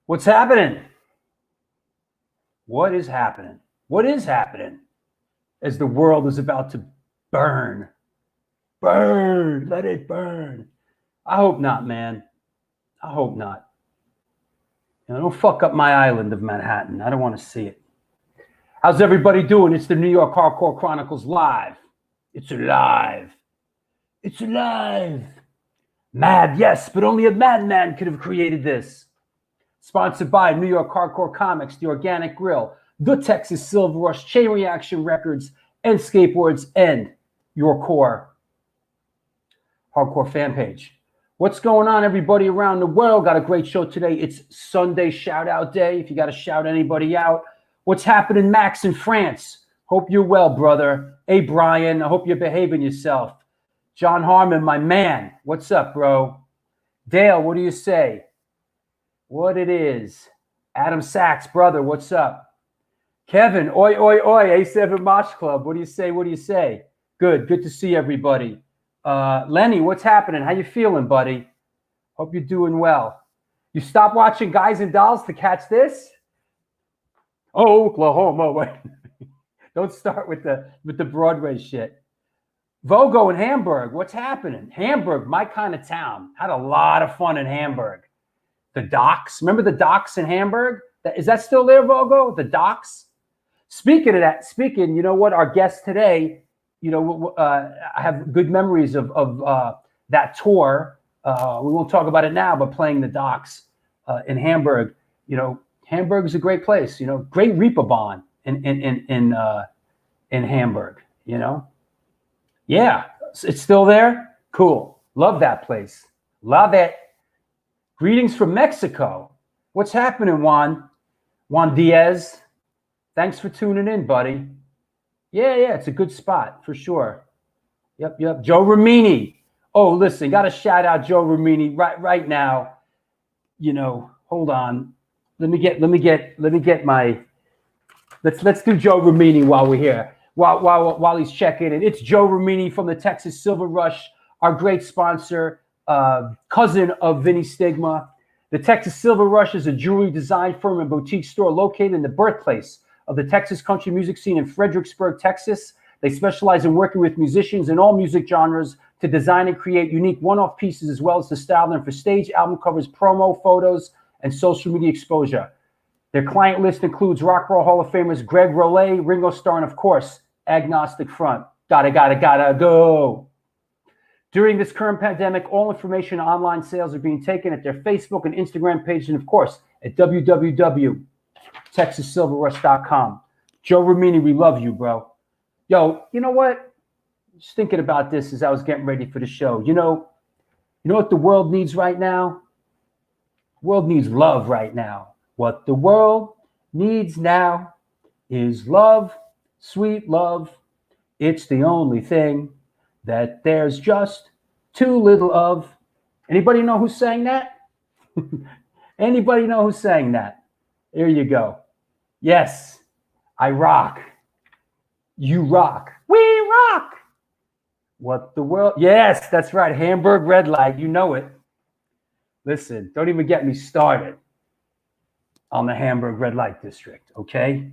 What's happening? What is happening? What is happening as the world is about to burn? Burn, let it burn. I hope not, man. I hope not. Don't fuck up my island of Manhattan. I don't want to see it. How's everybody doing? It's the New York Hardcore Chronicles live. It's alive. It's alive. Mad, yes, but only a madman could have created this. Sponsored by New York Hardcore Comics, The Organic Grill, The Texas Silver Rush, Chain Reaction Records, and Skateboards, and Your Core Hardcore fan page. What's going on, everybody around the world? Got a great show today. It's Sunday shout out day. If you got to shout anybody out, what's happening, Max in France? Hope you're well, brother. Hey, Brian, I hope you're behaving yourself. John Harmon, my man. What's up, bro? Dale, what do you say? What it is. Adam Sachs, brother, what's up? Kevin, oi, oi, oi, A7 Mosh Club. What do you say? What do you say? Good to see everybody. Lenny, what's happening? How you feeling, buddy? Hope you're doing well. You stopped watching Guys and Dolls to catch this? Oh, Oklahoma. Wait. Don't start with the Broadway shit. Vogo in Hamburg, what's happening? Hamburg, my kind of town. Had a lot of fun in Hamburg. The docks. Remember the docks in Hamburg? Is that still there, Vogo? The docks? Speaking of that, you know what? Our guest today, I have good memories of that tour. We won't talk about it now, but playing the docks in Hamburg. Hamburg is a great place. Great Reeperbahn in Hamburg. Yeah, it's still there. Cool. Love that place. Love it. Greetings from Mexico. What's happening, Juan? Juan Diaz. Thanks for tuning in, buddy. Yeah, it's a good spot for sure. Yep. Joe Ramini. Oh, listen, got to shout out Joe Ramini right now. Hold on. Let me get my. Let's do Joe Ramini while we're here. While he's checking in. It's Joe Ramini from the Texas Silver Rush, our great sponsor. Cousin of Vinny Stigma. The Texas Silver Rush is a jewelry design firm and boutique store located in the birthplace of the Texas country music scene in Fredericksburg, Texas. They specialize in working with musicians in all music genres to design and create unique one-off pieces, as well as to style them for stage, album covers, promo, photos, and social media exposure. Their client list includes Rock and Roll Hall of Famers Greg Rollet, Ringo Starr, and of course, Agnostic Front. Gotta go. During this current pandemic, all information and online sales are being taken at their Facebook and Instagram page, and of course, at www.texassilverrush.com. Joe Ramini, we love you, bro. Yo, you know what? Just thinking about this as I was getting ready for the show. You know what the world needs right now? The world needs love right now. What the world needs now is love, sweet love. It's the only thing that there's just too little of. Anybody know who sang that? Anybody know who sang that? There you go. Yes, I rock. You rock. We rock. What the world? Yes, that's right. Hamburg Red Light. You know it. Listen, don't even get me started on the Hamburg Red Light District, okay?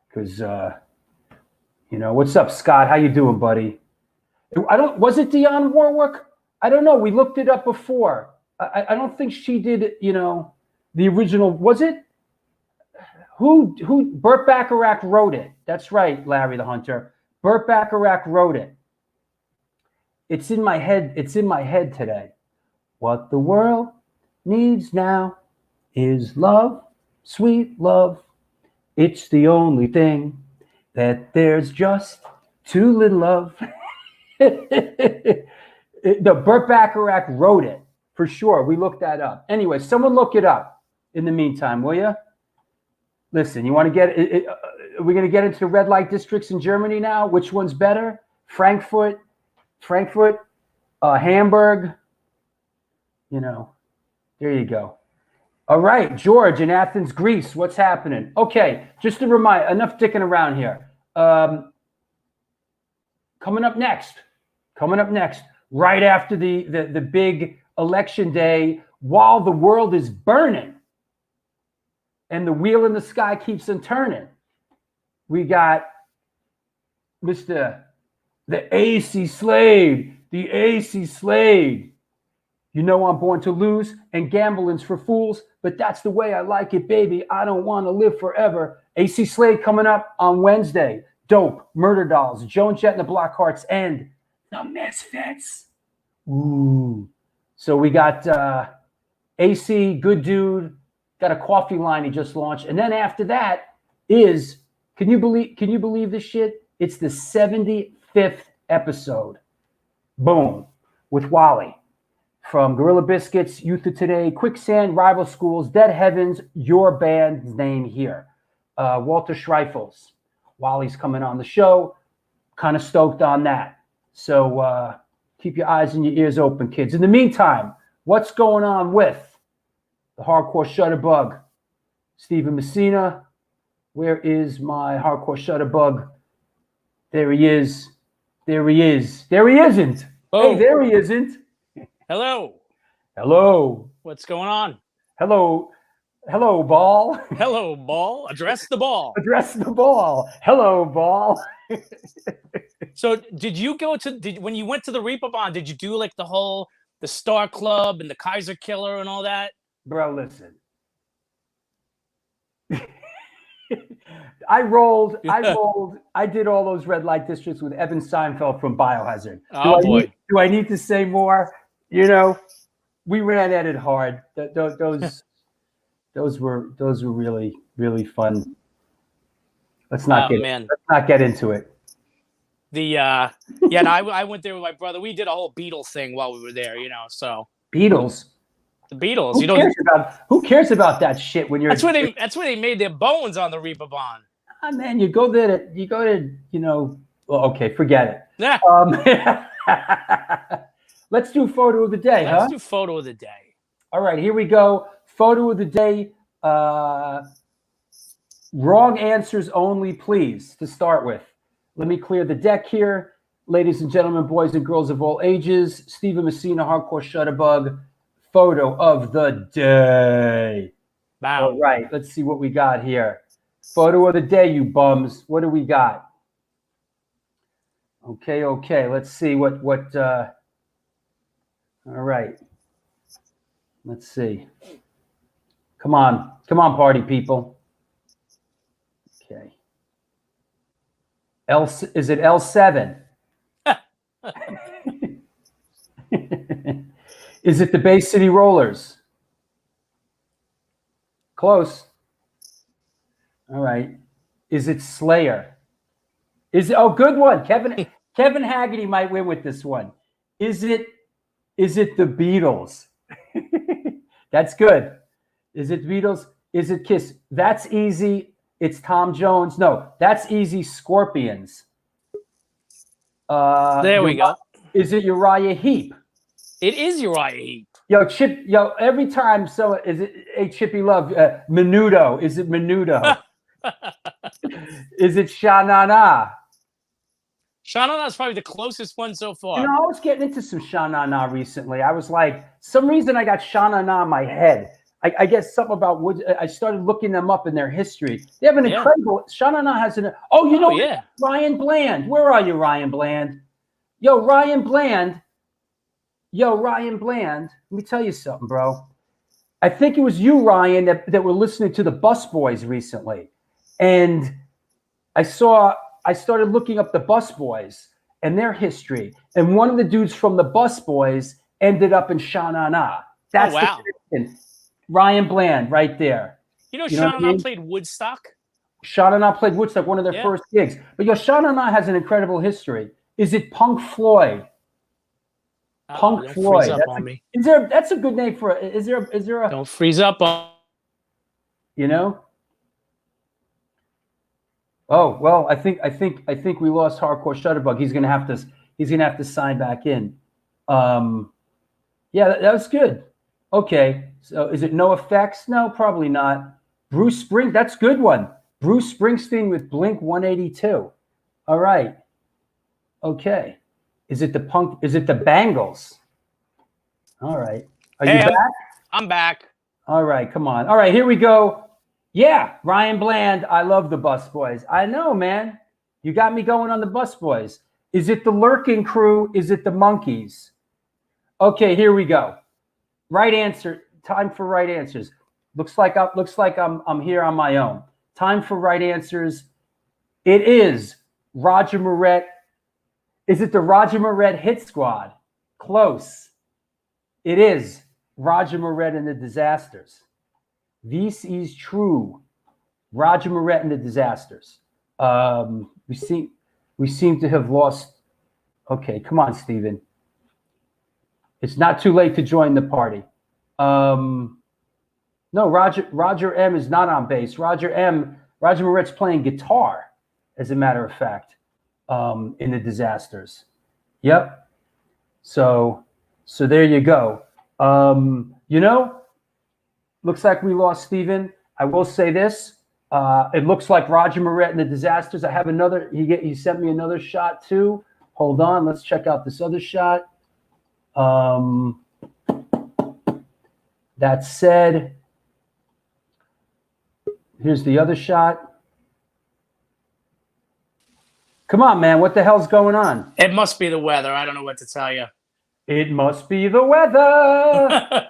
Because, what's up, Scott? How you doing, buddy? Was it Dionne Warwick? I don't know. We looked it up before. I don't think she did, the original. Was it? Who? Burt Bacharach wrote it. That's right, Larry the Hunter. Burt Bacharach wrote it. It's in my head. It's in my head today. What the world needs now is love, sweet love. It's the only thing that there's just too little of. The Burt Bacharach wrote it for sure. We looked that up. Anyway, someone look it up in the meantime, will you? Listen, you want to get it? Are we going to get into the red light districts in Germany now? Which one's better? Frankfurt, Hamburg. There you go. All right, George in Athens, Greece. What's happening? Okay, just to remind, enough dicking around here. Coming up next, right after the big election day, while the world is burning and the wheel in the sky keeps on turning. We got Mr. the AC Slade, the AC Slade. You know I'm born to lose and gambling's for fools, but that's the way I like it, baby. I don't want to live forever. AC Slade coming up on Wednesday. Dope, Murder Dolls, Joan Jett and the Blackhearts, and the Misfits. Ooh. So we got AC, good dude, got a coffee line he just launched. And then after that is, can you believe this shit? It's the 75th episode. Boom. With Wally. From Gorilla Biscuits, Youth of Today, Quicksand, Rival Schools, Dead Heavens, your band's name here. Walter Schreifels. Wally's coming on the show. Kind of stoked on that. So keep your eyes and your ears open, kids. In the meantime, what's going on with the Hardcore Shutterbug? Stephen Messina. Where is my Hardcore Shutterbug? There he is. There he is. There he isn't. Oh. Hey, there he isn't. Hello. Hello. What's going on? Hello. Hello, ball. Hello, ball. Address the ball. Address the ball. Hello, ball. So did you go to, when you went to the Reeperbahn, did you do like the Star Club and the Kaiser Killer and all that? Bro, listen. I did all those red light districts with Evan Seinfeld from Biohazard. Do I need to say more? You know, we ran at it hard. Those were really, really fun. Let's not get into it. I went there with my brother. We did a whole Beatles thing while we were there, you know. So Beatles. The Beatles. Who cares about that shit when you're? That's where they made their bones on the Reeperbahn. Ah, man, you go to you know. Well, okay, forget it. Yeah. Let's do photo of the day, Let's do photo of the day. All right, here we go. Photo of the day. Wrong answers only, please, to start with. Let me clear the deck here. Ladies and gentlemen, boys and girls of all ages, Stephen Messina, Hardcore Shutterbug, photo of the day. Wow. All right, let's see what we got here. Photo of the day, you bums. What do we got? Okay. Let's see what all right. Let's see. Come on, party people. Okay. Is it L7? Is it the Bay City Rollers? Close. All right. Is it Slayer? Good one. Kevin Haggerty might win with this one. Is it the Beatles? That's good. Is it Beatles? Is it Kiss? That's easy. It's Tom Jones. No, that's easy. Scorpions. There we go. Is it Uriah Heep? It is Uriah Heep. Every time is it a Chippy Love? Menudo. Is it Menudo? Is it Sha-Na-Na? Sha-Na-Na is probably the closest one so far. You know, I was getting into some Sha-Na-Na recently. I was like, some reason I got Sha-Na-Na in my head. I guess something about Woods. I started looking them up in their history. They have an incredible. Sha-Na-Na has an. Ryan Bland. Where are you, Ryan Bland? Ryan Bland. Let me tell you something, bro. I think it was you, Ryan, that were listening to the Bus Boys recently, and I started looking up the Bus Boys and their history, and one of the dudes from the Bus Boys ended up in Sha-Na-Na. That's wow. Ryan Bland, right there. Sha-Na-Na played Woodstock. Sha-Na-Na played Woodstock, one of their first gigs. But Sha-Na-Na has an incredible history. Is it Punk Floyd? Punk Floyd. That's a good name for. Is there a? Don't freeze up on. You know. Oh well, I think we lost Hardcore Shutterbug. He's gonna have to sign back in. Yeah, that was good. Okay, so is it No Effects? No, probably not. Bruce Springsteen, that's a good one. Bruce Springsteen with Blink 182. All right. Okay. Is it the Bangles? All right. Are you back? I'm back. All right, come on. All right, here we go. Yeah, Ryan Bland. I love the Bus Boys. I know, man. You got me going on the Bus Boys. Is it the Lurking Crew? Is it the Monkeys? Okay, here we go. Right answer. Time for right answers. Looks like I'm here on my own. Time for right answers. It is Roger Miret. Is it the Roger Miret Hit Squad? Close. It is Roger Miret and the Disasters. This is true. Roger Miret and the Disasters. We seem to have lost. Okay, come on, Steven. It's not too late to join the party. No, Roger M is not on bass. Roger Miret's playing guitar, as a matter of fact, in the Disasters. Yep. So there you go. Looks like we lost Steven. I will say this. It looks like Roger Miret and the Disasters. I have another. He sent me another shot too. Hold on. Let's check out this other shot. That said, here's the other shot. Come on, man. What the hell's going on? It must be the weather. I don't know what to tell you. It must be the weather.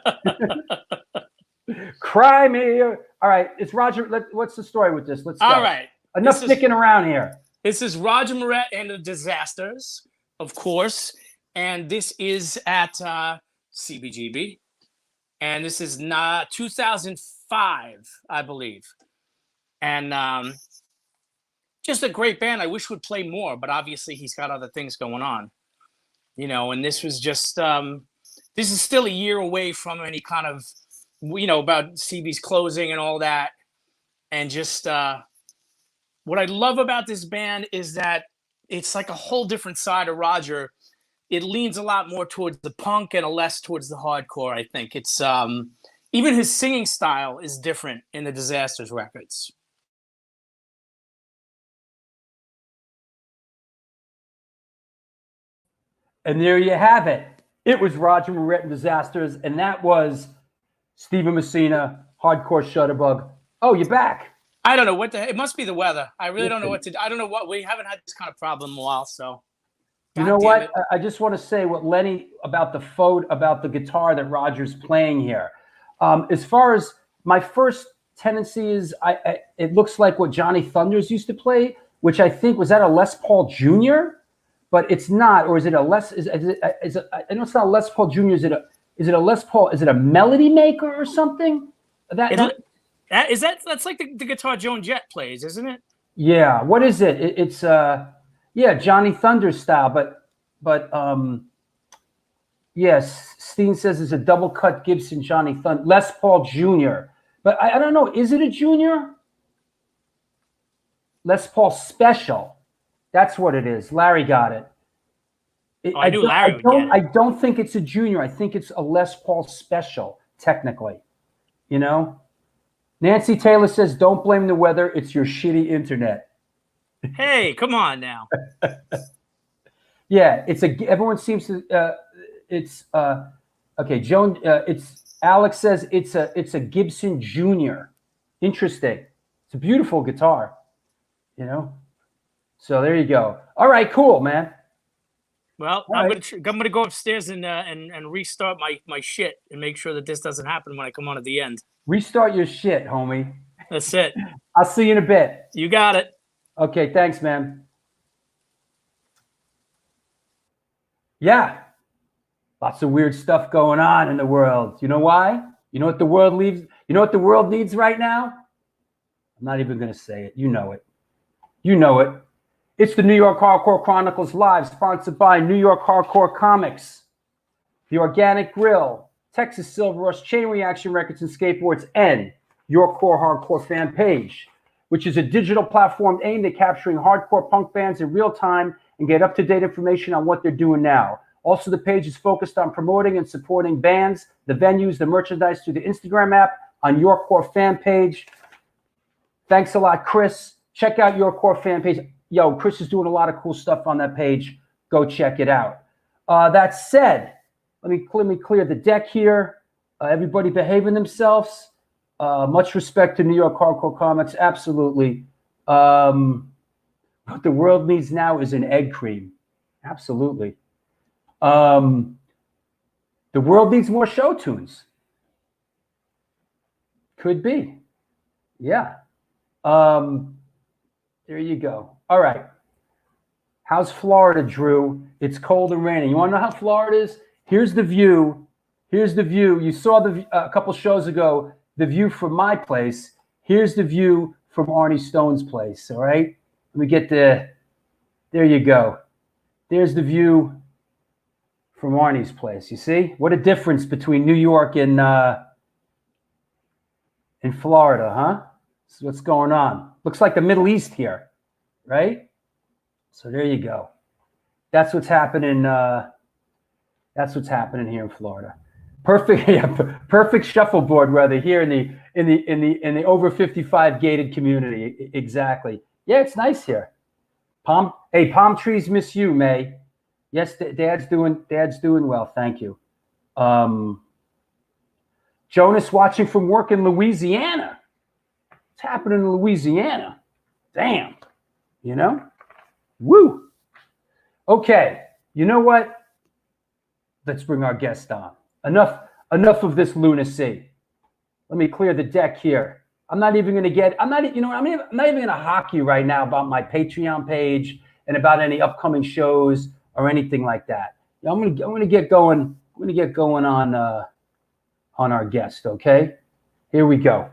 Cry me. All right. It's Roger. What's the story with this? Let's go. All right. Enough sticking around here. This is Roger Miret and the Disasters, of course. And this is at CBGB. And this is 2005, I believe. And just a great band. I wish would play more, but obviously he's got other things going on. And this was just, this is still a year away from any kind of, about CB's closing and all that. And just what I love about this band is that it's like a whole different side of Roger. It leans a lot more towards the punk and a less towards the hardcore, I think. It's even his singing style is different in the Disasters records. And there you have it. It was Roger Miret and Disasters, and that was Steven Messina, Hardcore Shutterbug. Oh, you're back. I don't know what it must be the weather. I really don't know what to. I don't know what we haven't had this kind of problem in a while. So, you know what? I just want to say what Lenny about the guitar that Roger's playing here. As far as my first tendency is, it looks like what Johnny Thunders used to play, which I think was that a Les Paul Jr. But it's not, or is it a Les? I know it's not a Les Paul Jr. Is it a Les Paul? Is it a Melody Maker or something? That's like the guitar Joan Jett plays, isn't it? Yeah. What is it? It's Johnny Thunders style, but yes, Steen says it's a double cut Gibson Johnny Thunder Les Paul Jr. But I don't know. Is it a Junior? Les Paul Special. That's what it is. Larry got it. I knew Larry would get it. I don't think it's a Junior. I think it's a Les Paul Special, technically. Nancy Taylor says, "Don't blame the weather. It's your shitty internet." Hey, come on now. Yeah, everyone seems to. Okay. Joan. It's Alex says it's a Gibson Junior. Interesting. It's a beautiful guitar. So there you go. All right, cool, man. Well, I'm gonna go upstairs and restart my shit and make sure that this doesn't happen when I come on at the end. Restart your shit, homie. That's it. I'll see you in a bit. You got it. Okay, thanks, man. Yeah, lots of weird stuff going on in the world. You know why? You know what the world needs? You know what the world needs right now? I'm not even gonna say it. You know it. You know it. It's the New York Hardcore Chronicles Live, sponsored by New York Hardcore Comics, The Organic Grill, Texas Silver Rush, Chain Reaction Records and Skateboards, and Your Core Hardcore fan page, which is a digital platform aimed at capturing hardcore punk bands in real time and get up-to-date information on what they're doing now. Also, the page is focused on promoting and supporting bands, the venues, the merchandise through the Instagram app on Your Core fan page. Thanks a lot, Chris. Check out Your Core fan page. Yo, Chris is doing a lot of cool stuff on that page. Go check it out. That said, let me clear the deck here. Everybody behaving themselves. Much respect to New York Hardcore Comics. Absolutely. What the world needs now is an egg cream. Absolutely. The world needs more show tunes. Could be. Yeah. There you go. All right. How's Florida, Drew? It's cold and rainy. You want to know how Florida is? Here's the view. Here's the view. You saw a couple shows ago, the view from my place. Here's the view from Arnie Stone's place. All right. Let me get there you go. There's the view from Arnie's place. You see? What a difference between New York and Florida, huh? This is what's going on. Looks like the Middle East here, right? So there you go. That's what's happening. That's what's happening here in Florida. Perfect, yeah, perfect shuffleboard weather here in the over 55 gated community. Exactly. Yeah, it's nice here. Palm trees miss you, May. Yes, Dad's doing well. Thank you. Jonas watching from work in Louisiana. What's happening in Louisiana? Damn. You know? Woo. Okay. You know what? Let's bring our guest on. Enough of this lunacy. Let me clear the deck here. I'm not even going to I'm not even going to hock you right now about my Patreon page and about any upcoming shows or anything like that. I'm going to get going. I'm going to get going on our guest. Okay. Here we go.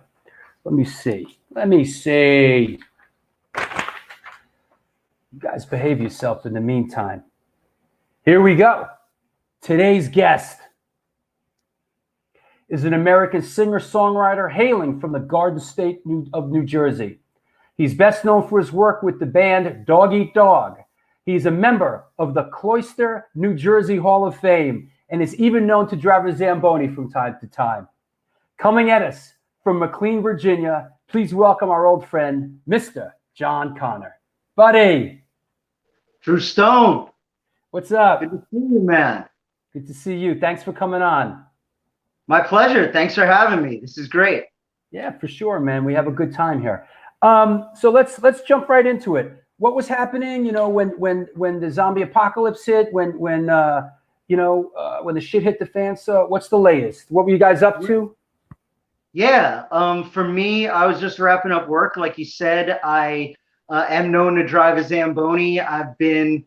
Let me see. You guys behave yourself in the meantime. Here we go. Today's guest is an American singer-songwriter hailing from the Garden State of New Jersey. He's best known for his work with the band Dog Eat Dog. He's a member of the Cloister, New Jersey Hall of Fame and is even known to drive a Zamboni from time to time. Coming at us from McLean, Virginia, please welcome our old friend, Mr. John Connor. Buddy. Drew Stone. What's up? Good to see you, man. Good to see you. Thanks for coming on. My pleasure. Thanks for having me. This is great. Yeah, for sure, man. We have a good time here. So let's jump right into it. What was happening, when the zombie apocalypse hit, when the shit hit the fan? So what's the latest? What were you guys up to? Yeah. For me, I was just wrapping up work. Like you said, I am known to drive a Zamboni. I've been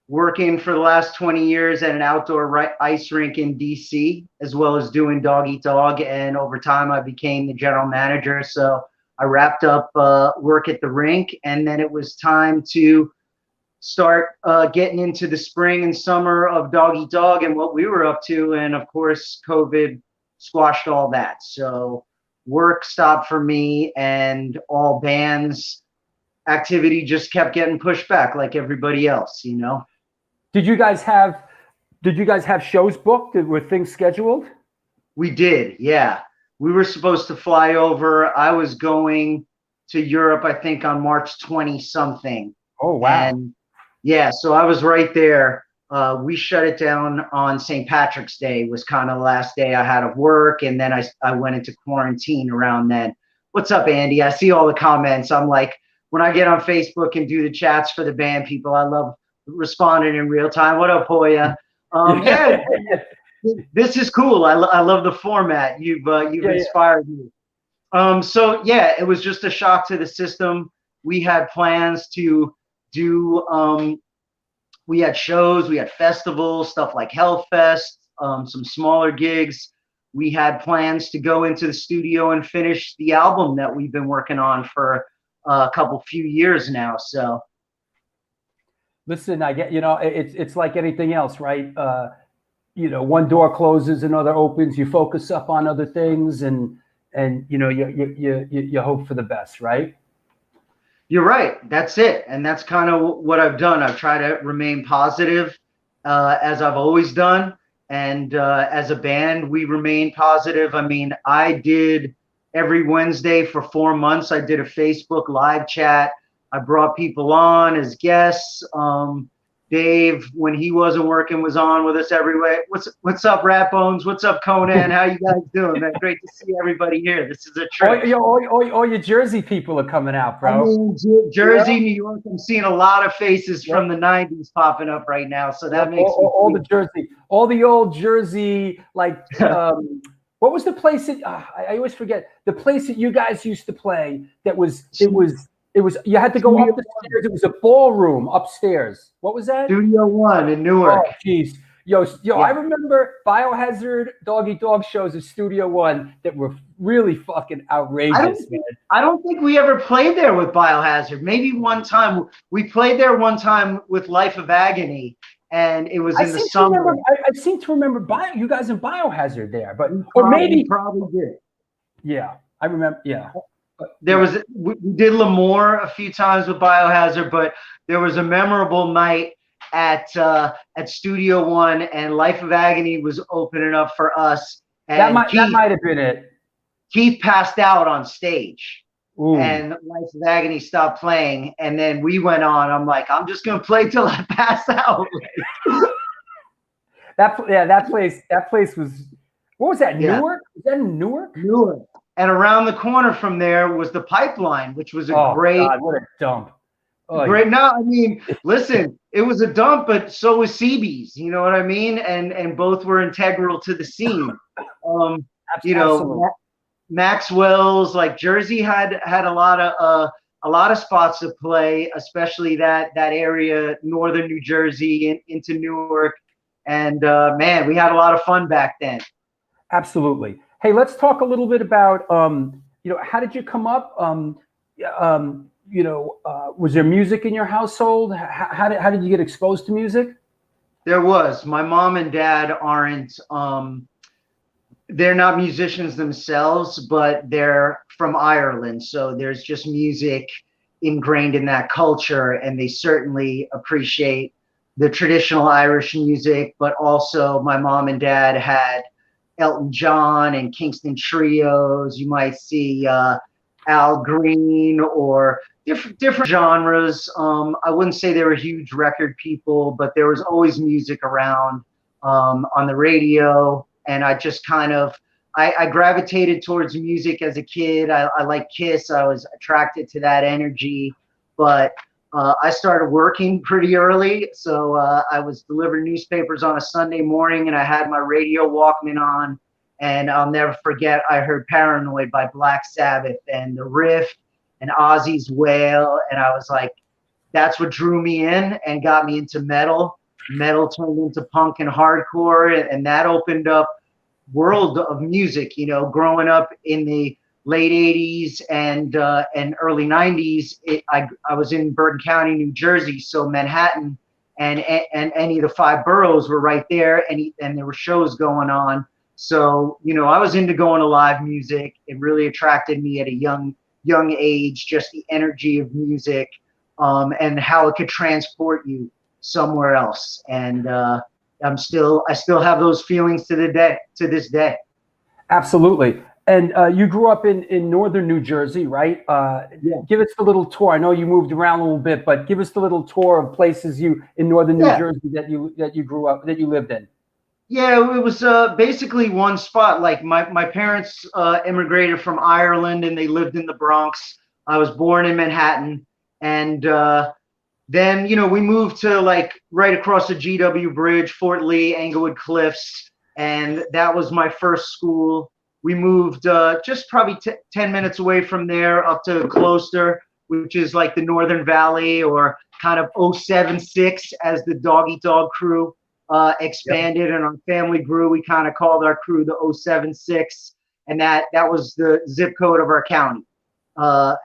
working for the last 20 years at an outdoor ice rink in DC, as well as doing Dog Eat Dog. And over time, I became the general manager. So I wrapped up work at the rink, and then it was time to start getting into the spring and summer of Dog Eat Dog and what we were up to. And of course, COVID squashed all that. So work stopped for me, and all bands activity just kept getting pushed back like everybody else, Did you guys have shows booked? Were things scheduled? We did, yeah. We were supposed to fly over. I was going to Europe, I think, on March 20 something. Oh, wow. And yeah, so I was right there. We shut it down on St. Patrick's Day, was kind of the last day I had of work. And then I went into quarantine around then. What's up, Andy? I see all the comments. I'm like, when I get on Facebook and do the chats for the band people, I love responding in real time. What up, Hoya? Yeah, this is cool. I love the format. You've inspired me. So yeah, it was just a shock to the system. We had plans to do, we had shows, we had festivals, stuff like Hellfest, some smaller gigs. We had plans to go into the studio and finish the album that we've been working on for a few years now. So listen, I get, it's like anything else, right? One door closes, another opens. You focus up on other things, and you hope for the best, right? You're right. That's it, and that's kind of what I've done. I've tried to remain positive, as I've always done, and as a band, we remain positive. I mean, I did every Wednesday for 4 months. I did a Facebook live chat. I brought people on as guests. Dave, when he wasn't working, was on with us every way. What's up, Rat Bones? What's up, Conan? How you guys doing, man? Great to see everybody here. This is a trip. All your Jersey people are coming out, bro. I mean, Jersey, New York. I'm seeing a lot of faces from the '90s popping up right now, so that makes all the Jersey, all the old Jersey, like what was the place that I always forget the place that you guys used to play? That was you had to go up the stairs. It was a ballroom upstairs. What was that? Studio One in Newark. Oh, jeez. Yo, I remember Biohazard Doggy Dog shows at Studio One that were really fucking outrageous, man. I don't think we ever played there with Biohazard. Maybe one time. We played there one time with Life of Agony, and it was in the summer. I seem to remember you guys in Biohazard there, but or maybe probably did. Yeah, I remember. Yeah. There was we did Lemoore a few times with Biohazard, but there was a memorable night at Studio One, and Life of Agony was opening up for us. And that might have been it. Keith passed out on stage. Ooh. And Life of Agony stopped playing, and then we went on. I'm like, I'm just gonna play till I pass out. That place was. What was that? Newark? Was that in Newark? Newark. And around the corner from there was the Pipeline, which was a great. God, what a dump! Great. No, I mean, listen, it was a dump, but so was CB's. You know what I mean? And both were integral to the scene. You know, Maxwell's, like Jersey had a lot of spots to play, especially that area, northern New Jersey into Newark, and man, we had a lot of fun back then. Absolutely. Hey, let's talk a little bit about how did you come up? Was there music in your household? How did you get exposed to music? There was. My mom and dad aren't. They're not musicians themselves, but they're from Ireland, so there's just music ingrained in that culture, and they certainly appreciate the traditional Irish music. But also, my mom and dad had Elton John and Kingston Trios. You might see Al Green or different genres. I wouldn't say they were huge record people, but there was always music around on the radio. And I just kind of, I gravitated towards music as a kid. I like Kiss. I was attracted to that energy. But I started working pretty early. So I was delivering newspapers on a Sunday morning, and I had my radio Walkman on. And I'll never forget, I heard Paranoid by Black Sabbath and the riff and Ozzy's Wail. And I was like, that's what drew me in and got me into metal. Metal turned into punk and hardcore. And that opened up world of music, growing up in the late 80s and early 90s. I was in Bergen County, New Jersey. So Manhattan and any of the 5 boroughs were right there, and there were shows going on. So, I was into going to live music. It really attracted me at a young age, just the energy of music, and how it could transport you somewhere else. And I still have those feelings to this day. Absolutely. And you grew up in northern New Jersey, right? Yeah. Give us the little tour. I know you moved around a little bit, but give us the little tour of places in northern New Jersey that you grew up, that you lived in. Yeah, it was basically one spot. Like my parents immigrated from Ireland, and they lived in the Bronx. I was born in Manhattan, and then we moved to like right across the GW Bridge, Fort Lee, Englewood Cliffs, and that was my first school. We moved just probably 10 minutes away from there up to Closter, which is like the Northern Valley, or kind of 076 as the Doggy Dog crew expanded. Yep. And our family grew. We kind of called our crew the 076, and that was the zip code of our county. I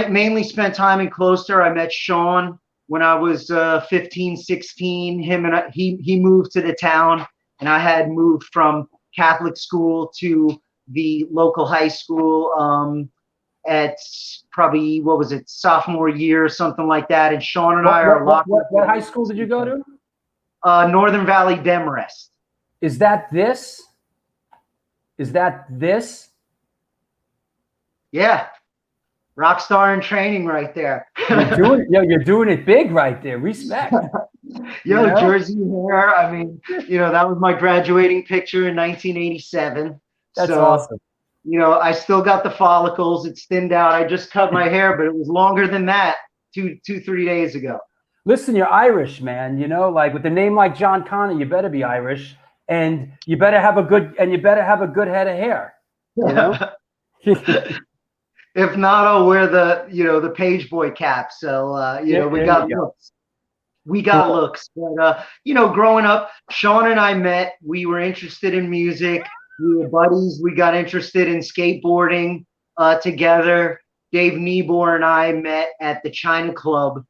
mainly spent time in Closter. I met Sean when I was 15, 16. He moved to the town, and I had moved from Catholic school to the local high school at probably, sophomore year or something like that. And Sean and I are locked. What high school did you go to? Northern Valley Demorest. Is that this? Yeah. Rock star in training right there. You're doing it big right there. Respect. Yo, You know? Jersey hair. I mean, that was my graduating picture in 1987. That's So, awesome. I still got the follicles. It's thinned out. I just cut my hair, but it was longer than that 3 days ago. Listen, you're Irish, man. Like with a name like John Connor, you better be Irish, and you better have a good head of hair. If not, I'll wear the page boy cap. So we got looks. We got looks. But growing up, Sean and I met. We were interested in music. We were buddies. We got interested in skateboarding together. Dave Niebuhr and I met at the China Club,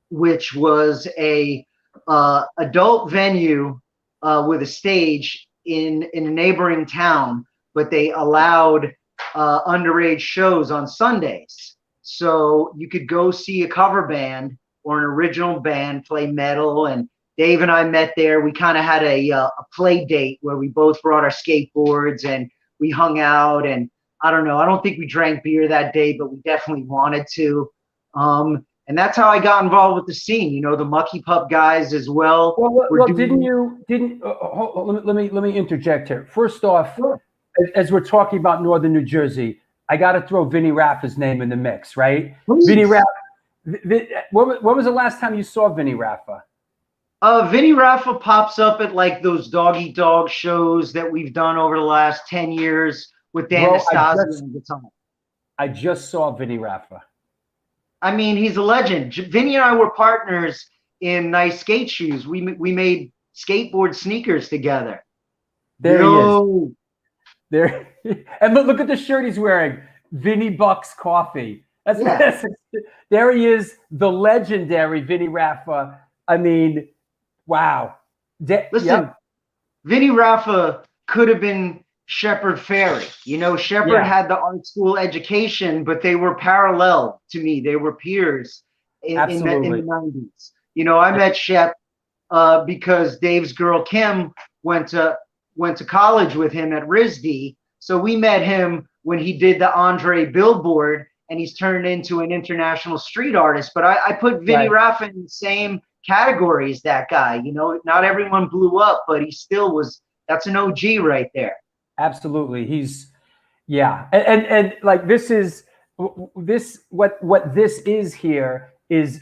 which was a adult venue with a stage in a neighboring town, but they allowed underage shows on Sundays. So you could go see a cover band or an original band play metal. And Dave and I met there. We kind of had a play date where we both brought our skateboards and we hung out. And I don't know, I don't think we drank beer that day, but we definitely wanted to. And that's how I got involved with the scene. The Mucky Pup guys as well. Well, let me interject here. First off, as we're talking about Northern New Jersey, I got to throw Vinny Raffa's name in the mix, right? Please. Vinny Raffa. When was the last time you saw Vinny Raffa? Vinny Raffa pops up at like those dog eat dog shows that we've done over the last 10 years with Dan Nastasio and guitar. I just saw Vinny Raffa. I mean, he's a legend. Vinny and I were partners in Nice Skate Shoes. We made skateboard sneakers together. There he is. There, and look at the shirt he's wearing. Vinny Bucks Coffee. There he is, the legendary Vinny Raffa. I mean, wow. Listen, Vinny Raffa could have been Shepard Fairey. Shepard had the art school education, but they were parallel to me. They were peers in the 90s. I met Shep because Dave's girl Kim went to college with him at RISD. So we met him when he did the Andre Billboard, and he's turned into an international street artist. But I put Vinny Raffa in the same category as that guy. Not everyone blew up, but he still was. That's an OG right there. Absolutely. And like what this is here is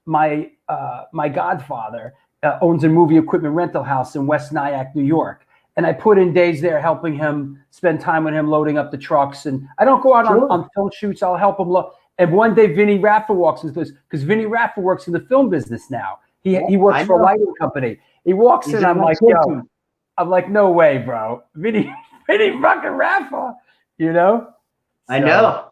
my godfather owns a movie equipment rental house in West Nyack, New York. And I put in days there helping him, spend time with him, loading up the trucks. And I don't go out on film shoots. I'll help him look. And one day Vinny Raffa walks into this because Vinny Raffa works in the film business now. He works for a lighting company. He walks in, I'm like, no way, bro. Vinny fucking Raffa, I know.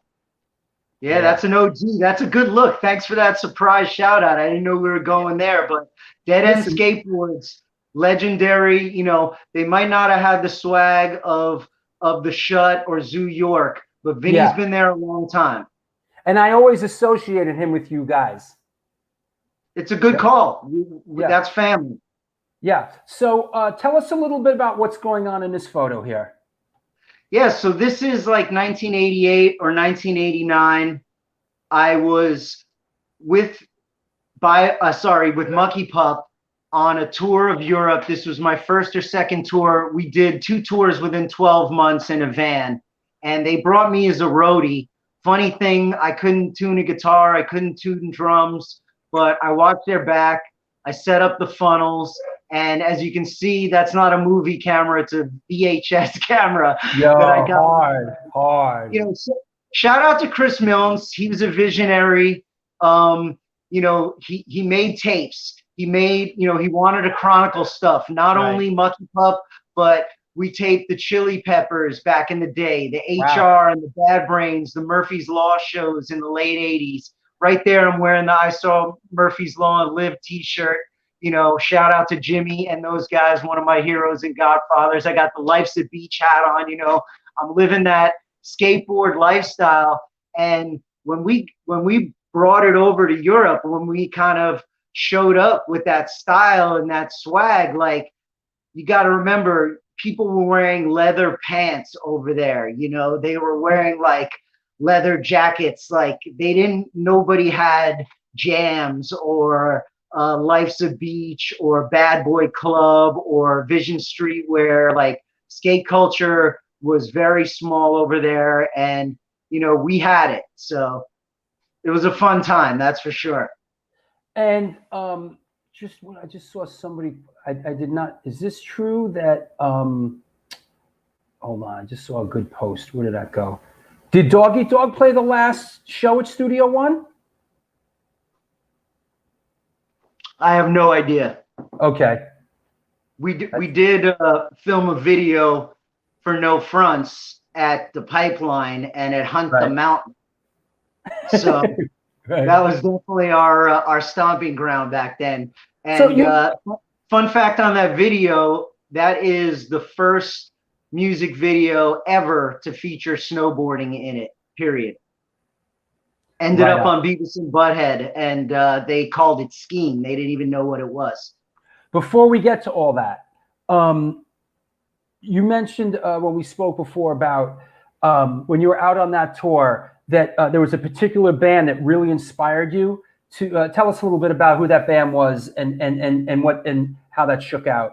Yeah, that's an OG. That's a good look. Thanks for that surprise shout out. I didn't know we were going there, but Dead End Skateboards, legendary. They might not have had the swag of the Shut or Zoo York, but Vinny's been there a long time. And I always associated him with you guys. It's a good call. That's family. Yeah. So tell us a little bit about what's going on in this photo here. Yeah. So this is like 1988 or 1989. I was with Mucky Pup on a tour of Europe. This was my first or second tour. We did 2 tours within 12 months in a van, and they brought me as a roadie. Funny thing, I couldn't tune a guitar. I couldn't tune drums, but I watched their back. I set up the funnels. And as you can see, that's not a movie camera. It's a VHS camera. That I got. Hard. Shout out to Chris Milnes. He was a visionary. He made tapes. He wanted to chronicle stuff, not only Mucky Pup, but we taped the Chili Peppers back in the day, the HR and the Bad Brains, the Murphy's Law shows in the late 80s. Right there, I'm wearing the I Saw Murphy's Law and Live t-shirt. Shout out to Jimmy and those guys, one of my heroes and godfathers. I got the Life's a Beach hat on. I'm living that skateboard lifestyle. And when we brought it over to Europe, when we kind of showed up with that style and that swag, like, you got to remember, people were wearing leather pants over there. They were wearing like leather jackets. Like nobody had Jams or Life's a Beach or Bad Boy Club or Vision Streetwear. Like skate culture was very small over there, and we had it. So it was a fun time, that's for sure. And I just saw somebody. I did not. Is this true that? Hold on. I just saw a good post. Where did that go? Did Dog Eat Dog play the last show at Studio One? I have no idea. Okay. We did film a video for No Fronts at the Pipeline and at Hunt the Mountain. So that was definitely our stomping ground back then. And fun fact on that video, that is the first music video ever to feature snowboarding in it, period. Ended up on Beavis and Butthead, and they called it skiing. They didn't even know what it was. Before we get to all that, you mentioned when we spoke before about when you were out on that tour that there was a particular band that really inspired you. To tell us a little bit about who that band was and how that shook out.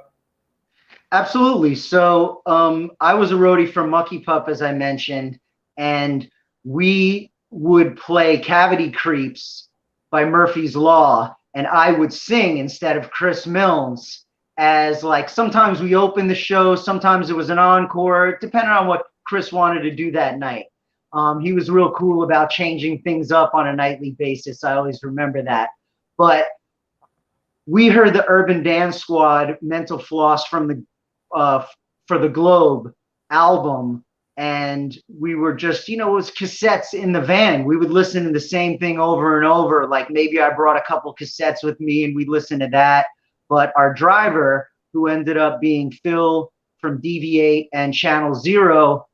Absolutely. So I was a roadie for Mucky Pup, as I mentioned, and we would play Cavity Creeps by Murphy's Law, and I would sing instead of Chris Milnes, as like sometimes we opened the show, sometimes it was an encore, depending on what Chris wanted to do that night. He was real cool about changing things up on a nightly basis. I always remember that. But we heard the Urban Dance Squad Mental Floss from the for the Globe album, and we were just, it was cassettes in the van. We would listen to the same thing over and over. Like maybe I brought a couple cassettes with me and we'd listen to that. But our driver, who ended up being Phil from Deviate and Channel Zero,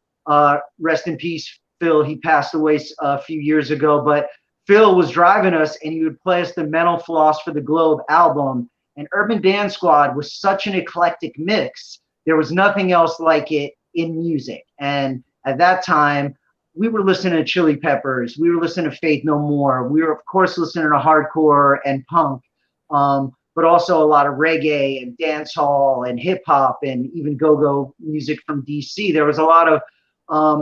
rest in peace, Phil. He passed away a few years ago, but Phil was driving us and he would play us the Mental Floss for the Globe album. And Urban Dance Squad was such an eclectic mix. There was nothing else like it in music. And at that time, we were listening to Chili Peppers. We were listening to Faith No More. We were, of course, listening to hardcore and punk, but also a lot of reggae and dancehall and hip hop and even go-go music from DC. There was a lot of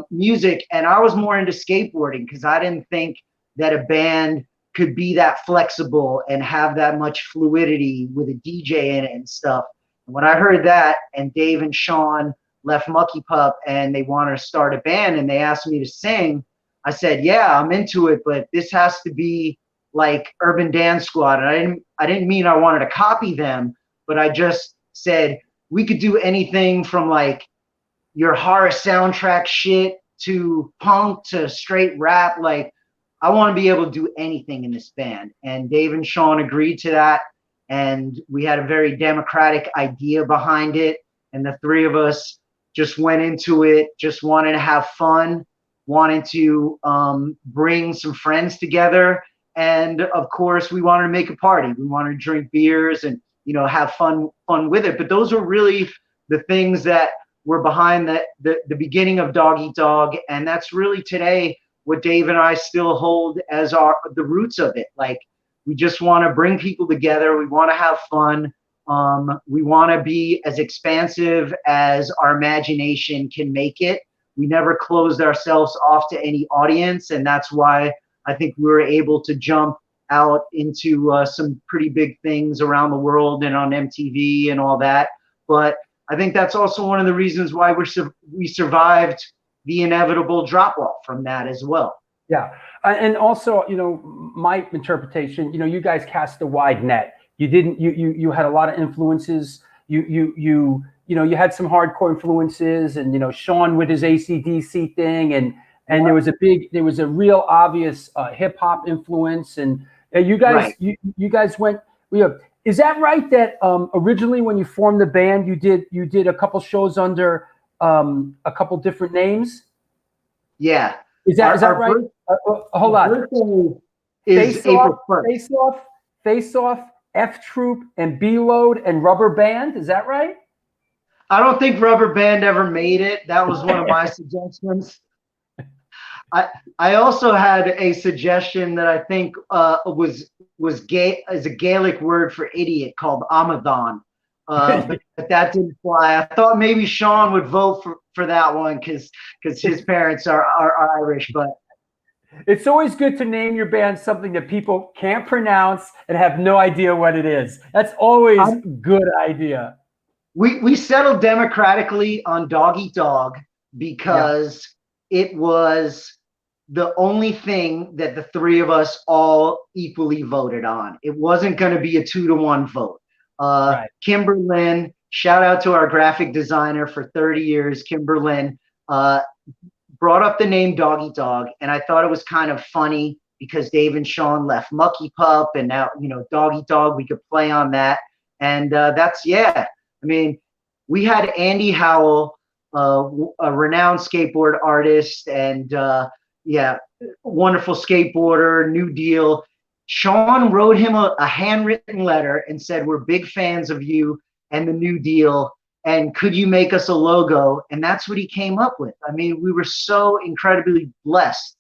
music, and I was more into skateboarding because I didn't think that a band could be that flexible and have that much fluidity with a DJ in it and stuff. And when I heard that, and Dave and Sean left Mucky Pup and they wanted to start a band and they asked me to sing, I said, yeah, I'm into it, but this has to be like Urban Dance Squad. And I didn't mean I wanted to copy them, but I just said we could do anything from like your horror soundtrack shit to punk to straight rap. Like, I want to be able to do anything in this band. And Dave and Sean agreed to that. And we had a very democratic idea behind it. And the three of us just went into it, just wanted to have fun, wanted to bring some friends together. And of course, we wanted to make a party. We wanted to drink beers and, have fun with it. But those were really the things that were behind the beginning of Dog Eat Dog. And that's really today what Dave and I still hold as the roots of it. Like, we just want to bring people together. We want to have fun. We want to be as expansive as our imagination can make it. We never closed ourselves off to any audience, and that's why I think we were able to jump out into some pretty big things around the world and on MTV and all that. But I think that's also one of the reasons why we survived the inevitable drop-off from that as well. Yeah. And also, my interpretation, you guys cast a wide net. You had a lot of influences. You had some hardcore influences, and, Sean with his AC/DC thing, and there was a real obvious hip hop influence. And you guys, right. you guys went, is that right that originally when you formed the band, you did a couple shows under a couple different names? Yeah. Is that right? Hold on. Face Off, F Troop, and B Load, and Rubber Band. Is that right? I don't think Rubber Band ever made it. That was one of my suggestions. I also had a suggestion that I think was gay, is a Gaelic word for idiot, called Amadan. But that didn't fly. I thought maybe Sean would vote for that one because his parents are Irish. But it's always good to name your band something that people can't pronounce and have no idea what it is. That's always a good idea. We settled democratically on Dog Eat Dog because it was the only thing that the three of us all equally voted on. It wasn't going to be a 2-to-1 vote. Right. Kimberlyn, shout out to our graphic designer for 30 years, Kimberlyn, brought up the name Dog Eat Dog, and I thought it was kind of funny because Dave and Sean left Mucky Pup, and now, Dog Eat Dog, we could play on that. And that's, I mean, we had Andy Howell, a renowned skateboard artist, and wonderful skateboarder, New Deal. Sean wrote him a handwritten letter and said, "We're big fans of you and the New Deal, and could you make us a logo?" And that's what he came up with. I mean, we were so incredibly blessed.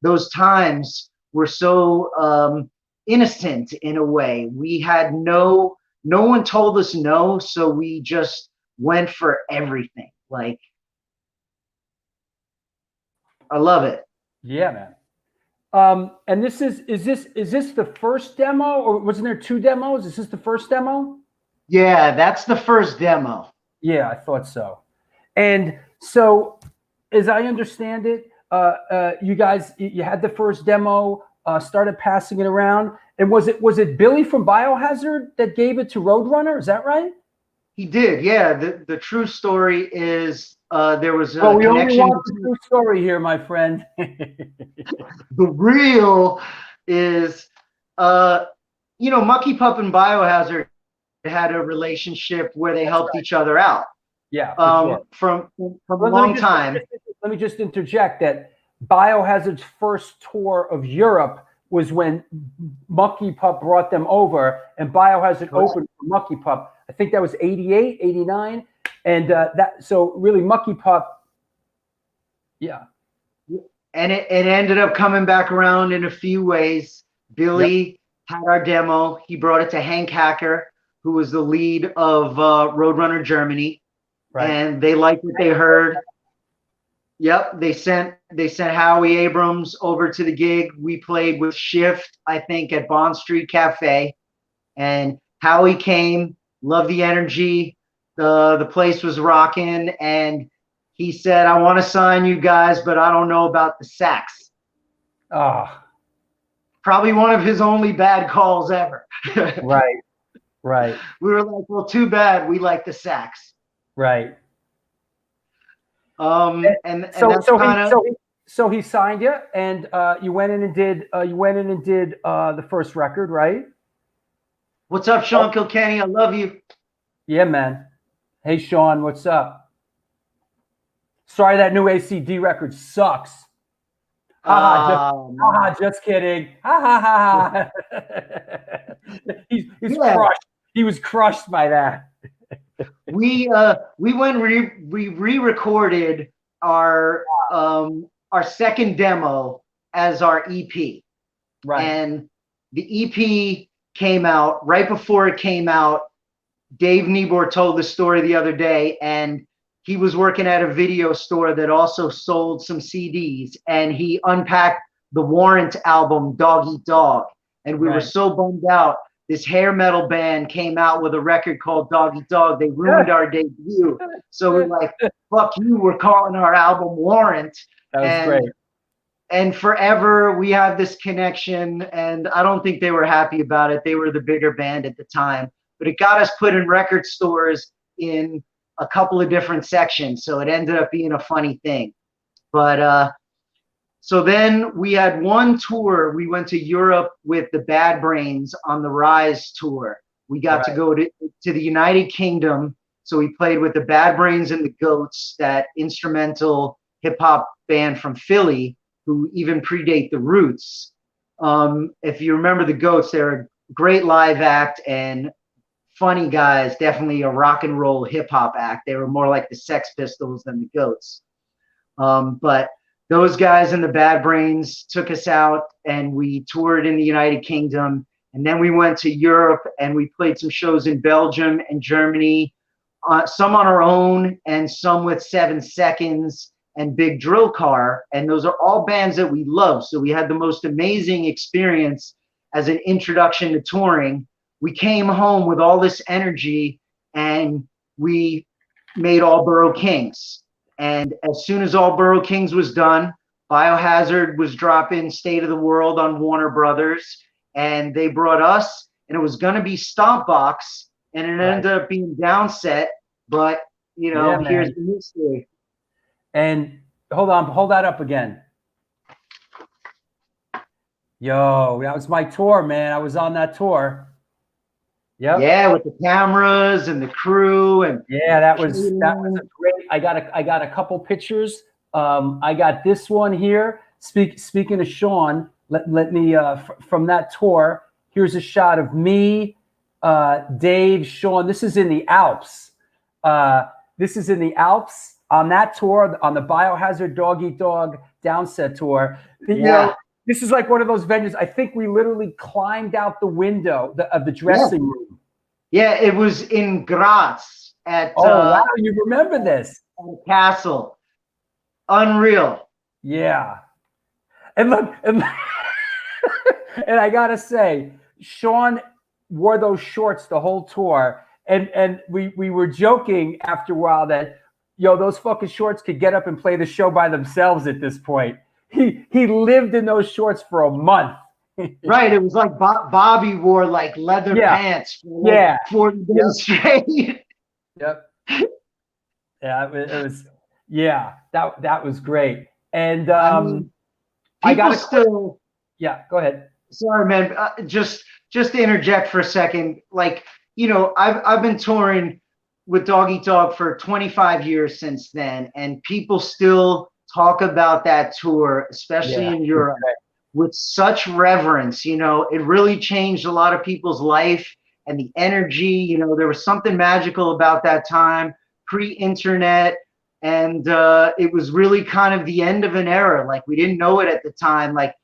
Those times were so innocent in a way. We had no one told us no, so we just went for everything. Like, I love it. Yeah, man. And this is this the first demo, or wasn't there 2 demos? Is this the first demo? Yeah, that's the first demo. Yeah, I thought so. And so, as I understand it, you guys, you had the first demo, started passing it around, and was it Billy from Biohazard that gave it to Roadrunner? Is that right? He did, yeah. The true story is there was a we connection. only want the true story here, my friend. The real is, Mucky Pup and Biohazard had a relationship where they helped each other out. Yeah, for sure. From a long time. Let me just interject that Biohazard's first tour of Europe was when Mucky Pup brought them over, and Biohazard opened for Mucky Pup. I think that was 88, 89. And so really Mucky Pup, yeah. And it ended up coming back around in a few ways. Billy had our demo. He brought it to Hank Hacker, who was the lead of Roadrunner Germany. Right. And they liked what they heard. Yep, they sent Howie Abrams over to the gig. We played with Shift, I think, at Bond Street Cafe. And Howie came, loved the energy. The place was rocking, and he said, "I want to sign you guys, but I don't know about the sax." Oh. Probably one of his only bad calls ever. Right. We were like, well, too bad. We like the sax. Right. And that's so he signed you, and you went in and did the first record, right? What's up, Sean Kilkenny? I love you. Yeah, man. Hey, Sean, what's up? Sorry, that new ACD record sucks. Just kidding. He's crushed. He was crushed by that. We re-recorded our second demo as our EP. Right. And the EP came out right before it came out. Dave Niebuhr told the story the other day, and he was working at a video store that also sold some CDs, and he unpacked the Warrant album, Dog Eat Dog. And we were so bummed out. This hair metal band came out with a record called Dog Eat Dog. They ruined our debut. So we're like, fuck you, we're calling our album Warrant. That was great. And forever we have this connection, and I don't think they were happy about it. They were the bigger band at the time. But it got us put in record stores in a couple of different sections. So it ended up being a funny thing. But so then we had one tour. We went to Europe with the Bad Brains on the Rise tour. We got to go to the United Kingdom. So we played with the Bad Brains and the Goats, that instrumental hip hop band from Philly who even predate the Roots. If you remember the Goats, they're a great live act and funny guys, definitely a rock and roll hip hop act. They were more like the Sex Pistols than the Goats. But those guys and the Bad Brains took us out, and we toured in the United Kingdom. And then we went to Europe, and we played some shows in Belgium and Germany, some on our own and some with 7 Seconds and Big Drill Car. And those are all bands that we love. So we had the most amazing experience as an introduction to touring. We came home with all this energy, and we made All Borough Kings. And as soon as All Borough Kings was done, Biohazard was dropping State of the World on Warner Brothers, and they brought us, and it was going to be Stompbox, and it ended up being Downset. But, you know, here's the mystery. And hold that up again. Yo, that was my tour, man. I was on that tour. Yep. Yeah, with the cameras and the crew, and that was a great. I got a couple pictures. I got this one here. Speaking of Sean, let me from that tour. Here's a shot of me, Dave, Sean. This is in the Alps. This is in the Alps on that tour, on the Biohazard Dog Eat Dog Downset tour. You know, this is like one of those venues. I think we literally climbed out the window of the dressing room. Yeah, it was in Graz at. Wow, you remember this? At a castle. Unreal. Yeah. And look, and I gotta say, Sean wore those shorts the whole tour, and we were joking after a while that, yo, those fucking shorts could get up and play the show by themselves at this point. He lived in those shorts for a month. Right, it was like Bobby wore like leather pants for like 40 days straight. Yep. Yeah, it was. Yeah, that was great. And I got still. Yeah, go ahead. Sorry, man. Just to interject for a second. Like, you know, I've been touring with Dog Eat Dog for 25 years since then, and people still talk about that tour, especially in Europe, with such reverence. You know, it really changed a lot of people's life, and the energy. You know, there was something magical about that time, pre-internet. And it was really kind of the end of an era. Like, we didn't know it at the time. Like,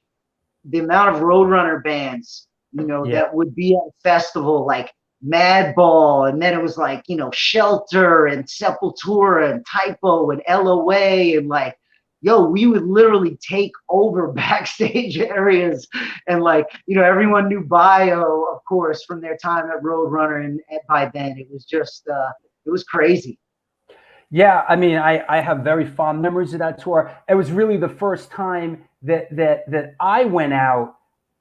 the amount of Roadrunner bands, you know, that would be at a festival, like Madball, and then it was like, you know, Shelter and Sepultura and Typo and LOA, and like, yo, we would literally take over backstage areas, and like, you know, everyone knew Bio, of course, from their time at Roadrunner, and by then it was just, it was crazy. Yeah, I mean, I have very fond memories of that tour. It was really the first time that I went out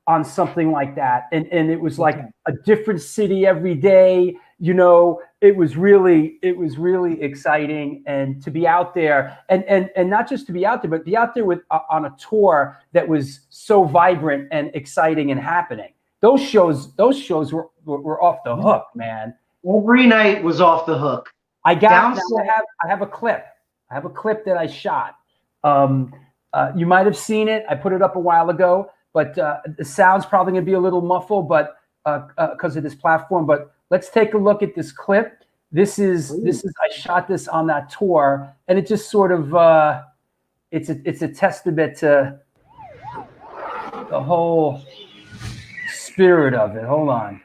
on something like that, and it was like a different city every day. You know, it was really exciting, and to be out there, and not just to be out there, but be out there with on a tour that was so vibrant and exciting and happening. Those shows were off the hook, man. Every night was off the hook. I have a clip. I have a clip that I shot. You might have seen it. I put it up a while ago, but the sound's probably gonna be a little muffled, but because of this platform. But let's take a look at this clip. This is I shot this on that tour, and it just sort of it's a testament to the whole spirit of it. Hold on.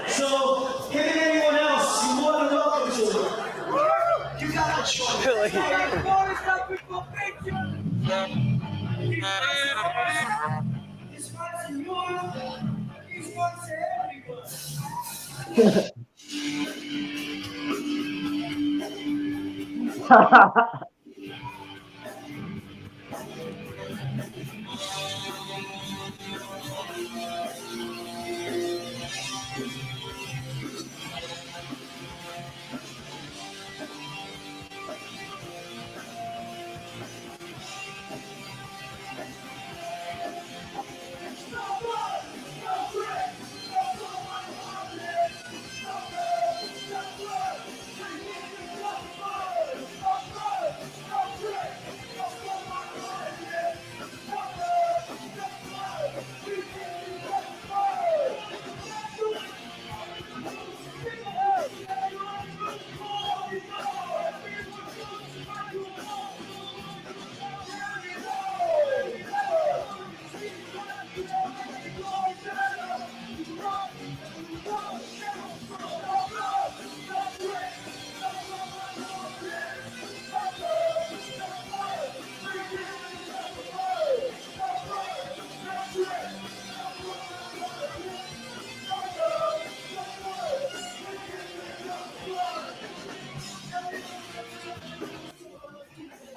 So, can anyone else you want to welcome to it? You got a choice. Really? He's one to you. He's one to everyone.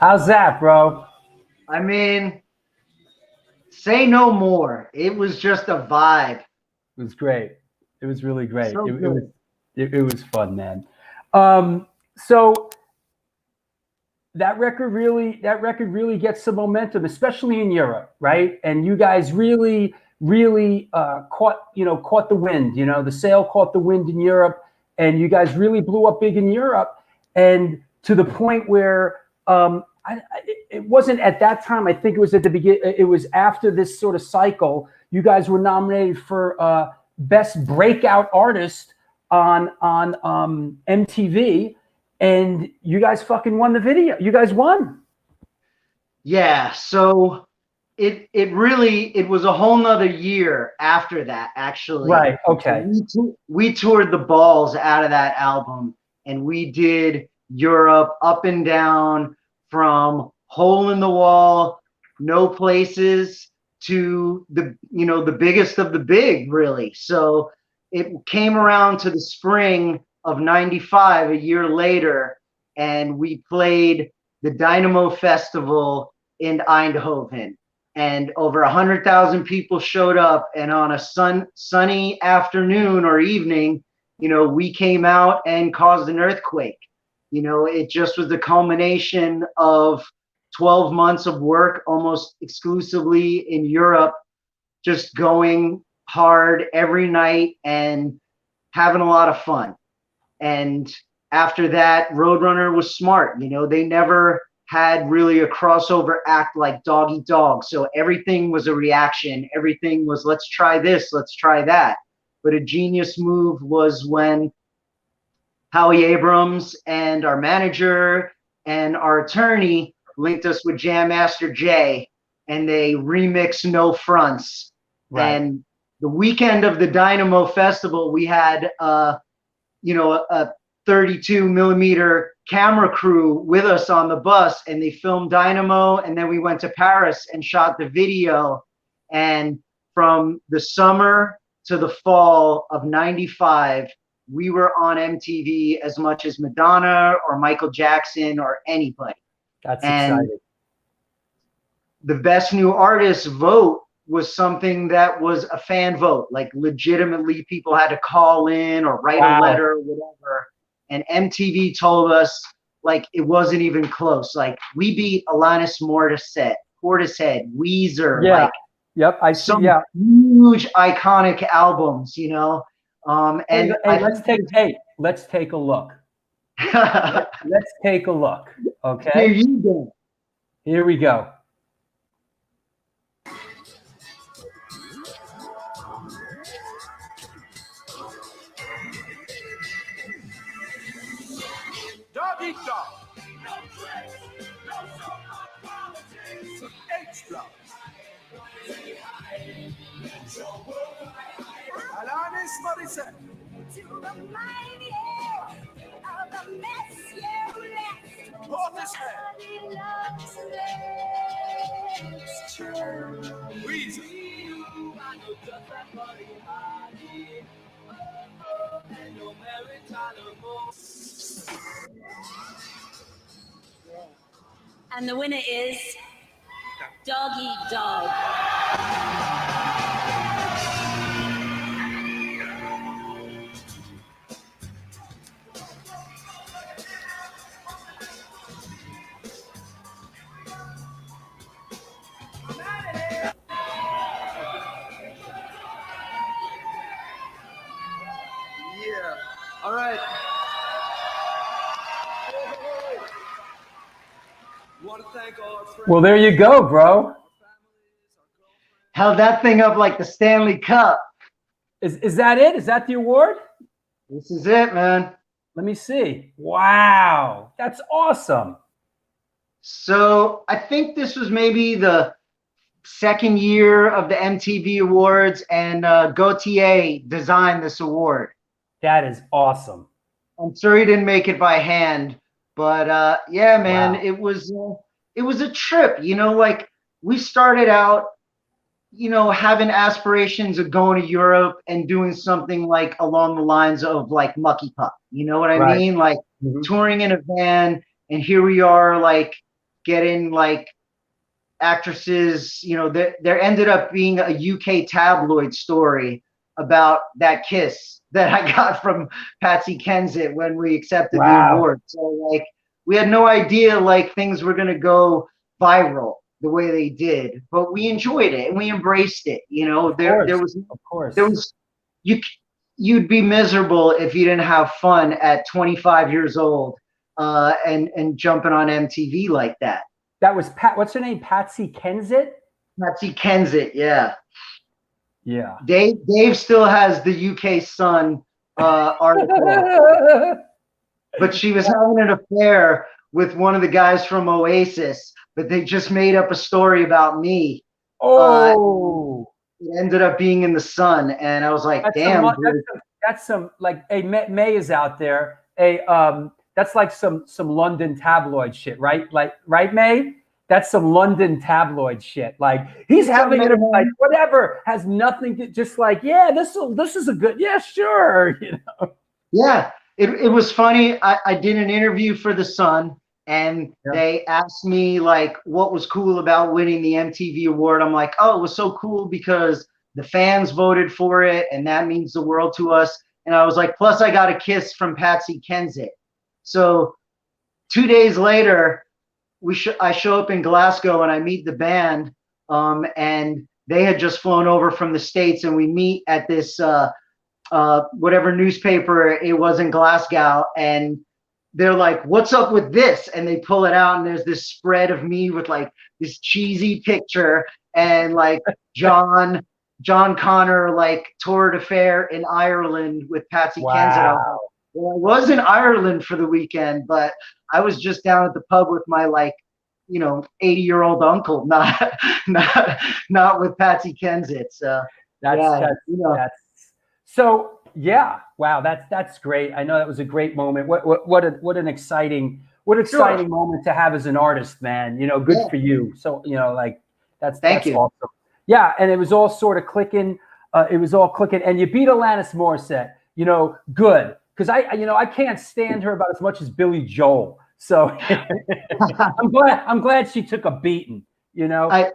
How's that, bro? I mean, say no more. It was just a vibe. It was great. It was really great. So It was fun, man. So that record really gets some momentum, especially in Europe, right? And you guys really caught the wind. You know, the sail caught the wind in Europe, and you guys really blew up big in Europe, and to the point where it wasn't at that time. I think it was at the beginning. It was after this sort of cycle. You guys were nominated for Best Breakout Artist on MTV, and you guys fucking won the video. You guys won. Yeah. So it was a whole nother year after that, actually. Right. Okay. We toured the balls out of that album, and we did Europe up and down, from hole in the wall, no places, to the biggest of the big, really. So it came around to the spring of '95, a year later, and we played the Dynamo Festival in Eindhoven, and over 100,000 people showed up. And on a sunny afternoon or evening, we came out and caused an earthquake. It just was the culmination of 12 months of work, almost exclusively in Europe, just going hard every night and having a lot of fun. And after that, Roadrunner was smart. They never had really a crossover act like Dog Eat Dog. So everything was a reaction. Everything was, let's try this, let's try that. But a genius move was when Howie Abrams and our manager and our attorney linked us with Jam Master Jay, and they remixed No Fronts. Right. And the weekend of the Dynamo Festival, we had a 32 millimeter camera crew with us on the bus, and they filmed Dynamo, and then we went to Paris and shot the video. And from the summer to the fall of '95, we were on MTV as much as Madonna or Michael Jackson or anybody. That's exciting. The best new artist vote was something that was a fan vote. Like, legitimately, people had to call in or write a letter or whatever. And MTV told us, like, it wasn't even close. Like, we beat Alanis Morissette, Portishead, Weezer. Yeah. Like, yep. I see. Some Yeah. huge iconic albums, And let's take a look. Let's take a look. Okay. Here you go. Here we go. Dog eat dog. Extra. Alanis Morissette. To remind you of the mess you left. Portishead. Weezer. And the winner is Dog Eat Dog. Yeah. All right. Want to thank all our friends. Well, there you go, bro. Held that thing up like the Stanley Cup. Is that it? Is that the award? This is it, man. Let me see. Wow. That's awesome. So I think this was maybe the second year of the MTV Awards, and Gautier designed this award. That is awesome. I'm sorry he didn't make it by hand, but yeah, man, Wow. it was a trip. Like, we started out, having aspirations of going to Europe and doing something like along the lines of like Mucky Puck. You know what I Right. mean? Like, Mhm. touring in a van, and here we are, like, getting like actresses, you know, there ended up being a UK tabloid story about that kiss that I got from Patsy Kensit when we accepted the Wow. award. So like we had no idea like things were gonna go viral the way they did, but we enjoyed it and we embraced it. You know, there was you'd be miserable if you didn't have fun at 25 years old and jumping on MTV like that. That was what's her name? Patsy Kensit? Patsy Kensit, yeah. Yeah. Dave still has the UK Sun article, but she was having an affair with one of the guys from Oasis, but they just made up a story about me. Oh. It ended up being in the Sun, and I was like, damn. That's some like, hey, May is out there. Hey, that's like some London tabloid shit, right? Like, right, May? That's some London tabloid shit. Like, he's having it like whatever, has nothing to, just like, yeah, this is a good, yeah, sure, you know. Yeah, it was funny. I did an interview for the Sun, and they asked me like what was cool about winning the MTV award. I'm like, oh, it was so cool because the fans voted for it, and that means the world to us. And I was like, plus I got a kiss from Patsy Kensit. So 2 days later, I show up in Glasgow and I meet the band, and they had just flown over from the States, and we meet at this whatever newspaper it was in Glasgow, and they're like, what's up with this? And they pull it out, and there's this spread of me with like this cheesy picture and like John Connor like toured a fair in Ireland with Patsy Kensit. Well, I was in Ireland for the weekend, but I was just down at the pub with my 80-year-old uncle, not with Patsy Kensit. So that's great. I know that was a great moment. What an exciting moment to have as an artist, man. You know, good for you. So that's awesome. Yeah, and it was all sort of clicking. And you beat Alanis Morissette. You know, good. Because I can't stand her about as much as Billy Joel. So I'm glad she took a beating. You know, I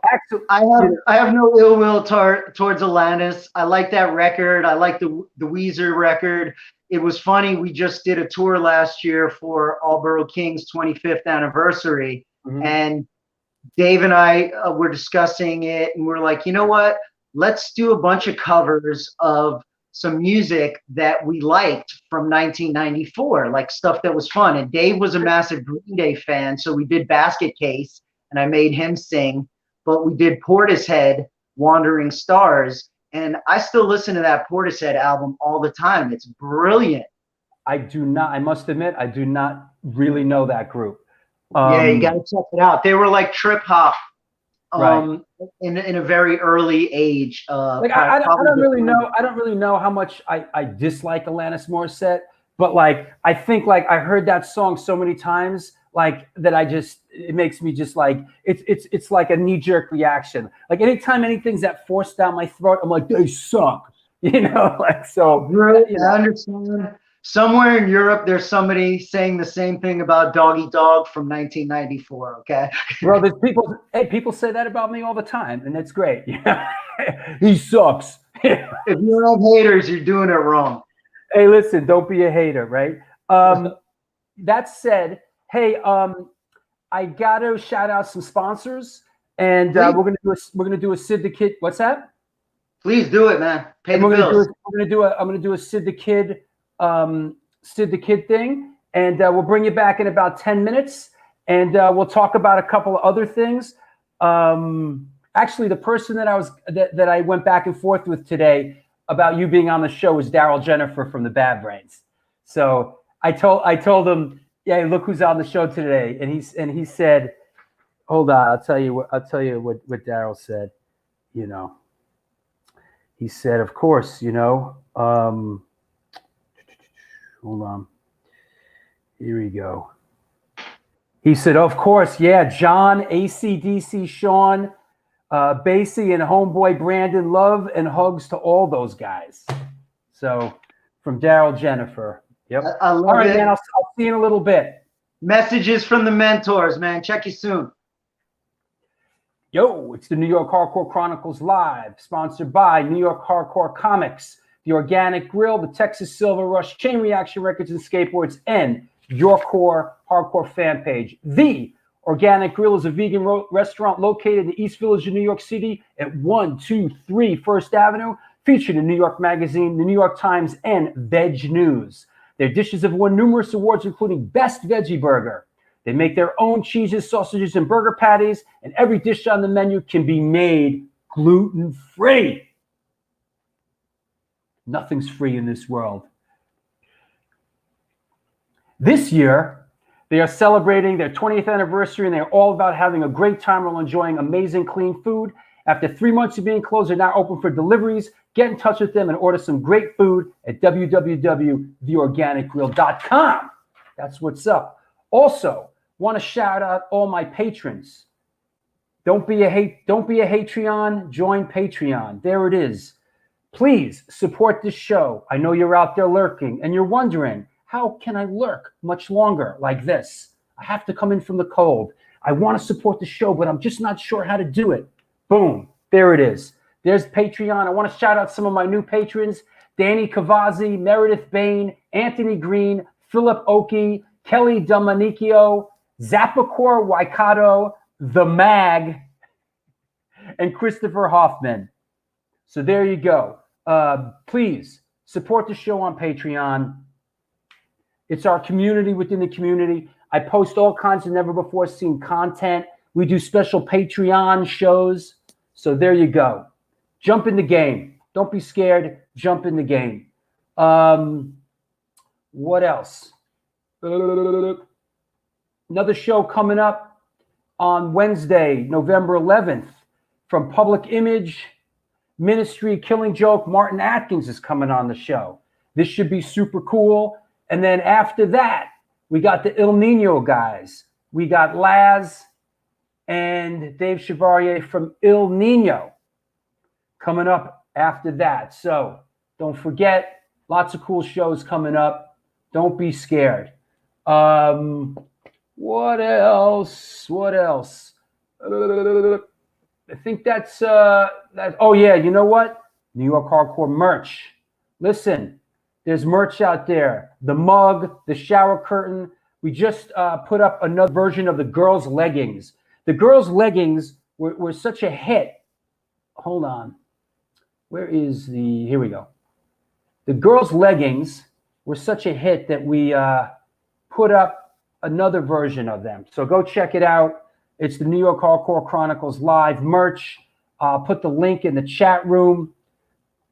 have no ill will towards Alanis. I like that record. I like the Weezer record. It was funny. We just did a tour last year for Allboro King's 25th anniversary, and Dave and I were discussing it, and we're like, you know what? Let's do a bunch of covers of some music that we liked from 1994, like stuff that was fun. And Dave was a massive Green Day fan, so we did Basket Case, and I made him sing. But we did Portishead, Wandering Stars, and I still listen to that Portishead album all the time. It's brilliant. I must admit, I do not really know that group. Yeah, you got to check it out. They were like trip hop. In a very early age. I don't really know how much I dislike Alanis Morissette, but like I think like I heard that song so many times like that it makes me just like it's like a knee-jerk reaction. Like anytime anything's that forced down my throat, I'm like, they suck. You know, like so. I understand. Somewhere in Europe, there's somebody saying the same thing about Doggy Dog from 1994. Okay. Bro, there's people say that about me all the time, and it's great. He sucks. If you have haters, you're doing it wrong. Hey, listen, don't be a hater, right? That said, hey, I gotta shout out some sponsors, and we're gonna do a Sid the Kid. What's that? Please do it, man. Pay the bills. I'm gonna do a Sid the Kid. Sid the Kid thing, and we'll bring you back in about 10 minutes, and we'll talk about a couple of other things. Actually, the person that I went back and forth with today about you being on the show was Daryl Jennifer from the Bad Brains. So I told him, yeah, look who's on the show today, and he said, hold on, I'll tell you what Daryl said. You know, he said, of course, you know. Hold on. Here we go. He said, of course, yeah, John, AC/DC, Sean, Basie, and homeboy Brandon, love and hugs to all those guys. So from Daryl Jennifer. Yep. I love all right, it. man, I'll see you in a little bit. Messages from the mentors, man. Check you soon. Yo, it's the New York Hardcore Chronicles Live, sponsored by New York Hardcore Comics, The Organic Grill, the Texas Silver Rush, Chain Reaction Records and Skateboards, and Your Core Hardcore fan page. The Organic Grill is a vegan restaurant located in the East Village of New York City at 123 First Avenue, featured in New York Magazine, the New York Times, and Veg News. Their dishes have won numerous awards, including Best Veggie Burger. They make their own cheeses, sausages, and burger patties, and every dish on the menu can be made gluten-free. Nothing's free in this world. This year, they are celebrating their 20th anniversary, and they're all about having a great time while enjoying amazing, clean food. After 3 months of being closed, they're now open for deliveries. Get in touch with them and order some great food at www.theorganicgrill.com. That's what's up. Also, want to shout out all my patrons. Don't be a Patreon, join Patreon. There it is. Please support this show. I know you're out there lurking and you're wondering, how can I lurk much longer like this? I have to come in from the cold. I want to support the show, but I'm just not sure how to do it. Boom. There it is. There's Patreon. I want to shout out some of my new patrons: Danny Cavazzi, Meredith Bain, Anthony Green, Philip Oakey, Kelly Dominicchio, Zappacor Waikato, The Mag, and Christopher Hoffman. So there you go. Please support the show on Patreon. It's our community within the community. I post all kinds of never before seen content. We do special Patreon shows. So there you go. Jump in the game. Don't be scared. Jump in the game. What else? Another show coming up on Wednesday, November 11th, from Public Image Ministry, Killing Joke. Martin Atkins is coming on the show. This should be super cool. And then after that, we got the Il Nino guys. We got Laz and Dave Chevalier from Il Nino coming up after that. So don't forget, lots of cool shows coming up. Don't be scared. What else? I think that's that. Oh yeah, you know what? New York Hardcore merch. Listen, there's merch out there. The mug, the shower curtain. We just put up another version of the girls' leggings. The girls' leggings were such a hit. Hold on. Where is the? Here we go. The girls' leggings were such a hit that we put up another version of them. So go check it out. It's the New York Hardcore Chronicles Live merch. I'll put the link in the chat room.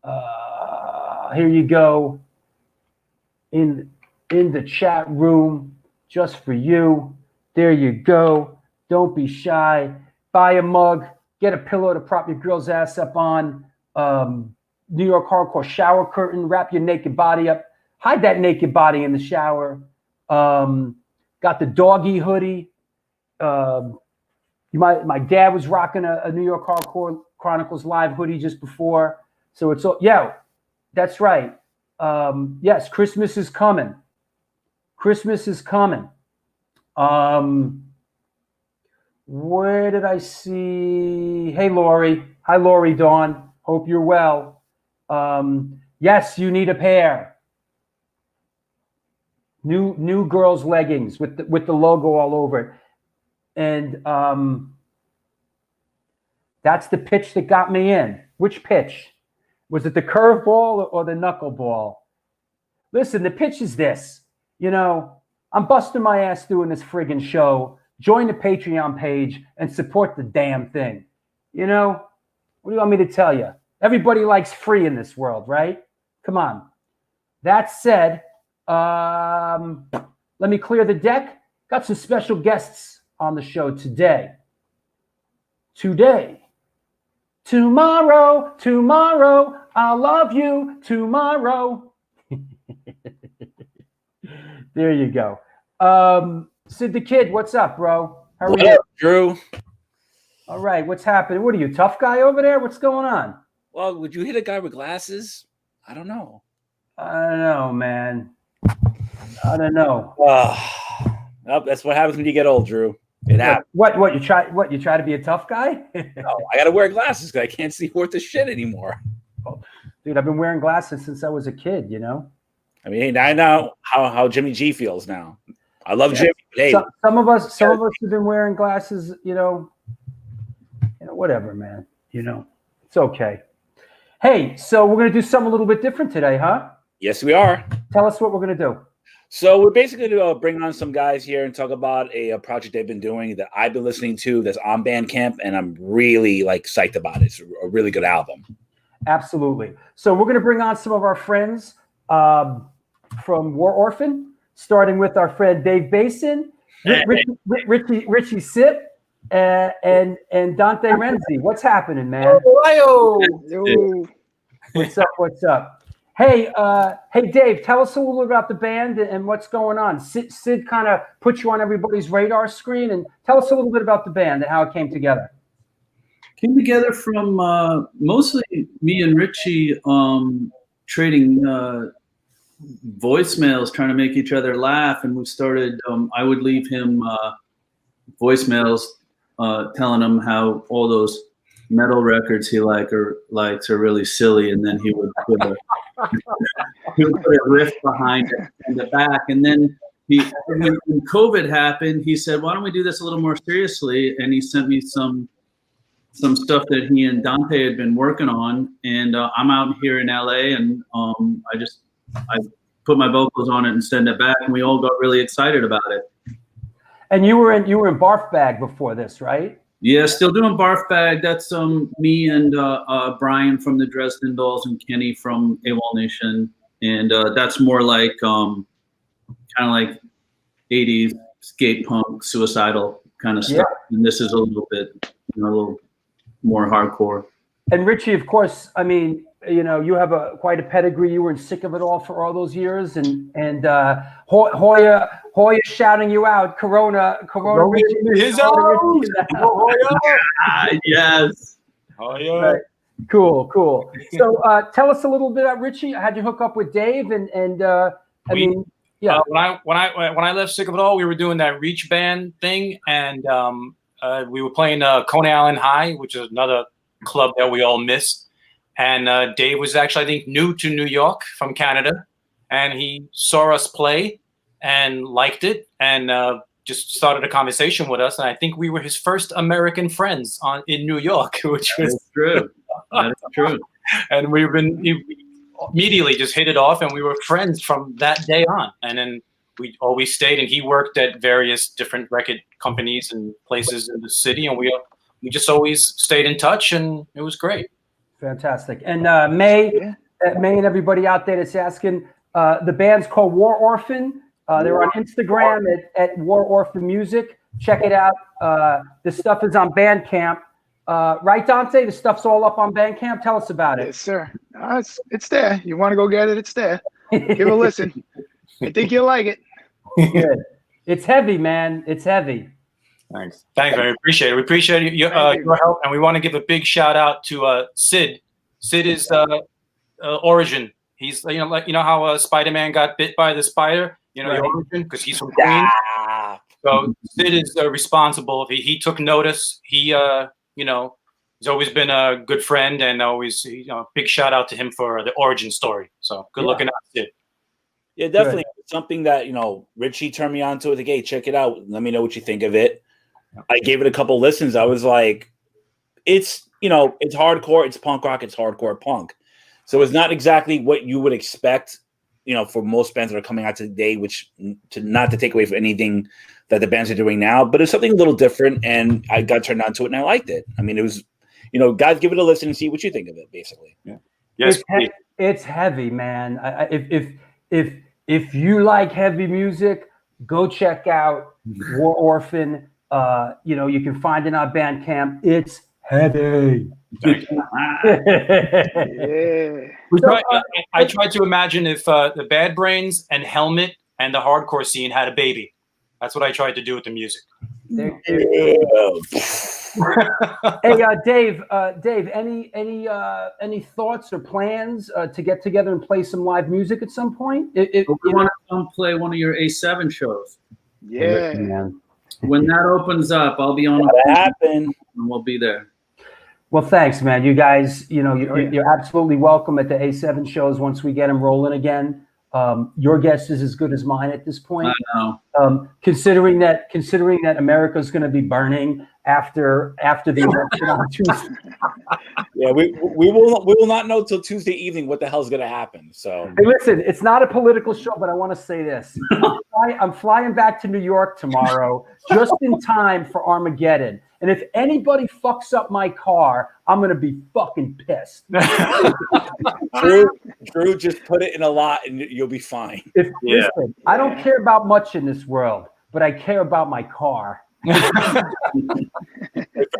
Here you go. In the chat room, just for you. There you go. Don't be shy. Buy a mug. Get a pillow to prop your girl's ass up on. New York Hardcore shower curtain. Wrap your naked body up. Hide that naked body in the shower. Got the doggy hoodie. My dad was rocking a New York Hardcore Chronicles Live hoodie just before. So it's all, yeah, that's right. Yes, Christmas is coming. Christmas is coming. Where did I see? Hey, Lori. Hi, Lori Dawn. Hope you're well. Yes, you need a pair. New girls' leggings with the logo all over it. And that's the pitch that got me in. Which pitch? Was it the curveball or the knuckleball? Listen, the pitch is this. You know, I'm busting my ass doing this friggin' show. Join the Patreon page and support the damn thing. You know, what do you want me to tell you? Everybody likes free in this world, right? Come on. That said, let me clear the deck. Got some special guests on the show today. Tomorrow, I'll love you tomorrow. There you go. Sid the Kid, what's up, bro? How are you? Up, Drew? All right, what's happening? What are you, tough guy over there? What's going on? Well, would you hit a guy with glasses? I don't know. I don't know, man. I don't know. Well, that's what happens when you get old, Drew. It happened. What you try to be a tough guy? No, I got to wear glasses because I can't see worth a shit anymore. Dude, I've been wearing glasses since I was a kid, you know? I mean, I know how Jimmy G feels now. I love Jimmy. But hey, some of us have been wearing glasses, you know, whatever, man. You know, it's okay. Hey, so we're gonna do something a little bit different today, huh? yes, we are. Tell us what we're gonna do. So we're basically going to bring on some guys here and talk about a project they've been doing that I've been listening to that's on Bandcamp, and I'm really psyched about it. It's a really good album. Absolutely. So we're gonna bring on some of our friends from War Orphan, starting with our friend Dave Basin, Richie Sip, and Dante Renzi. What's happening, man? What's up? Hey, Dave, tell us a little about the band and what's going on. Sid kind of put you on everybody's radar screen, and tell us a little bit about the band and how it came together. Came together from mostly me and Richie trading voicemails, trying to make each other laugh, and we started. I would leave him voicemails telling him how all those metal records he likes are really silly, and then he would put a riff behind it and the back. And then when COVID happened, he said, "Why don't we do this a little more seriously?" And he sent me some stuff that he and Dante had been working on. And I'm out here in LA, and I put my vocals on it and send it back, and we all got really excited about it. And you were in Barf Bag before this, right? Yeah, still doing Barf Bag. That's me and Brian from the Dresden Dolls and Kenny from AWOL Nation, and that's more like kind of like 80s skate punk, suicidal kind of stuff. Yeah. And this is a little bit, a little more hardcore. And Richie, of course, I mean, you have quite a pedigree. You were in Sick of It All for all those years, and Hoya shouting you out, Corona Richie, his own. Yes. Oh yeah. Right. Cool. So tell us a little bit about Richie. How'd you hook up with Dave? And when I left Sick of It All, we were doing that Reach Band thing, and we were playing Coney Island High, which is another club that we all missed. And Dave was actually, I think, new to New York from Canada, and he saw us play and liked it, and just started a conversation with us. And I think we were his first American friends in New York, which was true. That is true. And we immediately just hit it off, and we were friends from that day on. And then we always stayed, and he worked at various different record companies and places in the city, and we just always stayed in touch, and it was great. Fantastic. And May and everybody out there that's asking, the band's called War Orphan. They're on Instagram at War Orphan Music. Check it out. The stuff is on Bandcamp. Right, Dante? The stuff's all up on Bandcamp. Tell us about it. Yes, sir. It's there. You want to go get it? It's there. Give it a listen. I think you'll like it. Good. It's heavy, man. It's heavy. Thanks, man. We appreciate it. We appreciate your help, and we want to give a big shout out to Sid. Sid is Origin. He's how Spider-Man got bit by the spider. The Origin, because he's from Queens. So Sid is responsible. He took notice. He he's always been a good friend, and always big shout out to him for the Origin story. So good looking out, Sid. Yeah, definitely. Good. Something that Richie turned me on to. Like, hey, check it out. Let me know what you think of it. I gave it a couple listens. I was like, it's hardcore, it's punk rock, it's hardcore punk. So it's not exactly what you would expect, for most bands that are coming out today, which not to take away from anything that the bands are doing now, but it's something a little different, and I got turned on to it and I liked it. I mean, it was, guys, give it a listen and see what you think of it, basically. Yeah. Yes, it's heavy, man. If you like heavy music, go check out War Orphan. You can find it on Bandcamp. It's heavy. I tried to imagine if the Bad Brains and Helmet and the hardcore scene had a baby. That's what I tried to do with the music. Hey, Dave, any thoughts or plans to get together and play some live music at some point? We want to come play one of your A7 shows. Yeah, man. when that opens up, I'll be on. That'll happen. And we'll be there. Well, thanks, man. You guys, you know, yeah. you're absolutely welcome at the A7 shows once we get them rolling again. Your guess is as good as mine at this point. I know. Considering that America's going to be burning after the election on Tuesday. Yeah, we will not know till Tuesday evening what the hell's going to happen. So Hey, listen, it's not a political show, but I want to say this: I'm flying back to New York tomorrow, just in time for Armageddon. And if anybody fucks up my car, I'm going to be fucking pissed. Drew, just put it in a lot and you'll be fine. Listen, I don't care about much in this world, but I care about my car. The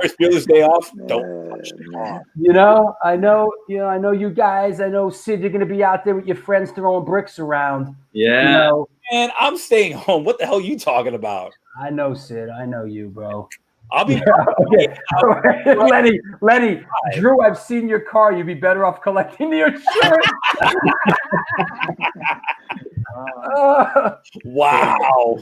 first Bueller's Day off, don't touch the car. I know you guys. I know, Sid, you're going to be out there with your friends throwing bricks around. Yeah. Man, I'm staying home. What the hell are you talking about? I know, Sid. I know you, bro. I'll be okay. Lenny, Drew, I've seen your car. You'd be better off collecting the insurance. Wow.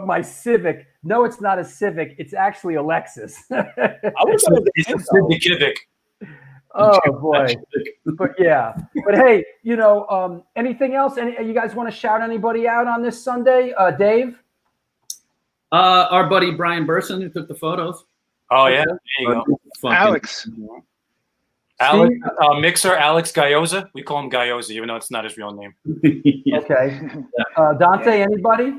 My Civic. No, it's not a Civic. It's actually a Lexus. It's a Civic. Oh boy. But yeah. But hey, anything else? You guys want to shout anybody out on this Sunday? Dave? Our buddy Brian Burson, who took the photos. Oh yeah, there you go. Alex. Alex, mixer Alex Gayoza. We call him Gayoza, even though it's not his real name. Yeah. Okay. Dante, anybody?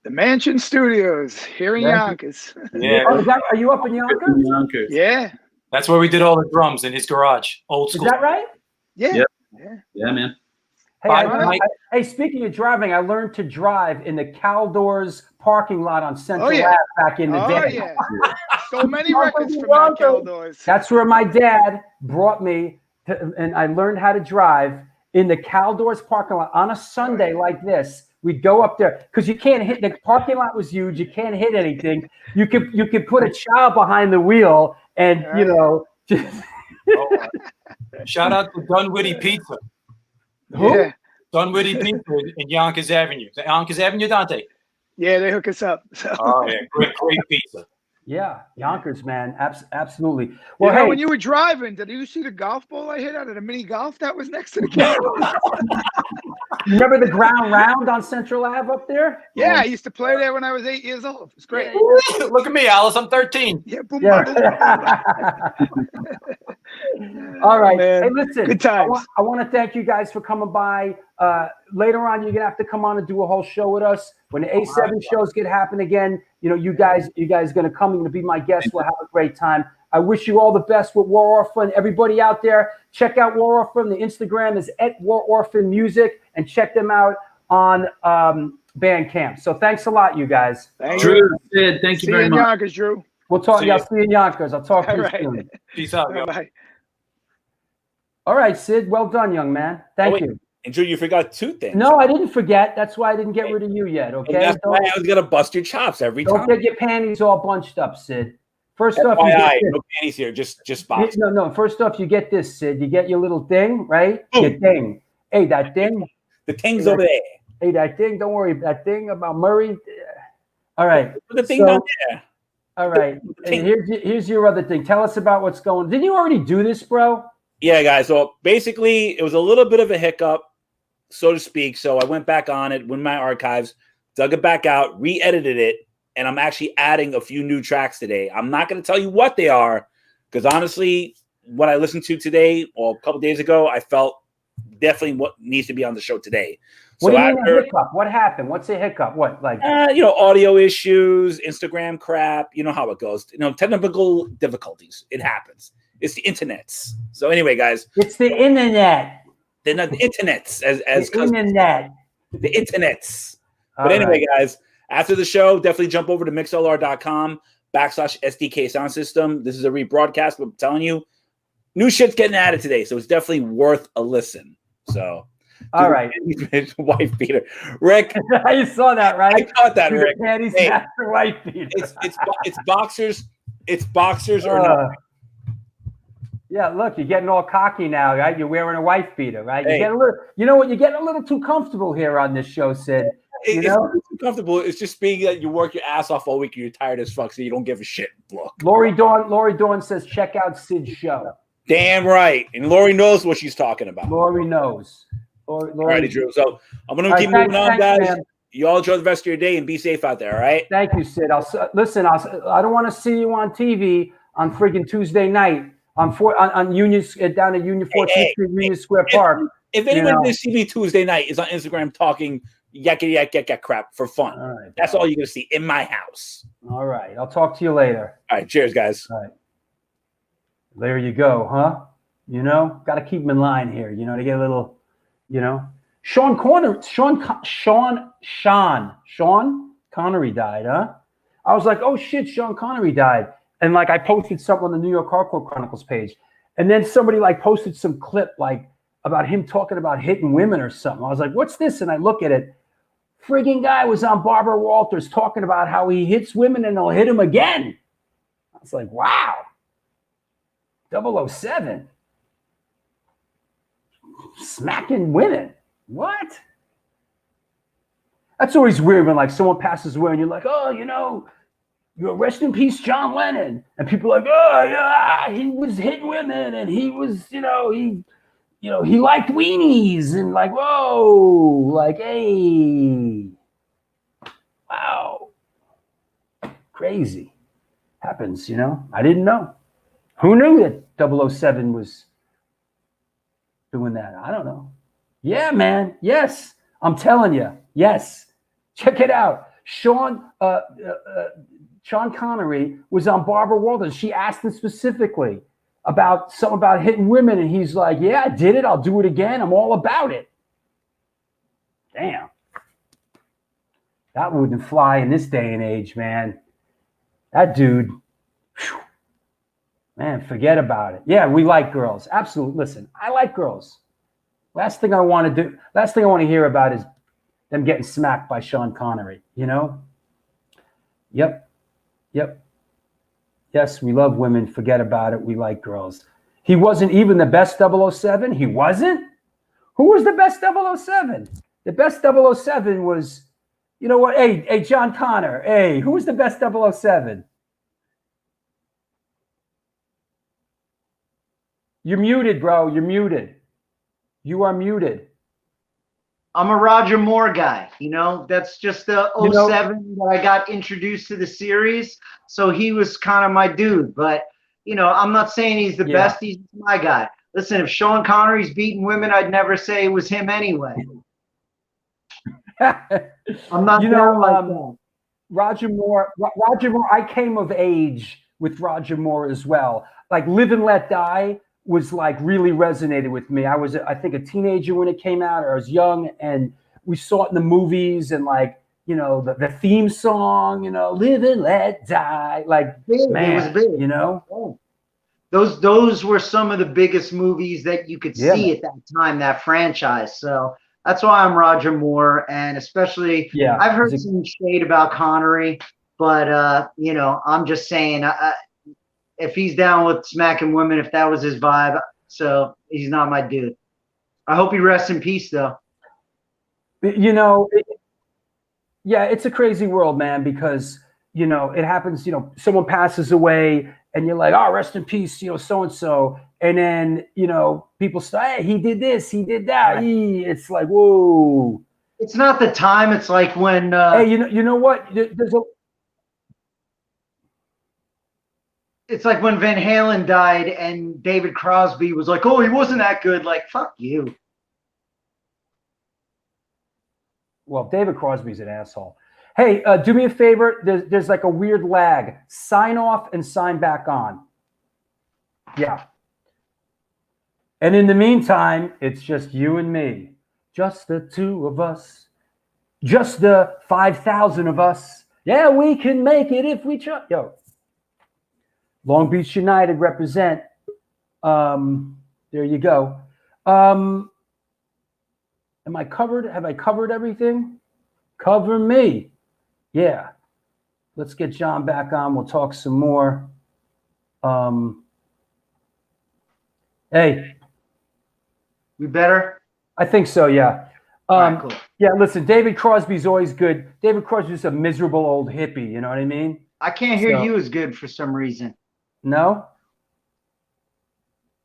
The Mansion Studios here in Yonkers. Yeah, Are you up in Yonkers? Yonkers. Yeah. that's where we did all the drums in his garage, old Is school. that right? Yeah. Yep. Yeah. Yeah, man. Hey, speaking of driving, I learned to drive in the Caldors parking lot on Central Ave back in the day. Yeah. So many records from that Caldors. That's where my dad brought me, and I learned how to drive in the Caldors parking lot on a Sunday like this. We'd go up there because you can't hit. The parking lot was huge. You can't hit anything. You could put a child behind the wheel, and just Shout out to Dunwoody Pizza. Who? Yeah. Dunwoody Pizza in Yonkers Avenue. Is it Yonkers Avenue, Dante? Yeah, they hook us up. So. Oh yeah, great pizza. Yeah, Yonkers, man, absolutely. Well, hey, when you were driving, did you see the golf ball I hit out of the mini golf that was next to the camera? remember the ground round on Central Ave up there? Yeah, I used to play there when I was 8 years old. It's great. Look at me, Alice. I'm 13. Yeah, boom, Yeah. All right. Man. Hey, listen. Good times. I want to thank you guys for coming by. Later on, you're gonna have to come on and do a whole show with us. When the A7 shows get happen again, you guys gonna come. You're gonna be my guest. We'll have a great time. I wish you all the best with War Orphan. Everybody out there, check out War Orphan. The Instagram is @WarOrphanMusic, and check them out on Bandcamp. So thanks a lot, you guys. Thank Drew, you. Sid, thank you See very you in much. Yonkers, Drew. We'll talk. See I'll you. see you in Yonkers. I'll talk to All you right. soon. Peace out. yo. Bye-bye. All right, Sid. Well done, young man. Thank you. And Drew, you forgot two things. No, I didn't forget. That's why I didn't get rid of you yet. And Okay. that's why I was gonna bust your chops every Don't time. get your panties all bunched up, Sid. First off, you FYI, get this. no panties here, just box. No. First off, you get this, Sid. You get your little thing, right? Ooh. Your thing. Hey, that thing. The thing's over there. Hey, that thing. Don't worry. That thing about Murray. All right. The thing So- down there. All right. thing. And here's your other thing. Tell us about what's going. Didn't you already do this, bro? Yeah, guys. So basically, it was a little bit of a hiccup, so to speak. So I went back on it, went in my archives, dug it back out, re-edited it, and I'm actually adding a few new tracks today. I'm not going to tell you what they are, because honestly, what I listened to today or a couple days ago, I felt definitely what needs to be on the show today. What So do you mean after, a hiccup? What happened? What's a hiccup? What, like? audio issues, Instagram crap, you know how it goes. Technical difficulties. It happens. It's the internets. So anyway, guys, It's the internet. they're not the internets as The internet. the internets. All But anyway, right. guys, after the show, definitely jump over to mixlr.com/SDK sound system. This is a rebroadcast, but I'm telling you, new shit's getting added today. So it's definitely worth a listen. So, All right. wife beater. Rick, You saw that, I right? caught that, Your Rick. panties Hey, match the white beater. it's boxers. It's boxers or no. Yeah, look, you're getting all cocky now, right? You're wearing a wife beater, right? Hey. You know what? You're getting a little too comfortable here on this show, Sid. You know, It's comfortable. It's just being that you work your ass off all week and you're tired as fuck, so you don't give a shit. Look. Lori Dawn says, check out Sid's show. Damn right. And Lori knows what she's talking about. Lori knows. Lori, All righty, Drew. So I'm going to keep moving on, guys. You all enjoy the rest of your day and be safe out there, all right? Thank you, Sid. Listen, I don't want to see you on TV on friggin' Tuesday night on Union down at Union 14th Street, Union Square Park. If anyone did see me Tuesday night is on Instagram talking yak crap for fun. All right, that's all you're going to see in my house. All right. I'll talk to you later. All right. Cheers, guys. All right. There you go, huh? You know, got to keep them in line here, you know, to get a little, you know. Sean Connery died, huh? I was like, oh shit, Sean Connery died. And like I posted something on the New York Hardcore Chronicles page. And then somebody like posted some clip like about him talking about hitting women or something. I was like, what's this? And I look at it. Friggin' guy was on Barbara Walters talking about how he hits women and they'll hit him again. I was like, wow. 007. Smacking women. What? That's always weird when like someone passes away and you're like, oh, you know, you're rest in peace, John Lennon. And people are like, oh yeah, he was hitting women and he was, he liked weenies and like, whoa, like, hey, wow. Crazy. Happens, you know. I didn't know. Who knew that 007 was doing that? I don't know. Yeah, man. Yes. I'm telling you. Yes. Check it out. Sean Connery was on Barbara Walters. She asked him specifically about something about hitting women. And he's like, yeah, I did it. I'll do it again. I'm all about it. Damn. That wouldn't fly in this day and age, man. That dude, whew, man, forget about it. Yeah, we like girls. Absolutely. Listen, I like girls. Last thing I want to hear about is them getting smacked by Sean Connery, you know? Yep. Yes, we love women. Forget about it. We like girls. He wasn't even the best 007. He wasn't? Who was the best 007? The best 007 was, you know what? Hey, John Connor. Hey, who was the best 007? You're muted, bro. You're muted. You are muted. I'm a Roger Moore guy. You know, that's just the 07 that I got introduced to the series. So he was kind of my dude. But, you know, I'm not saying he's the best. He's my guy. Listen, if Sean Connery's beating women, I'd never say it was him anyway. I'm not like that. Roger Moore, I came of age with Roger Moore as well. Like Live and Let Die was like really resonated with me. I was, I think, a teenager when it came out, or I was young, and we saw it in the movies, and like, you know, the theme song, you know, Live and Let Die, like, man, it was big. You know, those were some of the biggest movies that you could see at that time, that franchise. So that's why I'm Roger Moore, and especially, I've heard some shade about Connery, but you know, I'm just saying, if he's down with smacking women, if that was his vibe, so he's not my dude. I hope he rests in peace, though. You know, it's a crazy world, man, because, you know, it happens, you know, someone passes away and you're like, oh, rest in peace, you know, so-and-so. And then, you know, people say, hey, he did this, he did that. It's like, whoa. It's not the time. It's like when. Hey, you know what? It's like when Van Halen died and David Crosby was like, oh, he wasn't that good. Like, fuck you. Well, David Crosby's an asshole. Hey, do me a favor. There's like a weird lag. Sign off and sign back on. Yeah. And in the meantime, it's just you and me. Just the two of us. Just the 5,000 of us. Yeah, we can make it if we try. Yo. Long Beach United represent. There you go. Am I covered? Have I covered everything? Cover me. Yeah. Let's get John back on. We'll talk some more. Hey. We better? I think so, yeah. All right, cool. Yeah, listen, David Crosby's always good. David Crosby's a miserable old hippie. You know what I mean? I can't hear So- you as good for some reason. No?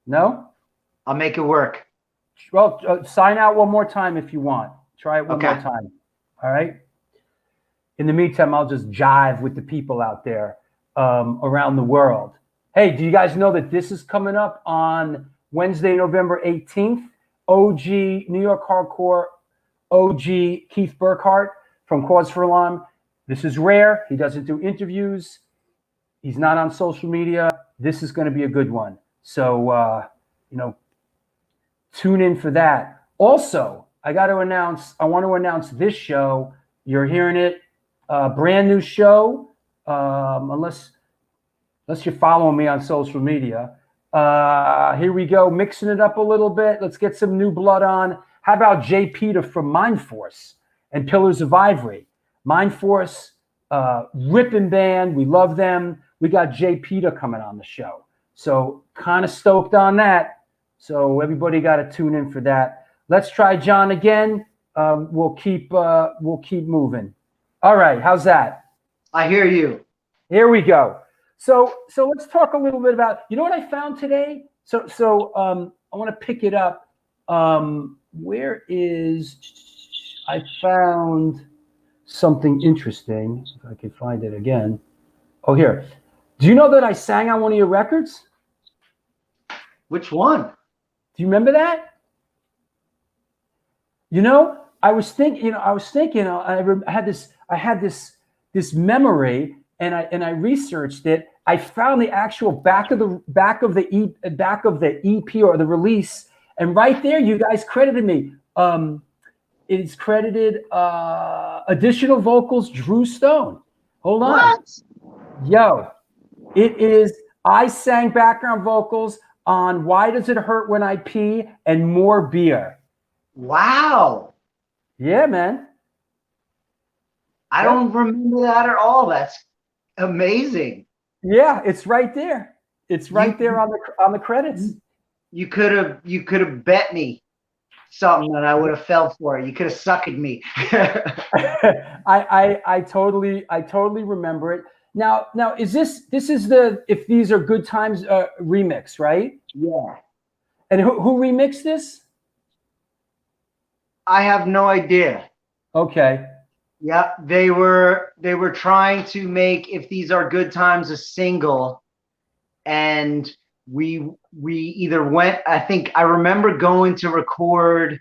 No? I'll make it work. Well, sign out one more time if you want. Try it one Okay. more time. All right? In the meantime, I'll just jive with the people out there around the world. Hey, do you guys know that this is coming up on Wednesday, November 18th? OG, New York Hardcore, OG Keith Burkhart from Cause for Alarm. This is rare. He doesn't do interviews. He's not on social media. This is going to be a good one. So, tune in for that. Also, I want to announce this show. You're hearing it. Brand new show. Unless you're following me on social media. Here we go. Mixing it up a little bit. Let's get some new blood on. How about Jay Peter from Mind Force and Pillars of Ivory? Mind Force, ripping band. We love them. We got Jay Peter coming on the show. So kind of stoked on that. So everybody got to tune in for that. Let's try John again. We'll keep moving. All right. How's that? I hear you. Here we go. So let's talk a little bit about, you know what I found today? So I want to pick it up. I found something interesting. If I can find it again. Oh, here. Do you know that I sang on one of your records? Which one? Do you remember that? I was thinking, I had this memory, and I researched it. I found the actual back of the EP or the release, and right there, you guys credited me. It's credited additional vocals, Drew Stone. Hold on. What? Yo, it is. I sang background vocals on Why Does It Hurt When I Pee and More Beer. Wow. Yeah, man. I don't remember that at all. That's amazing. Yeah, it's right there. It's right there on the credits. You could have bet me something that I would have fell for. You could have sucked me. I totally remember it. Now is this is the If These Are Good Times remix, right? Yeah. And who remixed this? I have no idea. Okay. Yeah, they were trying to make If These Are Good Times a single, and we either went. I remember going to record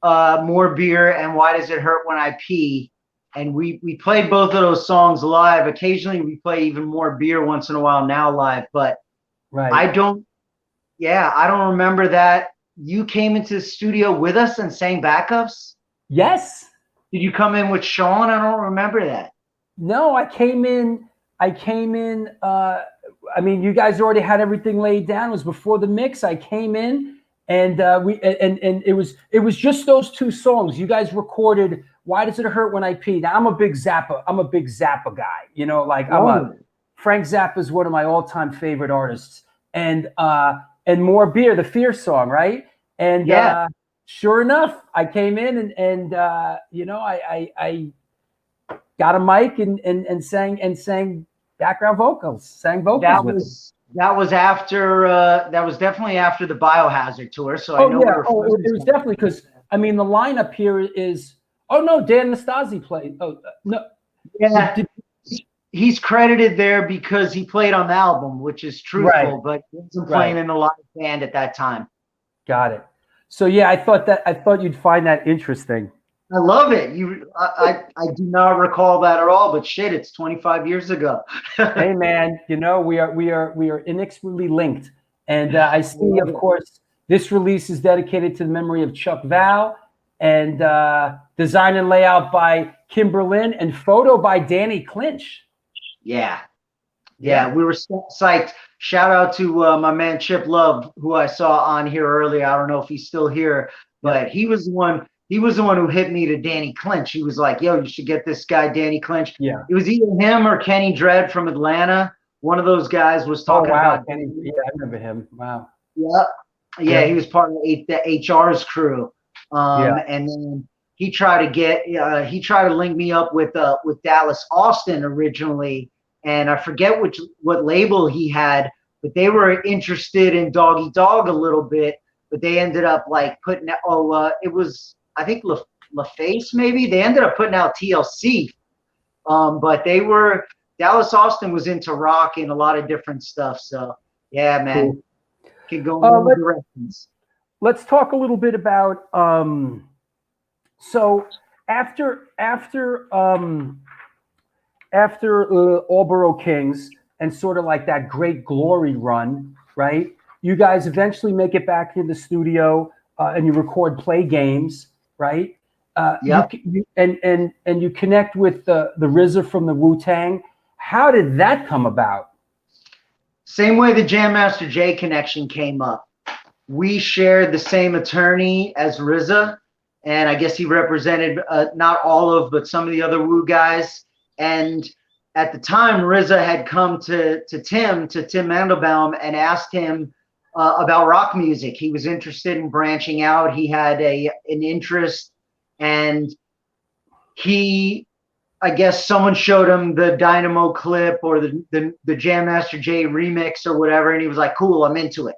More Beer and Why Does It Hurt When I Pee, and we played both of those songs live. Occasionally we play even More Beer once in a while now live, but right. I don't remember that. You came into the studio with us and sang backups? Yes. Did you come in with Sean? I don't remember that. No, I came in. I mean, you guys already had everything laid down. It was before the mix. I came in, and it was just those two songs. You guys recorded Why Does It Hurt When I Pee? Now I'm a big Zappa guy. Frank Zappa is one of my all-time favorite artists, and More Beer, the Fear song, right? And yeah. Sure enough, I came in and I got a mic and sang background vocals, sang vocals. That was definitely after the Biohazard tour. So I know. It was definitely because the lineup here is. Oh no, Dan Nastasi played. Oh no. Yeah. He's credited there because he played on the album, which is truthful, right. But he wasn't playing in the live band at that time. Got it. So yeah, I thought you'd find that interesting. I love it. I do not recall that at all, but shit, it's 25 years ago. Hey man, we are inextricably linked, and I see, of course, this release is dedicated to the memory of Chuck Val, and design and layout by Kim Berlin, and photo by Danny Clinch. Yeah, we were psyched. Shout out to my man Chip Love, who I saw on here earlier. I don't know if he's still here, but he was the one who hit me to Danny Clinch. He was like, yo, you should get this guy, Danny Clinch. Yeah. It was either him or Kenny Dredd from Atlanta. One of those guys was talking about Kenny. Yeah, I remember him. Wow. Yeah, he was part of the HR's crew. And then he tried to link me up with Dallas Austin originally, and I forget what label he had, but they were interested in Doggy Dog a little bit, but they ended up like putting it was, I think, LaFace maybe. They ended up putting out TLC, but Dallas Austin was into rock and a lot of different stuff. So yeah, man, Cool. Could go in all directions. Let's talk a little bit about so after Allboro Kings and sort of like that great glory run, right? You guys eventually make it back in the studio and you record Play Games, right? Yep. And you connect with the RZA from the Wu-Tang. How did that come about? Same way the Jam Master Jay connection came up. We shared the same attorney as RZA, and I guess he represented not all of, but some of the other Wu guys. And at the time, RZA had come to Tim Mandelbaum and asked him about rock music. He was interested in branching out. He had an interest, and I guess someone showed him the Dynamo clip or the Jam Master Jay remix or whatever, and he was like, cool, I'm into it.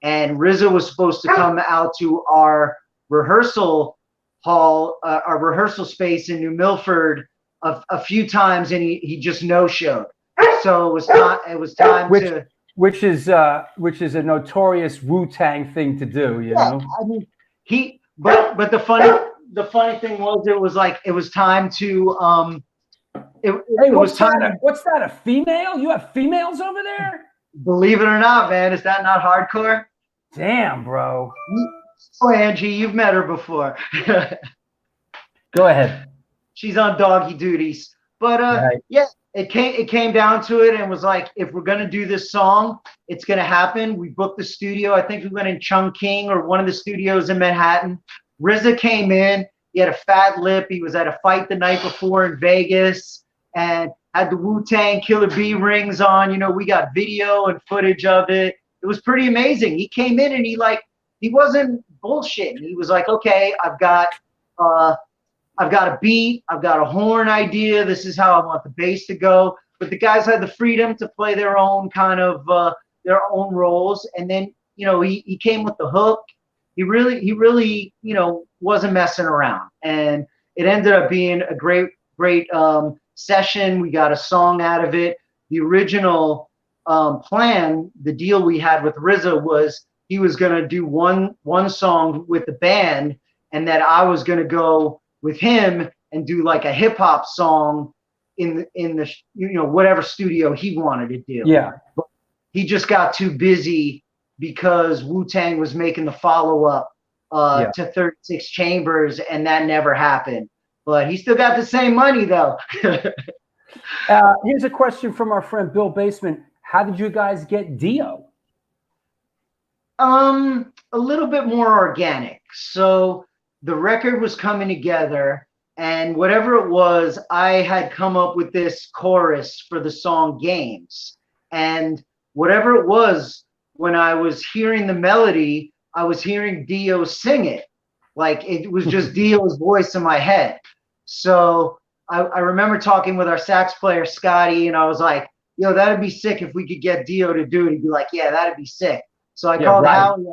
And RZA was supposed to come out to our rehearsal hall, our rehearsal space in New Milford a few times, and he just no-showed. So it was time to... Which is a notorious Wu-Tang thing to do, you know? I mean, but the funny thing was, it was time to What's that, a female? You have females over there? Believe it or not, man, is that not hardcore? Damn, bro. Oh, Angie, you've met her before. Go ahead. She's on doggy duties. But right. Yeah, it came down to it and was like, if we're gonna do this song, it's gonna happen. We booked the studio. I think we went in Chungking or one of the studios in Manhattan. RZA came in. He had a fat lip. He was at a fight the night before in Vegas and had the Wu-Tang Killer Bee rings on. You know, we got video and footage of it. It was pretty amazing. He came in and he wasn't bullshitting. He was like, okay, I've got a beat. I've got a horn idea. This is how I want the bass to go. But the guys had the freedom to play their own kind of their own roles. And then, you know, he came with the hook. He really, you know, wasn't messing around. And it ended up being a great session. We got a song out of it. The original plan, the deal we had with RZA was he was going to do one song with the band, and that I was going to go with him and do like a hip hop song in the you know, whatever studio he wanted to do. Yeah. But he just got too busy because Wu-Tang was making the follow-up to 36 Chambers, and that never happened. But he still got the same money, though. Here's a question from our friend Bill Basement. How did you guys get Dio? A little bit more organic. So the record was coming together, and whatever it was, I had come up with this chorus for the song Games. And whatever it was, when I was hearing the melody, I was hearing Dio sing it. Like it was just Dio's voice in my head. So I remember talking with our sax player, Scotty, and I was like, yo, that'd be sick if we could get Dio to do it. He'd be like, yeah, that'd be sick. So I called Howie.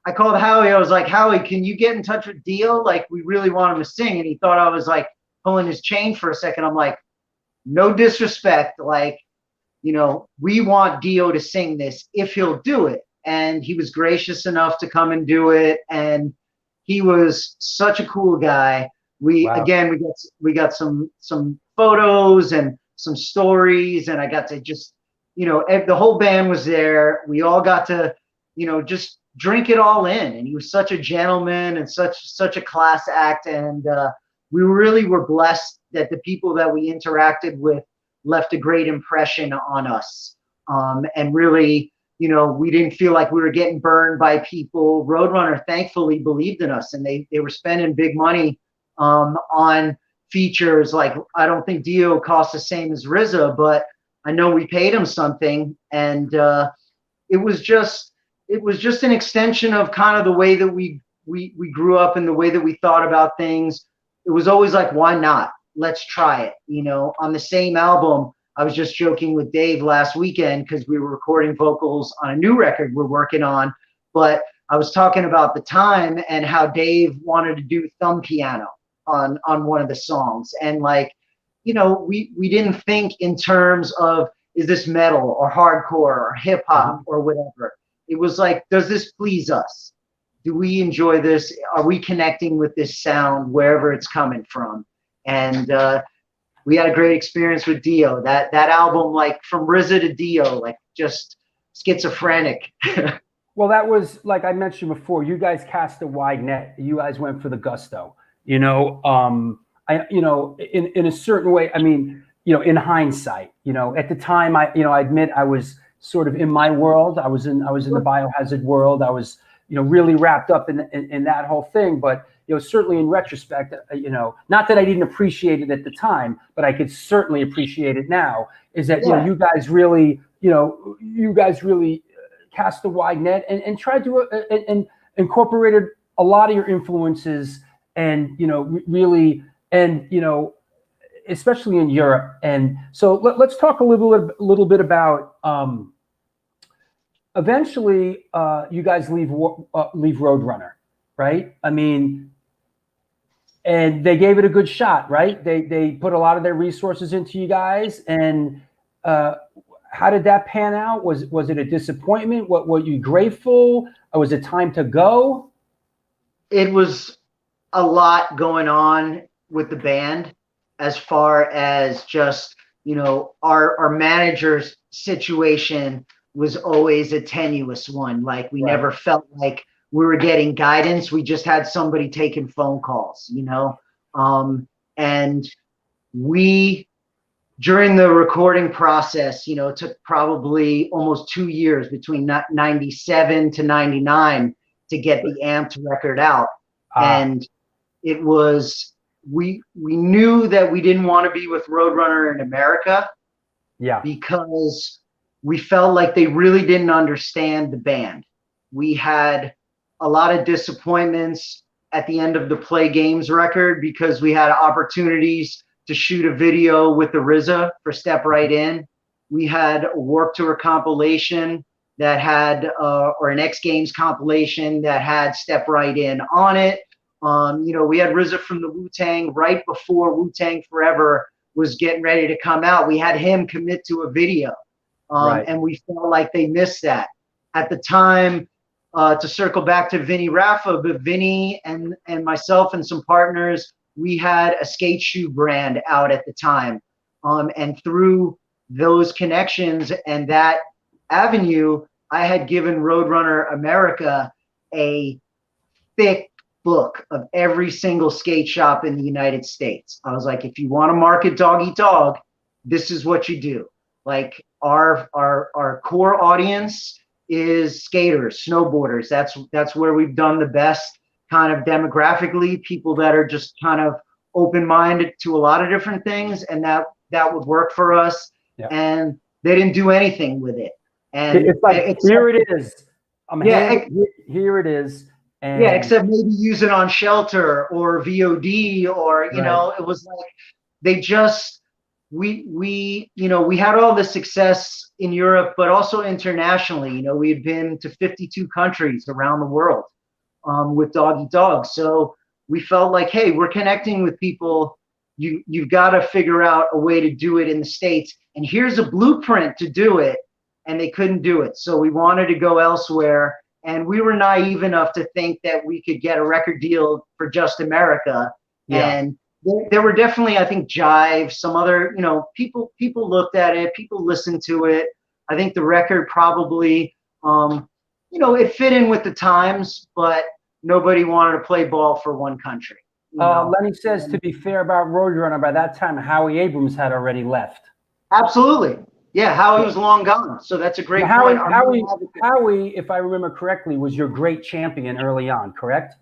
I called Howie. I was like, Howie, can you get in touch with Dio? Like, we really want him to sing. And he thought I was like pulling his chain for a second. I'm like, no disrespect. Like, you know, we want Dio to sing this if he'll do it. And he was gracious enough to come and do it. And he was such a cool guy. We got some photos and some stories, and I got to just, you know, the whole band was there. We all got to, you know, just drink it all in. And he was such a gentleman and such a class act. And we really were blessed that the people that we interacted with left a great impression on us. And really, you know, we didn't feel like we were getting burned by people. Roadrunner thankfully believed in us, and they were spending big money on features. Like, I don't think Dio cost the same as RZA, but I know we paid him something. And it was just an extension of kind of the way that we grew up and the way that we thought about things. it was always like, why not? Let's try it. You know, on the same album, I was just joking with Dave last weekend because we were recording vocals on a new record we're working on, but I was talking about the time and how Dave wanted to do thumb piano on one of the songs. And like, you know, we didn't think in terms of, is this metal or hardcore or hip hop or whatever. It was like, does this please us? Do we enjoy this? Are we connecting with this sound wherever it's coming from? And we had a great experience with Dio. That album, like from RZA to Dio, like just schizophrenic. Well, that was, like I mentioned before, you guys cast a wide net. You guys went for the gusto. You know, in a certain way, I mean, you know, in hindsight, you know, at the time, I admit I was sort of in my world. I was in the biohazard world. I was, you know, really wrapped up in that whole thing. But, you know, certainly in retrospect, you know, not that I didn't appreciate it at the time, but I could certainly appreciate it now, is that, you know, you guys really cast a wide net and tried to and incorporated a lot of your influences and, you know, really, and, you know, especially in Europe. And so let's talk a little bit about, eventually you guys leave Roadrunner, right? I mean, and they gave it a good shot, right? They put a lot of their resources into you guys. And how did that pan out? Was it a disappointment? Were you grateful? Or was it time to go? It was a lot going on with the band as far as just, you know, our manager's situation was always a tenuous one. Like we never felt like we were getting guidance. We just had somebody taking phone calls, you know? And we, during the recording process, you know, it took probably almost 2 years between 97 to 99 to get the Amped record out. And it was, we knew that we didn't want to be with Roadrunner in America. Yeah. Because we felt like they really didn't understand the band. We had a lot of disappointments at the end of the Play Games record because we had opportunities to shoot a video with the RZA for Step Right In. We had a Warped Tour compilation that had, or an X Games compilation that had Step Right In on it. You know, we had RZA from the Wu-Tang right before Wu-Tang Forever was getting ready to come out. We had him commit to a video. And we felt like they missed that. At the time, to circle back to Vinny Raffa, but Vinny and myself and some partners, we had a skate shoe brand out at the time. And through those connections and that avenue, I had given Roadrunner America a thick book of every single skate shop in the United States. I was like, if you want to market Dog Eat Dog, this is what you do. Like our core audience is skaters, snowboarders. That's where we've done the best kind of demographically, people that are just kind of open-minded to a lot of different things, and that would work for us. Yeah. And they didn't do anything with it. And it's like, here it is. Here it is. And yeah, except maybe use it on Shelter or VOD, or you know, it was like they just we you know, we had all the success in Europe, but also internationally. You know, we had been to 52 countries around the world with Dog Eat Dog. So we felt like, hey, we're connecting with people. You've got to figure out a way to do it in the States, and here's a blueprint to do it. And they couldn't do it, so we wanted to go elsewhere. And we were naive enough to think that we could get a record deal for just America. Yeah. And there were definitely, I think, Jive, some other, you know, people looked at it, people listened to it. I think the record probably, you know, it fit in with the times, but nobody wanted to play ball for one country. Lenny says, to be fair about Roadrunner, by that time, Howie Abrams had already left. Absolutely. Yeah, Howie was long gone, so that's a great point. Howie, if I remember correctly, was your great champion early on, correct?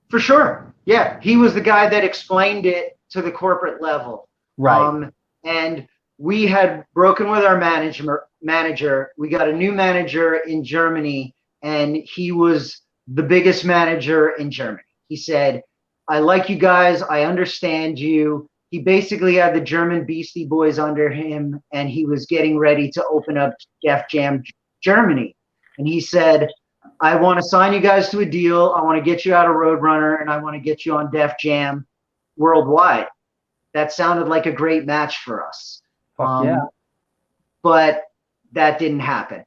For sure. Yeah, he was the guy that explained it to the corporate level. Right. And we had broken with our manager. We got a new manager in Germany, and he was the biggest manager in Germany. He said, I like you guys. I understand you. He basically had the German Beastie Boys under him, and he was getting ready to open up Def Jam Germany. And he said, I want to sign you guys to a deal. I want to get you out of Roadrunner, and I want to get you on Def Jam worldwide. That sounded like a great match for us. Yeah. But that didn't happen.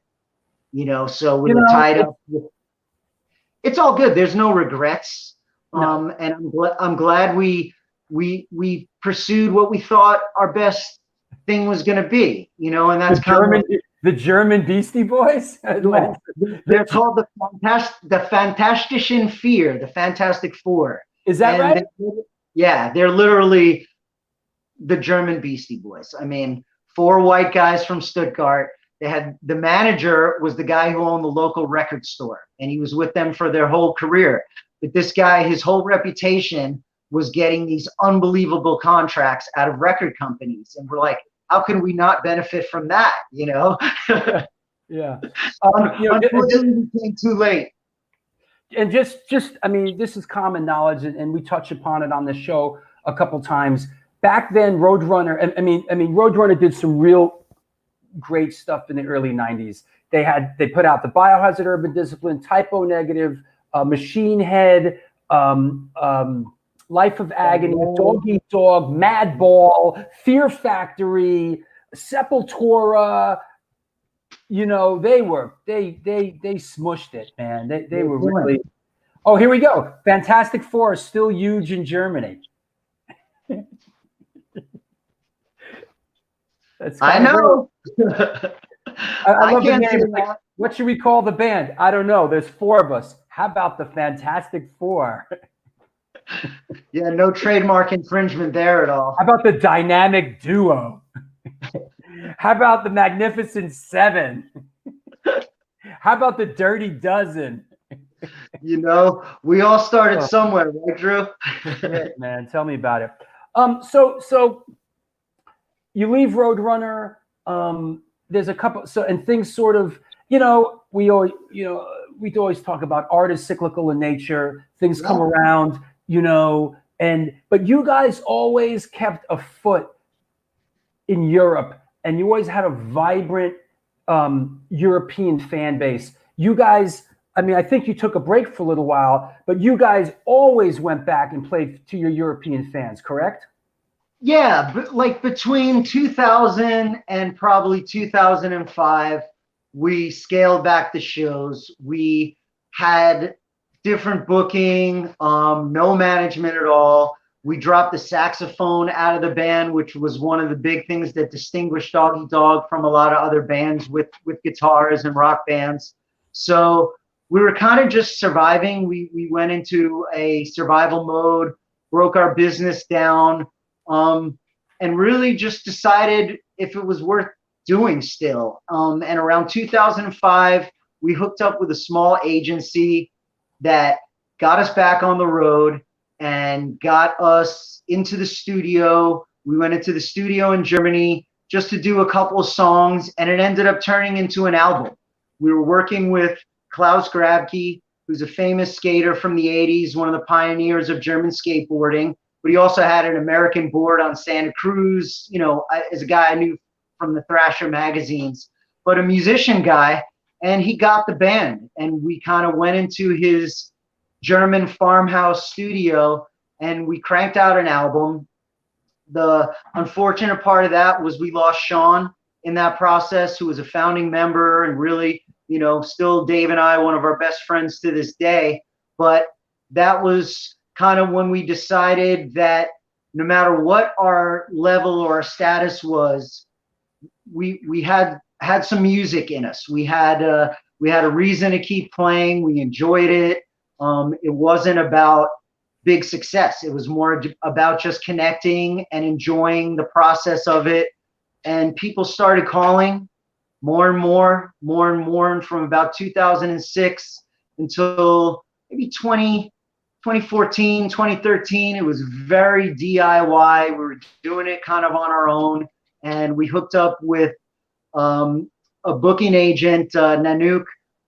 So we were tied up. It's all good. There's no regrets. No. And I'm glad we pursued what we thought our best thing was going to be, and that's the German Beastie Boys. They're called the Fantastischen Vier, the Fantastic Four. Is that right? They're literally the German Beastie Boys. I mean, 4 white guys from Stuttgart. They had the manager was the guy who owned the local record store, and he was with them for their whole career. But this guy, his whole reputation was getting these unbelievable contracts out of record companies. And we're like, how can we not benefit from that? Yeah. Unfortunately, we came too late. And I mean, this is common knowledge, and we touch upon it on the show a couple times. Back then, Roadrunner, I mean, Roadrunner did some real great stuff in the early 90s. They put out the Biohazard Urban Discipline, Typo Negative, Machine Head, Life of Agony, Dog Eat Dog, Madball, Fear Factory, Sepultura. They smushed it, man. They were really. Oh, here we go. Fantastic Four is still huge in Germany. That's I know. I love the name. Like, what should we call the band? I don't know. There's 4 of us. How about the Fantastic Four? Yeah, no trademark infringement there at all. How about the Dynamic Duo? How about the Magnificent Seven? How about the Dirty Dozen? We all started somewhere, right, Drew? Shit, man, tell me about it. So you leave Roadrunner. There's a couple. And things sort of, we always talk about art is cyclical in nature. Things come around, but you guys always kept a foot in Europe, and you always had a vibrant European fan base. You guys, I think you took a break for a little while, but you guys always went back and played to your European fans, correct? Yeah, but like between 2000 and probably 2005, we scaled back the shows. We had different booking, no management at all. We dropped the saxophone out of the band, which was one of the big things that distinguished Dog Eat Dog from a lot of other bands with guitars and rock bands. So we were kind of just surviving. We went into a survival mode, broke our business down, and really just decided if it was worth doing still. And around 2005, we hooked up with a small agency that got us back on the road and got us into the studio. We went into the studio in Germany just to do a couple of songs, and it ended up turning into an album. We were working with Klaus Grabke, who's a famous skater from the 80s, one of the pioneers of German skateboarding, but he also had an American board on Santa Cruz, as a guy I knew from the Thrasher magazines, but a musician guy, and he got the band, and we kind of went into his German farmhouse studio, and we cranked out an album. The unfortunate part of that was we lost Sean in that process, who was a founding member and really, still Dave and I, one of our best friends to this day. But that was kind of when we decided that no matter what our level or our status was, we had some music in us. We had a reason to keep playing. We enjoyed it. It wasn't about big success. It was more about just connecting and enjoying the process of it. And people started calling more and more. And from about 2006 until maybe 2014, 2013, it was very DIY. We were doing it kind of on our own. And we hooked up with a booking agent, Nanook,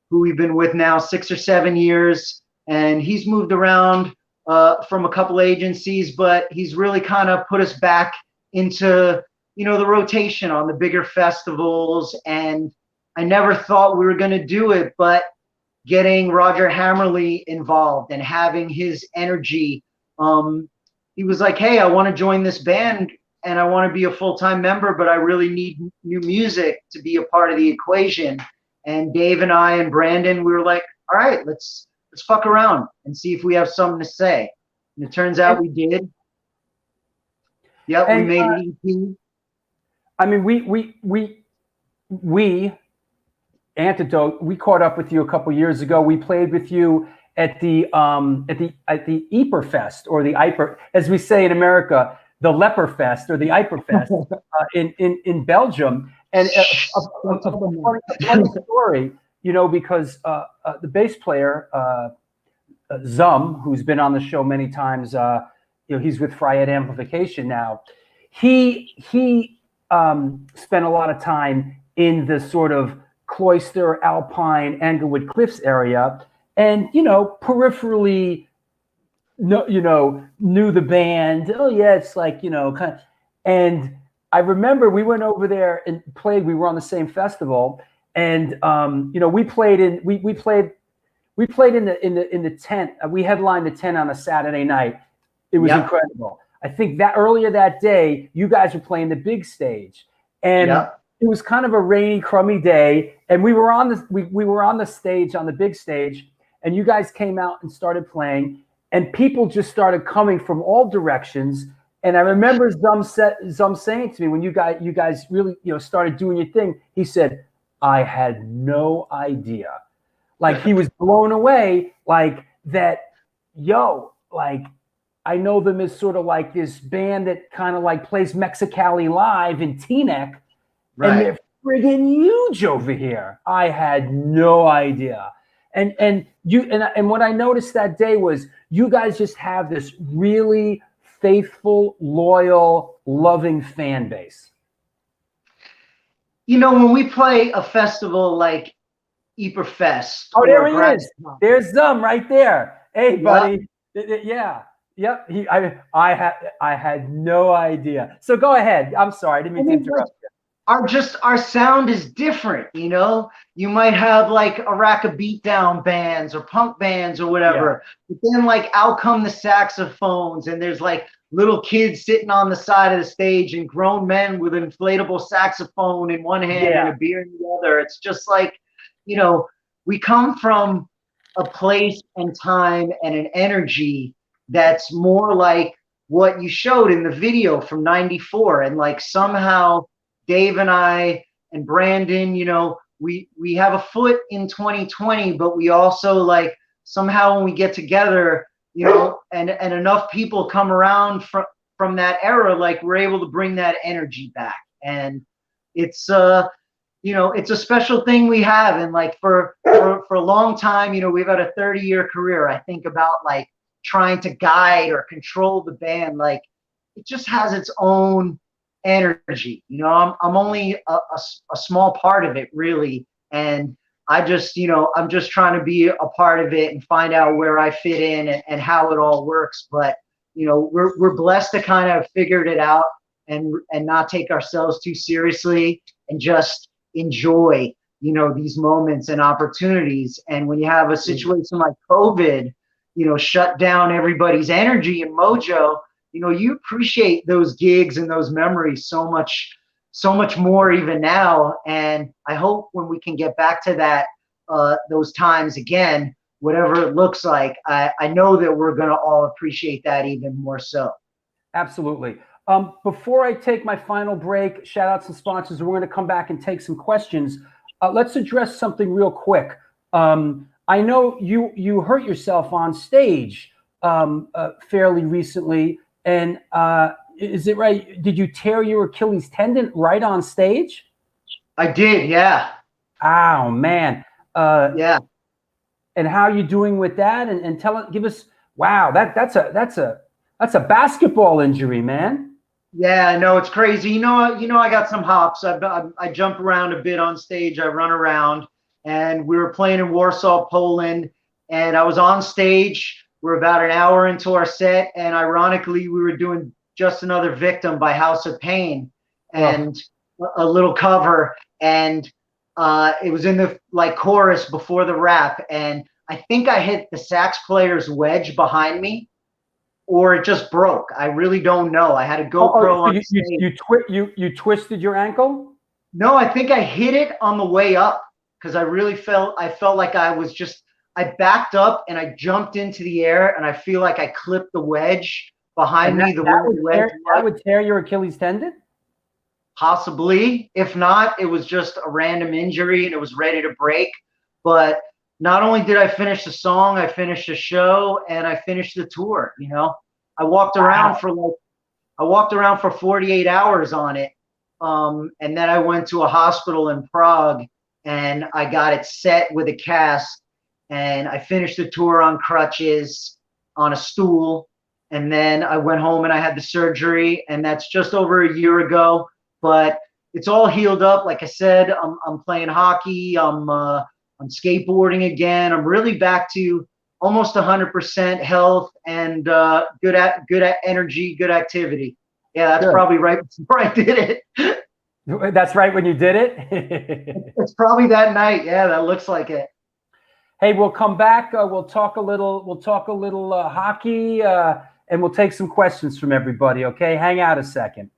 who we've been with now 6 or 7 years. And he's moved around from a couple agencies, but he's really kind of put us back into, the rotation on the bigger festivals. And I never thought we were going to do it, but getting Roger Hammerly involved and having his energy, he was like, hey, I want to join this band and I want to be a full-time member, but I really need new music to be a part of the equation. And Dave and I and Brandon, we were like, all right, let's fuck around and see if we have something to say. And it turns out we did. Yep, we made an EP. I mean, we Antidote, we caught up with you a couple years ago. We played with you at the Yper Fest, or the Yper, as we say in America, the Leper Fest or the Yper Fest in Belgium. And a funny story, because the bass player Zum, who's been on the show many times, he's with Fryette Amplification now. He spent a lot of time in the sort of Cloister, Alpine, Englewood Cliffs area, and peripherally, knew the band. Oh yeah, it's like kind of. And I remember we went over there and played. We were on the same festival, and we played in the tent. We headlined the tent on a Saturday night. It was incredible. I think that earlier that day, you guys were playing the big stage, and it was kind of a rainy, crummy day. And we were on the stage, on the big stage, and you guys came out and started playing, and people just started coming from all directions. And I remember Zum saying to me, when you guys really started doing your thing, he said, I had no idea. Like, he was blown away, like that, I know them as sort of like this band that kind of like plays Mexicali live in Teaneck, and they're friggin' huge over here. I had no idea. And what I noticed that day was you guys just have this really faithful, loyal, loving fan base. When we play a festival like Yper Fest. Oh, there he is. There's Zum right there. Hey, buddy. Yeah. Yep. I had no idea. So go ahead. I'm sorry. I didn't mean to interrupt you. Our sound is different, You might have like a rack of beatdown bands or punk bands or whatever. Yeah. But then like out come the saxophones, and there's like little kids sitting on the side of the stage and grown men with an inflatable saxophone in one hand and a beer in the other. It's just like, we come from a place and time and an energy that's more like what you showed in the video from '94. And like somehow Dave and I and Brandon, we have a foot in 2020, but we also like somehow when we get together, and enough people come around from that era, like we're able to bring that energy back. And it's it's a special thing we have. And like for a long time, we've had a 30-year career. I think about like trying to guide or control the band. Like it just has its own energy. I'm only a small part of it, really. And I just, I'm just trying to be a part of it and find out where I fit in and how it all works. But, we're blessed to kind of figured it out and not take ourselves too seriously and just enjoy, these moments and opportunities. And when you have a situation like COVID, shut down everybody's energy and mojo, you appreciate those gigs and those memories so much more even now. And I hope when we can get back to that, those times again, whatever it looks like, I know that we're going to all appreciate that even more so. Absolutely. Before I take my final break, shout outs and sponsors, we're going to come back and take some questions. Let's address something real quick. I know you hurt yourself on stage fairly recently. And is it right? Did you tear your Achilles tendon right on stage? I did, yeah. Oh man. Yeah. And how are you doing with that? And give us. Wow, that's a basketball injury, man. Yeah, no, it's crazy. I got some hops. I jump around a bit on stage. I run around, and we were playing in Warsaw, Poland, and I was on stage We're about an hour into our set, and ironically, we were doing Just Another Victim by House of Pain, and a little cover, and it was in the like chorus before the rap, and I think I hit the sax player's wedge behind me, or it just broke. I really don't know. I had a GoPro on stage. You twisted your ankle? No, I think I hit it on the way up because I felt like I backed up and I jumped into the air, and I feel like I clipped the wedge behind me. That would tear your Achilles tendon? Possibly. If not, it was just a random injury and it was ready to break. But not only did I finish the song, I finished the show and I finished the tour. You know, I walked around for 48 hours on it. And then I went to a hospital in Prague and I got it set with a cast, and I finished the tour on crutches on a stool. And then I went home and I had the surgery, and that's just over a year ago. But it's all healed up. Like I said, I'm playing hockey. I'm skateboarding again. I'm really back to almost 100% health and good at energy, good activity. Yeah, that's probably right before I did it. That's right when you did it? It's probably that night. Yeah, that looks like it. Hey, we'll come back. We'll talk a little hockey, and we'll take some questions from everybody, okay? Hang out a second.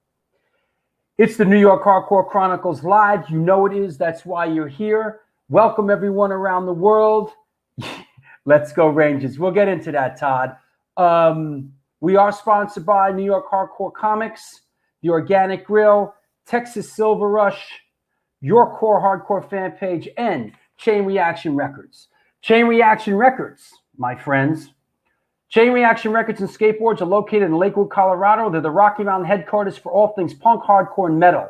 It's the New York Hardcore Chronicles Live. You know it is. That's why you're here. Welcome, everyone around the world. Let's go, Rangers. We'll get into that, Todd. We are sponsored by New York Hardcore Comics, The Organic Grill, Texas Silver Rush, Your Core Hardcore fan page, and Chain Reaction Records. Chain Reaction Records, my friends. Chain Reaction Records and Skateboards are located in Lakewood, Colorado. They're the Rocky Mountain headquarters for all things punk, hardcore, and metal.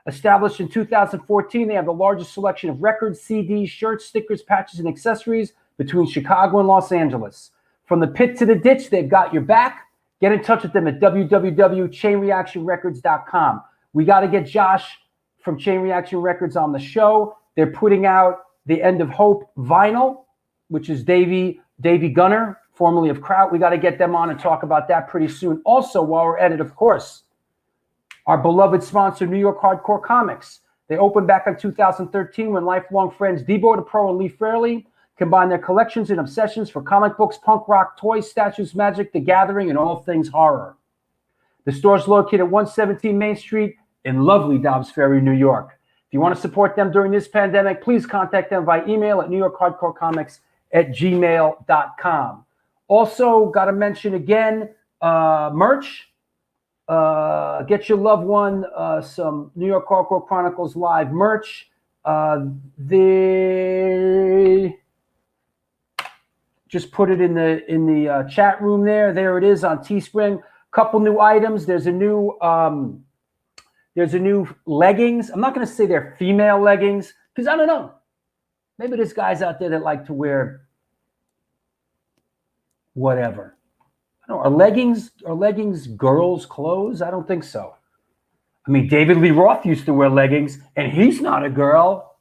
Established in 2014, they have the largest selection of records, CDs, shirts, stickers, patches, and accessories between Chicago and Los Angeles. From the pit to the ditch, they've got your back. Get in touch with them at www.chainreactionrecords.com. We got to get Josh from Chain Reaction Records on the show. They're putting out the End of Hope vinyl, which is Davey Gunner, formerly of Kraut. We got to get them on and talk about that pretty soon. Also, while we're at it, of course, our beloved sponsor, New York Hardcore Comics. They opened back in 2013 when lifelong friends Debo the Pro and Lee Fairley combined their collections and obsessions for comic books, punk rock, toys, statues, magic, the gathering, and all things horror. The store is located at 117 Main Street in lovely Dobbs Ferry, New York. If you want to support them during this pandemic, please contact them by email at newyorkhardcorecomics@gmail.com. Also, got to mention again, merch. Get your loved one some New York Hardcore Chronicles Live merch. They just put it in the chat room there. There it is on Teespring. Couple new items. There's a new leggings. I'm not going to say they're female leggings because I don't know. Maybe there's guys out there that like to wear whatever. I don't know. Are leggings girls' clothes? I don't think so. I mean, David Lee Roth used to wear leggings, and he's not a girl.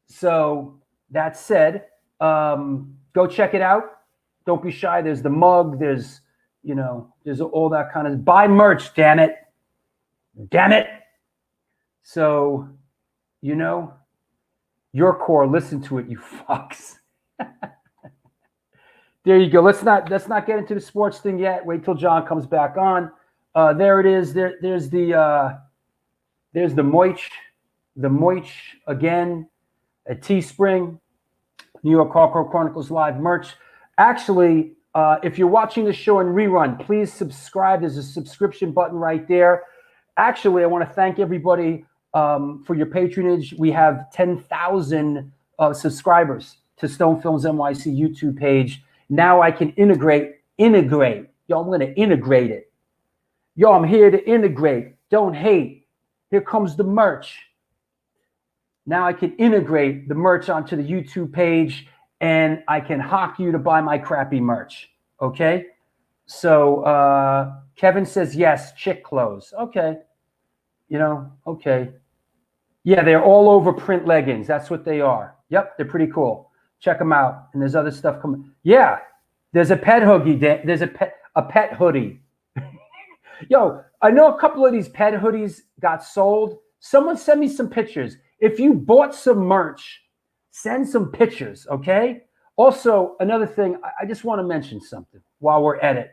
So that said, go check it out. Don't be shy. There's the mug. There's all that kind of buy merch. Damn it. So, your core. Listen to it, you fucks. There you go. Let's not get into the sports thing yet. Wait till John comes back on. There it is. There's the Moich again at Teespring. New York Hardcore Chronicles Live merch. Actually, if you're watching the show in rerun, please subscribe. There's a subscription button right there. Actually, I want to thank everybody for your patronage. We have 10,000 subscribers to Stone Films NYC YouTube page. Now I can integrate. Yo, I'm going to integrate it. Yo, I'm here to integrate. Don't hate. Here comes the merch. Now I can integrate the merch onto the YouTube page, and I can hawk you to buy my crappy merch. Okay? So Kevin says, yes, chick clothes. Okay. Okay. Yeah, they're all over print leggings. That's what they are. Yep, they're pretty cool. Check them out. And there's other stuff coming. Yeah. There's a pet hoodie. There's a pet hoodie. Yo, I know a couple of these pet hoodies got sold. Someone send me some pictures. If you bought some merch, send some pictures, okay? Also, another thing, I just want to mention something while we're at it.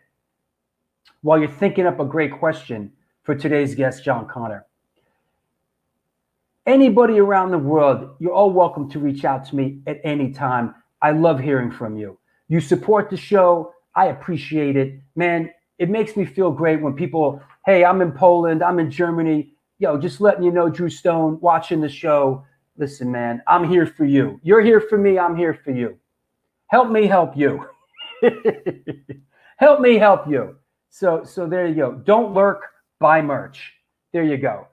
While you're thinking up a great question for today's guest, John Connor. Anybody around the world, you're all welcome to reach out to me at any time. I love hearing from you. You support the show. I appreciate it. Man, it makes me feel great when people, hey, I'm in Poland, I'm in Germany. Yo, just letting you know, Drew Stone, watching the show. Listen, man, I'm here for you. You're here for me. I'm here for you. Help me help you. Help me help you. So there you go. Don't lurk, buy merch. There you go.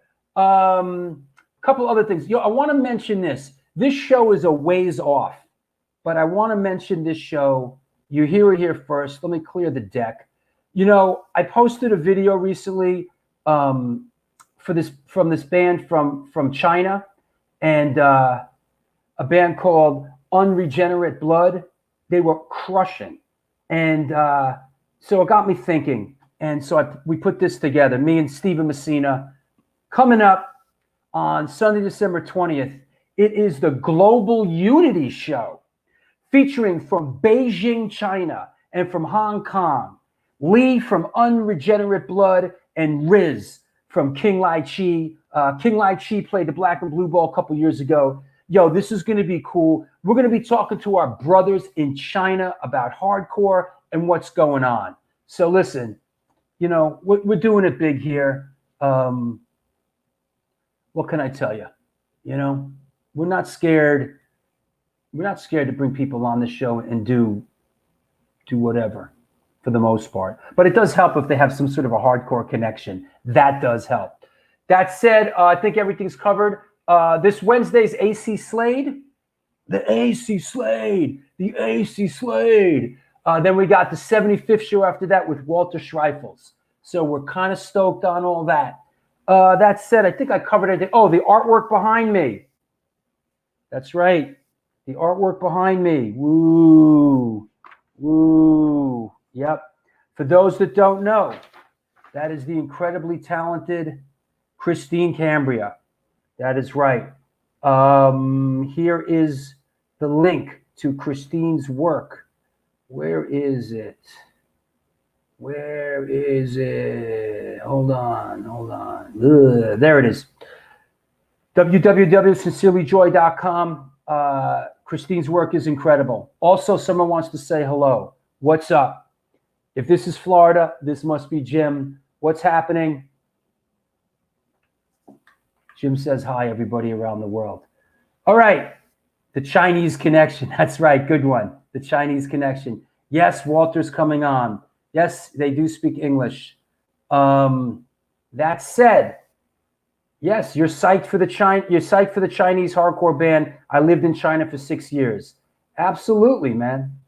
Couple other things. Yo, I want to mention this. This show is a ways off, but I want to mention this show. You hear it here first. Let me clear the deck. You know, I posted a video recently from this band from China, and a band called Unregenerate Blood. They were crushing, and so it got me thinking. And so we put this together. Me and Steven Messina coming up on Sunday, December 20th. It is the Global Unity Show, featuring from Beijing, China, and from Hong Kong, Lee from Unregenerate Blood, and Riz from King Lai Chi. King Lai Chi played the Black and Blue Ball a couple years ago. Yo, this is going to be cool. We're going to be talking to our brothers in China about hardcore and what's going on. So listen, you know, we're doing it big here. What can I tell you? You know, we're not scared. We're not scared to bring people on the show and do whatever for the most part. But it does help if they have some sort of a hardcore connection. That does help. That said, I think everything's covered. This Wednesday's AC Slade. The AC Slade. Then we got the 75th show after that with Walter Schreifels. So we're kind of stoked on all that. That said, I think I covered everything. Oh, the artwork behind me. That's right. The artwork behind me. Woo. Woo. Yep. For those that don't know, that is the incredibly talented Christine Cambria. That is right. Here is the link to Christine's work. Where is it? Where is it? Hold on. Ugh, there it is. www.sincerelyjoy.com. Christine's work is incredible. Also, someone wants to say hello. What's up? If this is Florida, this must be Jim. What's happening? Jim says hi, everybody around the world. All right. The Chinese connection. That's right. Good one. The Chinese connection. Yes, Walter's coming on. Yes, they do speak English. That said, yes, you're psyched for the Chinese hardcore band. I lived in China for 6 years. Absolutely, man.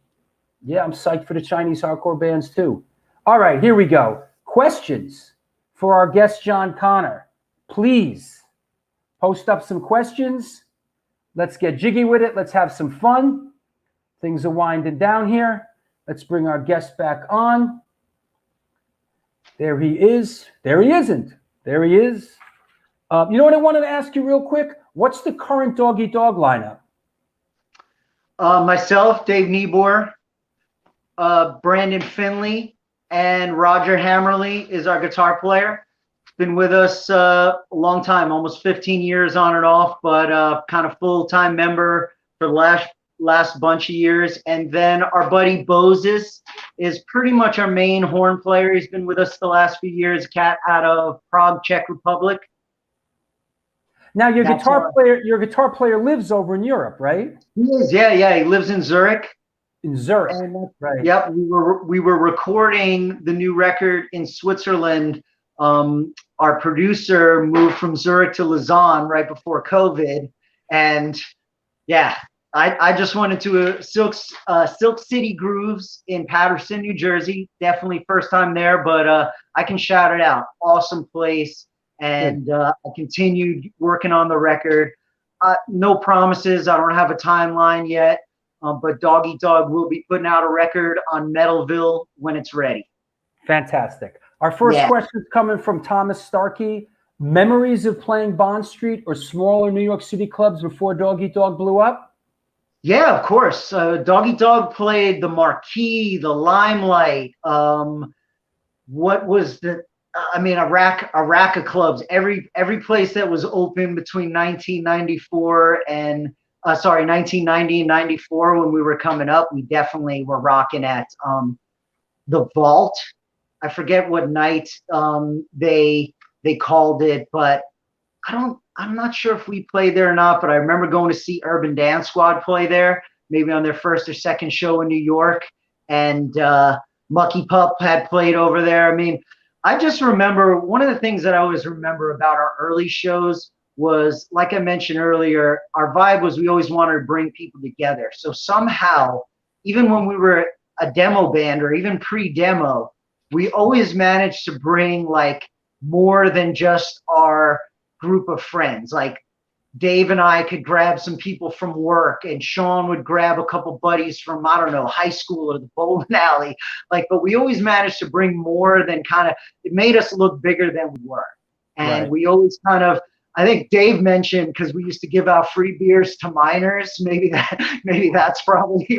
Yeah, I'm psyched for the Chinese hardcore bands too. All right, here we go. Questions for our guest, John Connor. Please post up some questions. Let's get jiggy with it. Let's have some fun. Things are winding down here. Let's bring our guest back on. There he is. There he isn't. There he is. You know what I wanted to ask you real quick? What's the current Dog Eat Dog lineup? Myself, Dave Niebuhr, Brandon Finley, and Roger Hammerly is our guitar player. Been with us a long time, almost 15 years on and off, but kind of full-time member for the last bunch of years. And then our buddy Bozes is pretty much our main horn player. He's been with us the last few years, a cat out of Prague, Czech Republic. Now your guitar player lives over in Europe, right? He is, yeah. He lives in Zurich. In Zurich, and, right? Yep, we were recording the new record in Switzerland. Our producer moved from Zurich to Lausanne right before COVID, and yeah, I just went into Silk City Grooves in Paterson, New Jersey. Definitely first time there, but I can shout it out. Awesome place, and I continued working on the record. No promises. I don't have a timeline yet. But Dog Eat Dog will be putting out a record on Metalville when it's ready. Fantastic. Our first question is coming from Thomas Starkey. Memories of playing Bond Street or smaller New York City clubs before Dog Eat Dog blew up? Yeah, of course. Dog Eat Dog played the Marquee, the Limelight. What was the? I mean, a rack of clubs. Every place that was open between 1994 and 1990 and 94 when we were coming up, we definitely were rocking at the Vault. I forget what night they called it, but I'm not sure if we played there or not, but I remember going to see Urban Dance Squad play there, maybe on their first or second show in New York, and Mucky Pup had played over there. I mean, I just remember one of the things that I always remember about our early shows was, like I mentioned earlier, our vibe was we always wanted to bring people together. So somehow, even when we were a demo band or even pre-demo, we always managed to bring like more than just our group of friends. Like Dave and I could grab some people from work, and Sean would grab a couple buddies from, I don't know, high school or the bowling alley. But we always managed to bring more than it made us look bigger than we were. And we always I think Dave mentioned, because we used to give out free beers to minors. Maybe that's probably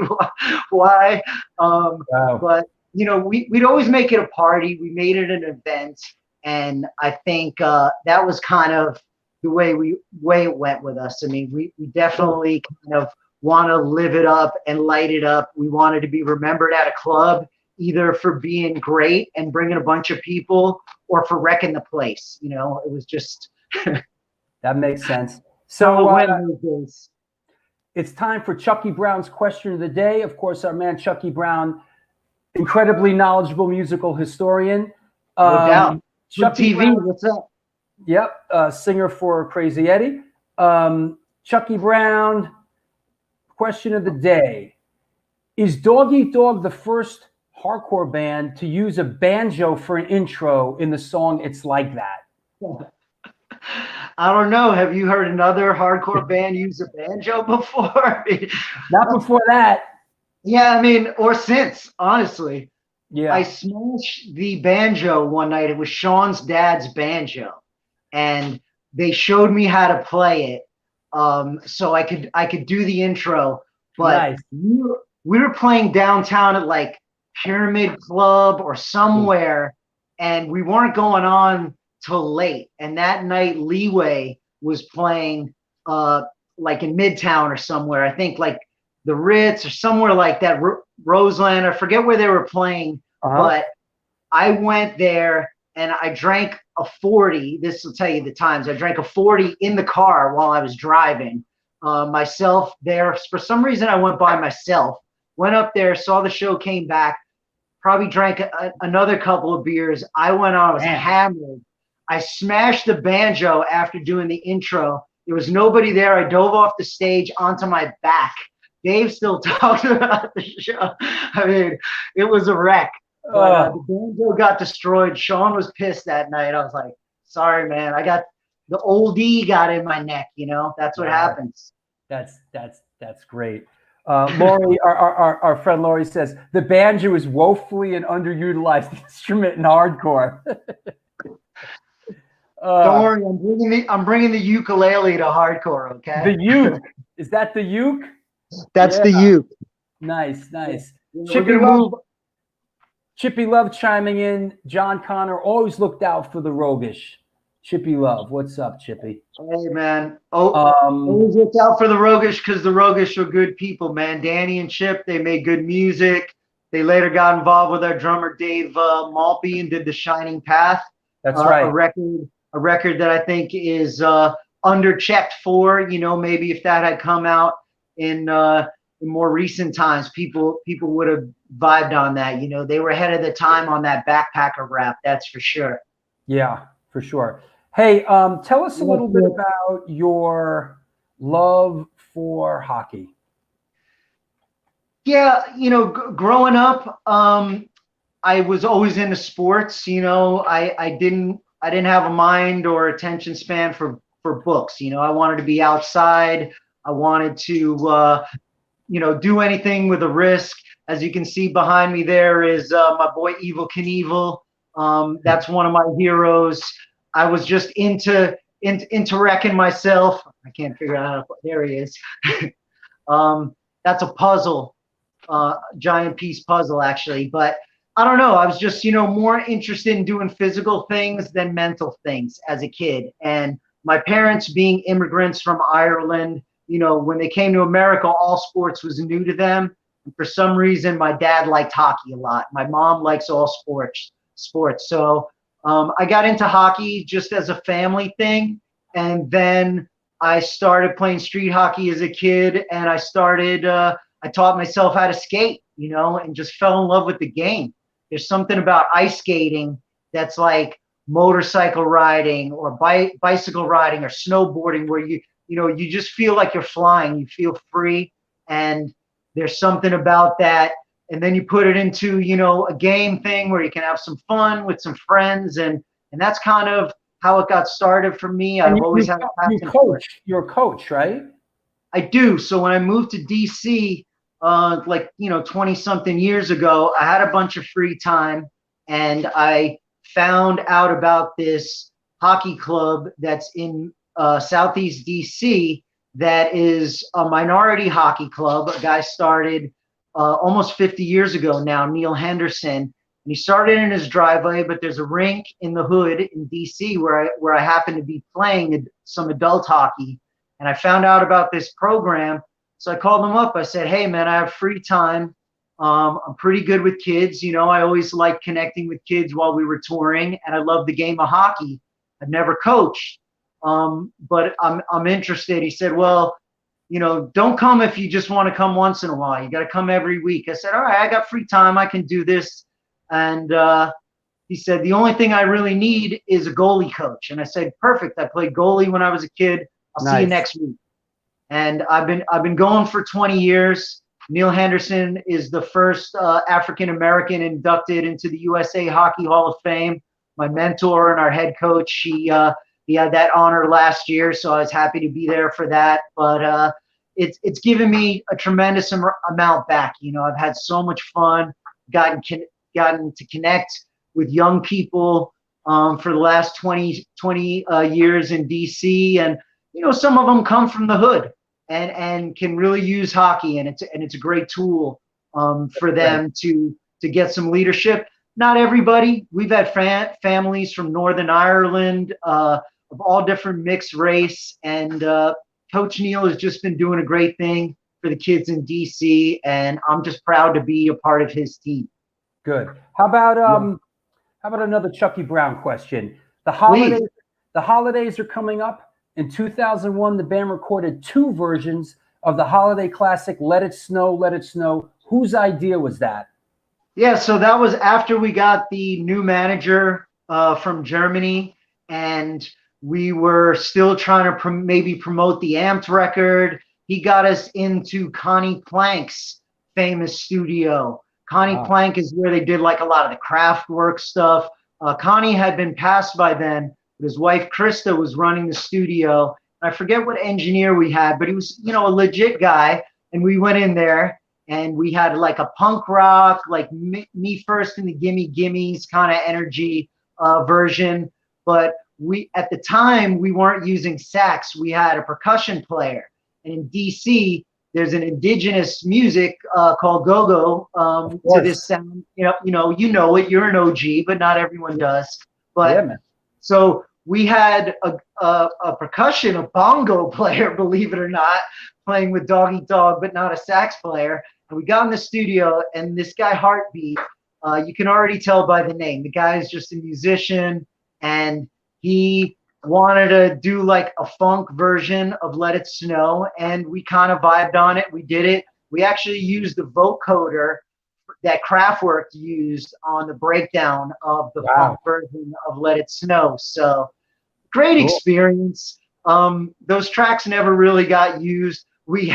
why. But we'd always make it a party. We made it an event. And I think that was kind of the way it went with us. I mean, we definitely kind of want to live it up and light it up. We wanted to be remembered at a club, either for being great and bringing a bunch of people, or for wrecking the place. It was just. That makes sense. So it's time for Chuckie Brown's question of the day. Of course, our man Chuckie Brown, incredibly knowledgeable musical historian. No doubt. Chuckie TV, Brown, what's up? Yep, singer for Crazy Eddie. Chuckie Brown, question of the day. Is Dog Eat Dog the first hardcore band to use a banjo for an intro in the song It's Like That? I don't know. Have you heard another hardcore band use a banjo before? Not before that. Yeah, I mean, or since, honestly. Yeah. I smashed the banjo one night. It was Sean's dad's banjo, and they showed me how to play it, so I could do the intro. But nice. we were playing downtown at like Pyramid Club or somewhere, and we weren't going on till late. And that night, Leeway was playing like in Midtown or somewhere. I think like the Ritz or somewhere like that, Roseland. I forget where they were playing, but I went there and I drank a 40. This will tell you the times. I drank a 40 in the car while I was driving myself there. For some reason, I went by myself, went up there, saw the show, came back, probably drank another couple of beers. I went on, I was hammered. I smashed the banjo after doing the intro. There was nobody there. I dove off the stage onto my back. Dave still talked about the show. I mean, it was a wreck. But the banjo got destroyed. Sean was pissed that night. I was like, sorry, man. I got the old E got in my neck. That's what happens. That's great. Lori, our friend Lori says the banjo is woefully an underutilized instrument in hardcore. Don't worry, I'm bringing the ukulele to hardcore. Okay. The uke, is that the uke? That's the uke. Nice. Yeah. Chippy Love chiming in. John Connor always looked out for the roguish. Chippy Love, what's up, Chippy? Hey man, always looked out for the roguish because the roguish are good people, man. Danny and Chip, they made good music. They later got involved with our drummer Dave Maltby and did The Shining Path. That's right. A record that I think is underchecked for. Maybe if that had come out in more recent times, people would have vibed on that. They were ahead of the time on that backpacker rap. That's for sure. Yeah, for sure. Hey, tell us a little bit about your love for hockey. Yeah, growing up, I was always into sports. I didn't have a mind or attention span for books. I wanted to be outside. I wanted to do anything with a risk. As you can see behind me, there is my boy Evil Knievel. That's one of my heroes. I was just into wrecking myself. I can't figure out how to. There he is. That's a puzzle, giant piece puzzle actually. But I don't know. I was just more interested in doing physical things than mental things as a kid. And my parents being immigrants from Ireland, when they came to America, all sports was new to them. And for some reason, my dad liked hockey a lot. My mom likes all sports. So I got into hockey just as a family thing. And then I started playing street hockey as a kid. And I taught myself how to skate, and just fell in love with the game. There's something about ice skating that's like motorcycle riding or bicycle riding or snowboarding where you just feel like you're flying. You feel free. And there's something about that. And then you put it into, a game thing where you can have some fun with some friends. And that's kind of how it got started for me. I've always had a passion for it. You're a coach, right? I do. So when I moved to DC, 20 something years ago, I had a bunch of free time and I found out about this hockey club that's in Southeast DC that is a minority hockey club. A guy started almost 50 years ago now, Neil Henderson. And he started in his driveway, but there's a rink in the hood in DC where I happen to be playing some adult hockey. And I found out about this program. So I called them up. I said, hey, man, I have free time. I'm pretty good with kids. I always liked connecting with kids while we were touring, and I love the game of hockey. I've never coached, but I'm interested. He said, well, don't come if you just want to come once in a while. You got to come every week. I said, all right, I got free time. I can do this. And he said, the only thing I really need is a goalie coach. And I said, perfect. I played goalie when I was a kid. I'll see you next week. And I've been going for 20 years. Neil Henderson is the first African-American inducted into the USA Hockey Hall of Fame. My mentor and our head coach, he had that honor last year, so I was happy to be there for that. But it's given me a tremendous amount back. I've had so much fun, gotten to connect with young people for the last 20 years in DC, and some of them come from the hood and can really use hockey, and it's a great tool for them to get some leadership. Not everybody. We've had families from Northern Ireland of all different mixed race, and Coach Neil has just been doing a great thing for the kids in DC, and I'm just proud to be a part of his team. Good. How about another Chuckie Brown question? The holidays are coming up. In 2001, the band recorded 2 versions of the holiday classic, Let It Snow, Let It Snow. Whose idea was that? Yeah, so that was after we got the new manager from Germany, and we were still trying to maybe promote the Amped record. He got us into Connie Plank's famous studio. Connie Plank is where they did like a lot of the craft work stuff. Connie had been passed by then. His wife, Krista, was running the studio. I forget what engineer we had, but he was, a legit guy. And we went in there and we had like a punk rock, like Me First and the Gimme Gimmes kind of energy version. But at the time, we weren't using sax. We had a percussion player. And in DC, there's an indigenous music called go-go to this sound. You know it. You're an OG, but not everyone does. But yeah, man. So we had a percussion, a bongo player, believe it or not, playing with Dog Eat Dog, but not a sax player. And we got in the studio, and this guy Heartbeat, you can already tell by the name. The guy is just a musician, and he wanted to do like a funk version of Let It Snow, and we kind of vibed on it. We did it. We actually used the vocoder that Kraftwerk used on the breakdown of the funk version of Let It Snow. So great experience. Those tracks never really got used. We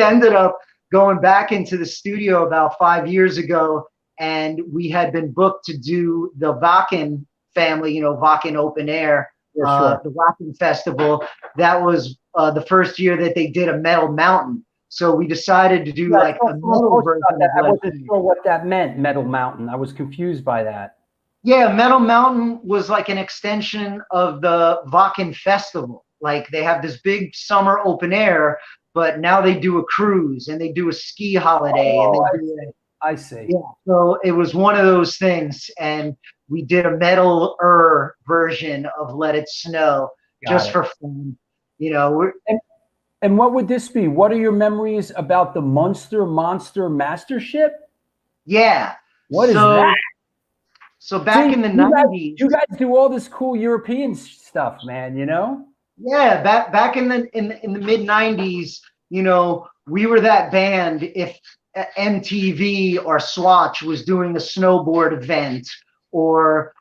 ended up going back into the studio about 5 years ago, and we had been booked to do the Wacken family, Wacken Open Air, the Wacken Festival. That was the first year that they did a Metal Mountain. So we decided to do Yeah, like I saw a someone metal post version about that. I of Let It wasn't Burn. sure what that meant, Metal Mountain. I was confused by that. Yeah, Metal Mountain was like an extension of the Wacken Festival. Like they have this big summer open air, but now they do a cruise and they do a ski holiday and Oh, they do I see. yeah. So it was one of those things, and we did a metal version of Let It Snow just for fun. You know, And what would this be? What are your memories about the Monster Mastership? yeah. What is that? So back in the 90s, you guys do all this cool European stuff, man, you know? yeah, back in the mid 90s, you know, we were that band if MTV or Swatch was doing a snowboard event, or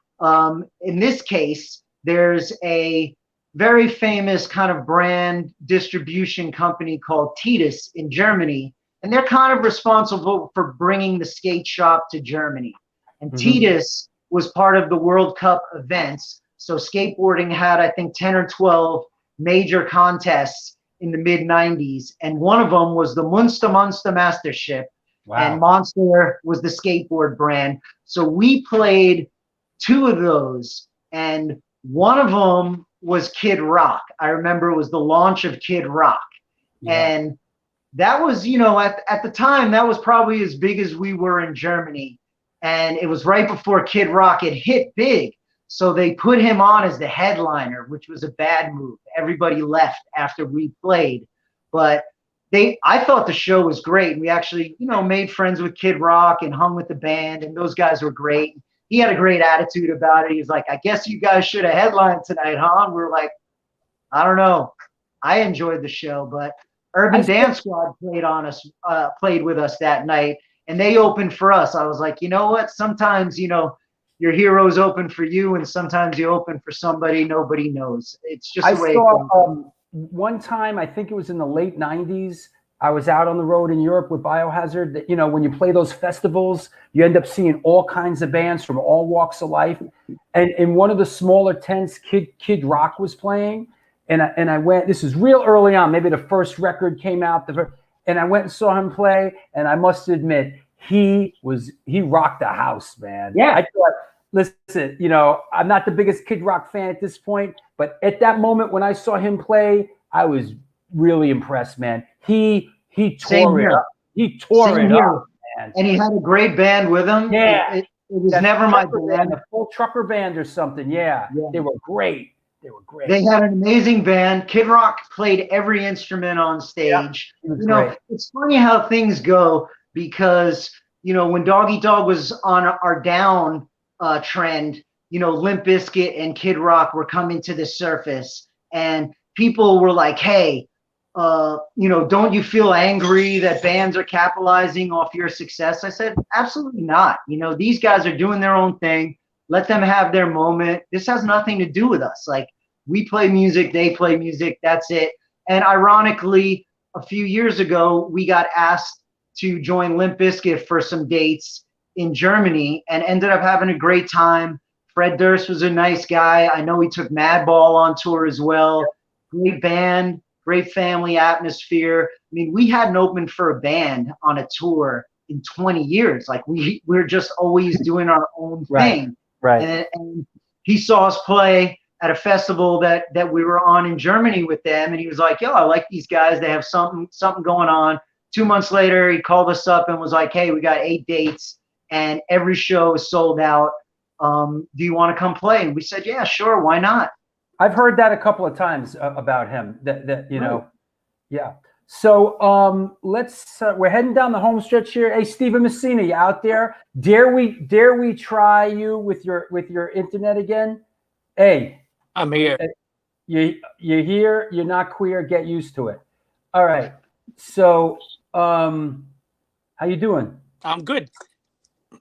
in this case, there's a very famous kind of brand distribution company called Titus in Germany, and they're kind of responsible for bringing the skate shop to Germany. And Titus was part of the World Cup events. So skateboarding had, I think, 10 or 12 major contests in the mid 90s. And one of them was the Munster Mastership. Wow. And Monster was the skateboard brand. So we played 2 of those. And one of them was Kid Rock. I remember it was the launch of Kid Rock. Yeah. And that was, you know, at the time, that was probably as big as we were in Germany. And it was right before Kid Rock had hit big. So they put him on as the headliner, which was a bad move. Everybody left after we played. But I thought the show was great. We actually, you know, made friends with Kid Rock and hung with the band, and those guys were great. He had a great attitude about it. He's like, I guess you guys should have headlined tonight, huh? And we're like, I don't know. I enjoyed the show, but Urban Dance Squad played with us that night. And they opened for us. I was like, you know what? Sometimes, you know, your heroes open for you, and sometimes you open for somebody nobody knows. It's just the way it goes. One time, I think it was in the late 90s, I was out on the road in Europe with Biohazard. That, you know, when you play those festivals, you end up seeing all kinds of bands from all walks of life. And in one of the smaller tents, Kid Rock was playing. And I went, this is real early on, maybe the first record came out, and I went and saw him play, and I must admit, he rocked the house, man. Yeah. I thought, listen, you know, I'm not the biggest Kid Rock fan at this point, but at that moment when I saw him play, I was really impressed, man. He tore it up. He tore it up, man. And he had a great band with him. Yeah. It was never my band. A full trucker band or something. Yeah. They were great. They were great. They had an amazing band. Kid Rock played every instrument on stage. Yeah, you know, great. It's funny how things go, because, you know, when Doggy Dog was on our down trend, you know, Limp Bizkit and Kid Rock were coming to the surface, and people were like, hey, you know, don't you feel angry that bands are capitalizing off your success? I said, absolutely not. You know, these guys are doing their own thing. Let them have their moment. This has nothing to do with us. Like, we play music, they play music, that's it. And ironically, a few years ago, we got asked to join Limp Bizkit for some dates in Germany, and ended up having a great time. Fred Durst was a nice guy. I know he took Madball on tour as well. Great band, great family atmosphere. I mean, we hadn't opened for a band on a tour in 20 years. Like, we're just always doing our own thing. Right. And he saw us play at a festival that we were on in Germany with them, and he was like, yo, I like these guys. They have something going on. 2 months later, he called us up and was like, hey, we got 8 dates, and every show is sold out. Do you want to come play? And we said, yeah, sure, why not? I've heard that a couple of times about him. That you know, yeah. So let's we're heading down the home stretch here. Hey, Steven Messina, you out there? Dare we try you with your internet again? Hey, I'm here. You're here. You're not queer. Get used to it. All right. So how you doing? I'm good.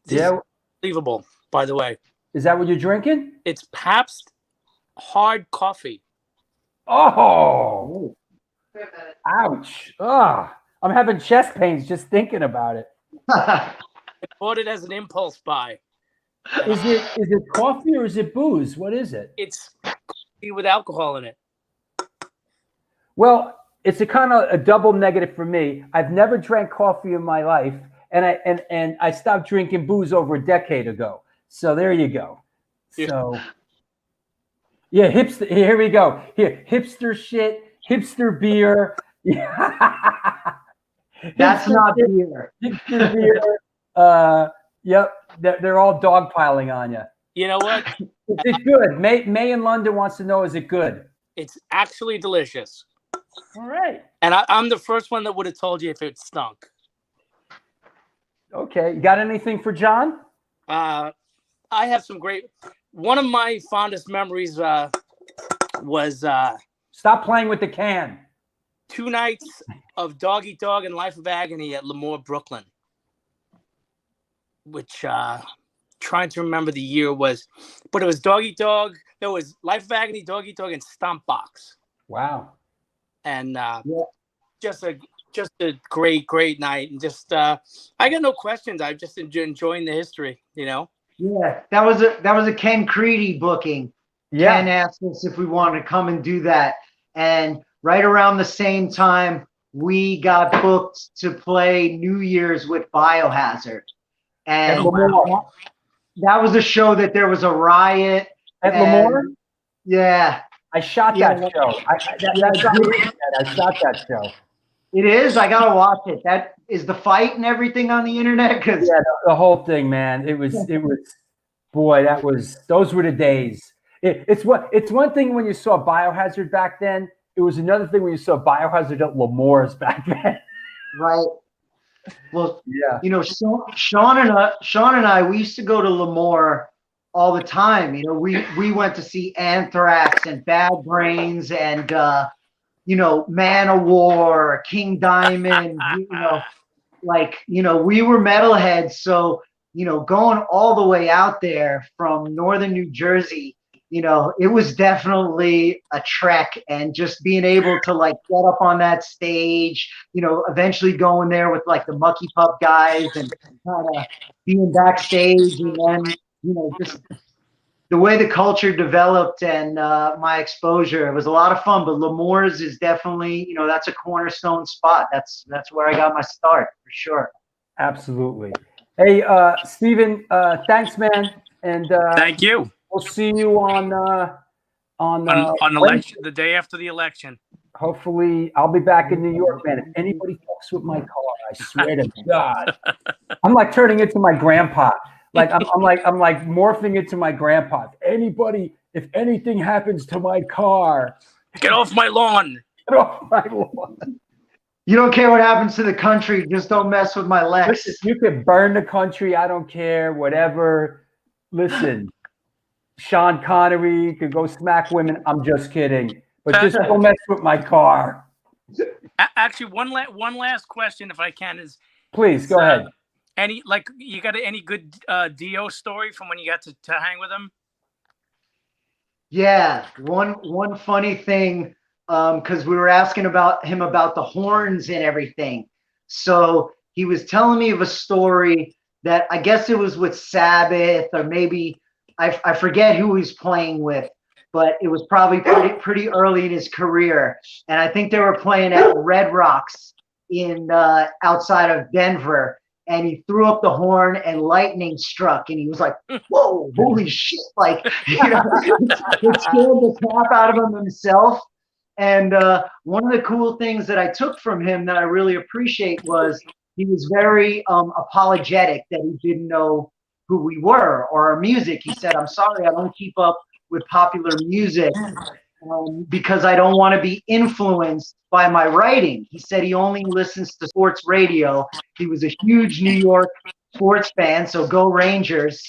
This Yeah. is unbelievable, by the way. Is that what you're drinking? It's Pabst hard coffee. Oh. Ouch. Oh, I'm having chest pains just thinking about it. I bought it as an impulse buy. Is it coffee or is it booze? What is it? It's coffee with alcohol in it. Well, it's a kind of a double negative for me. I've never drank coffee in my life, and I stopped drinking booze over a decade ago. So there you go. So yeah, hipster. Here we go. Here, hipster shit, hipster beer. That's Hipster not shit, beer. hipster beer. Yep, they're all dogpiling on you. You know what? Is it good? May in London wants to know, is it good? It's actually delicious. All right. And I'm the first one that would have told you if it stunk. Okay. You got anything for John? I have some great. One of my fondest memories was Stop playing with the can. 2 nights of Dog Eat Dog and Life of Agony at Lemoore, Brooklyn, which trying to remember the year was, but it was Dog Eat Dog. There was Life of Agony, Dog Eat Dog, and Stomp Box. Wow. And just a great night. And just I got no questions. I'm just enjoying the history, you know. Yeah, that was a Ken Creedy booking. Yeah. Ken asked us if we wanted to come and do that, and right around the same time, we got booked to play New Year's with Biohazard, and that was a show that there was a riot at Lemoore. Yeah, I shot that show. I shot that show. It is. I gotta watch it. That is the fight and everything on the internet. Cause yeah, the whole thing, man. It was. Boy, those were the days. It's one thing when you saw Biohazard back then. It was another thing when you saw Biohazard at Lemoore's back then. Right. Well, yeah. You know, Sean and I, we used to go to Lemoore all the time. You know, we went to see Anthrax and Bad Brains and you know, Man of War, King Diamond. You know, we were metalheads. So, you know, going all the way out there from northern New Jersey, you know, it was definitely a trek, and just being able to like get up on that stage, you know, eventually going there with like the Mucky Pup guys and kind of being backstage, and then, you know, just the way the culture developed and my exposure, it was a lot of fun. But Lemoore's is definitely, you know, that's a cornerstone spot. That's where I got my start for sure. Absolutely. Hey, Steven, thanks, man. And thank you. We'll see you on election, the day after the election. Hopefully, I'll be back in New York, man. If anybody fucks with my car, I swear to God, I'm like turning into my grandpa. Like I'm like morphing into my grandpa. If anything happens to my car, get off my lawn. Get off my lawn. You don't care what happens to the country. Just don't mess with my Lex. Listen, you could burn the country. I don't care. Whatever. Listen, Sean Connery could go smack women. I'm just kidding. But just don't mess with my car. Actually, one last question, if I can, is please go ahead. You got any good Dio story from when you got to hang with him? Yeah, one funny thing, because we were asking him about the horns and everything. So he was telling me of a story that I guess it was with Sabbath, or maybe I forget who he was playing with, but it was probably pretty early in his career. And I think they were playing at Red Rocks in outside of Denver. And he threw up the horn and lightning struck, and he was like, whoa, holy shit. Like, you know, it scared the crap out of him himself. And one of the cool things that I took from him that I really appreciate was he was very apologetic that he didn't know who we were or our music. He said, I'm sorry, I don't keep up with popular music because I don't want to be influenced by my writing. He said he only listens to sports radio. He was a huge New York sports fan, so go Rangers.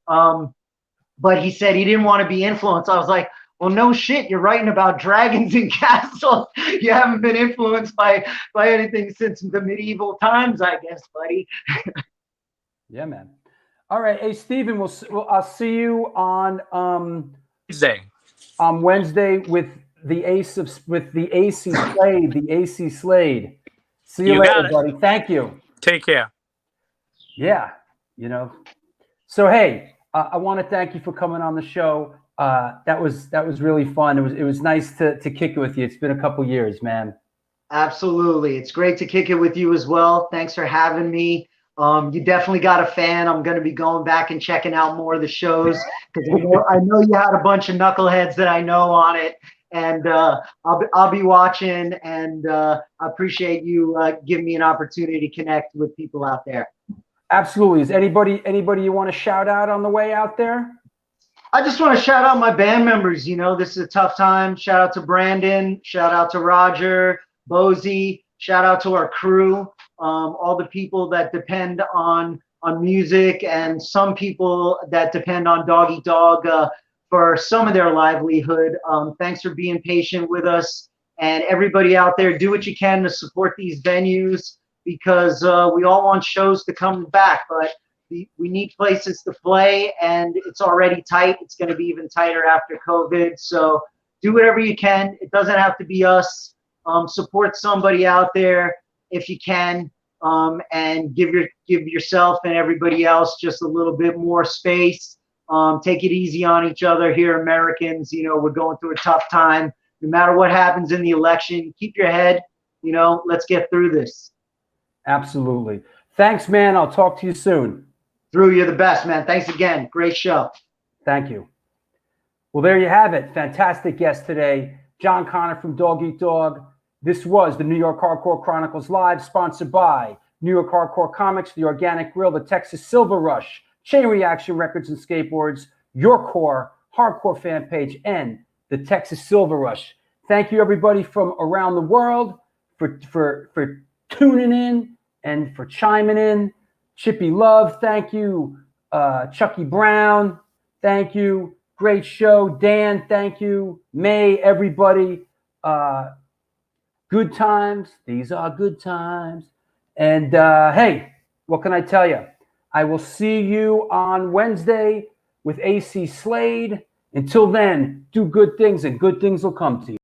But he said he didn't want to be influenced. I was like, well, no shit, you're writing about dragons and castles. You haven't been influenced by anything since the medieval times, I guess, buddy. Yeah, man. All right, hey, Steven, I'll see you on Wednesday. On Wednesday with the AC Slade, the AC Slade. See you later, buddy. Thank you. Take care. Yeah, you know. So hey, I want to thank you for coming on the show. That was really fun. It was nice to kick it with you. It's been a couple years, man. Absolutely. It's great to kick it with you as well. Thanks for having me. You definitely got a fan. I'm going to be going back and checking out more of the shows because I know you had a bunch of knuckleheads that I know on it, and I'll be watching. And I appreciate you giving me an opportunity to connect with people out there. Absolutely. Is anybody you want to shout out on the way out there? I just want to shout out my band members. You know, this is a tough time. Shout out to Brandon. Shout out to Roger, Bozy. Shout out to our crew. All the people that depend on music, and some people that depend on Dog Eat Dog for some of their livelihood. Thanks for being patient with us. And everybody out there, do what you can to support these venues because we all want shows to come back, but we need places to play, and it's already tight. It's going to be even tighter after COVID. So do whatever you can. It doesn't have to be us. Support somebody out there if you can, and give yourself and everybody else just a little bit more space. Take it easy on each other here, Americans. You know, we're going through a tough time. No matter what happens in the election, keep your head. You know, let's get through this. Absolutely. Thanks, man. I'll talk to you soon. Drew, you're the best, man. Thanks again. Great show. Thank you. Well, there you have it. Fantastic guest today, John Connor from Dog Eat Dog. This was the New York Hardcore Chronicles Live, sponsored by New York Hardcore Comics, The Organic Grill, the Texas Silver Rush, Chain Reaction Records and Skateboards, Your Core Hardcore fan page, and the Texas Silver Rush. Thank you, everybody from around the world, for tuning in and for chiming in. Chippy Love, thank you. Chuckie Brown, thank you. Great show. Dan, thank you. May, everybody. Good times. These are good times. And hey, what can I tell you? I will see you on Wednesday with AC Slade. Until then, do good things and good things will come to you.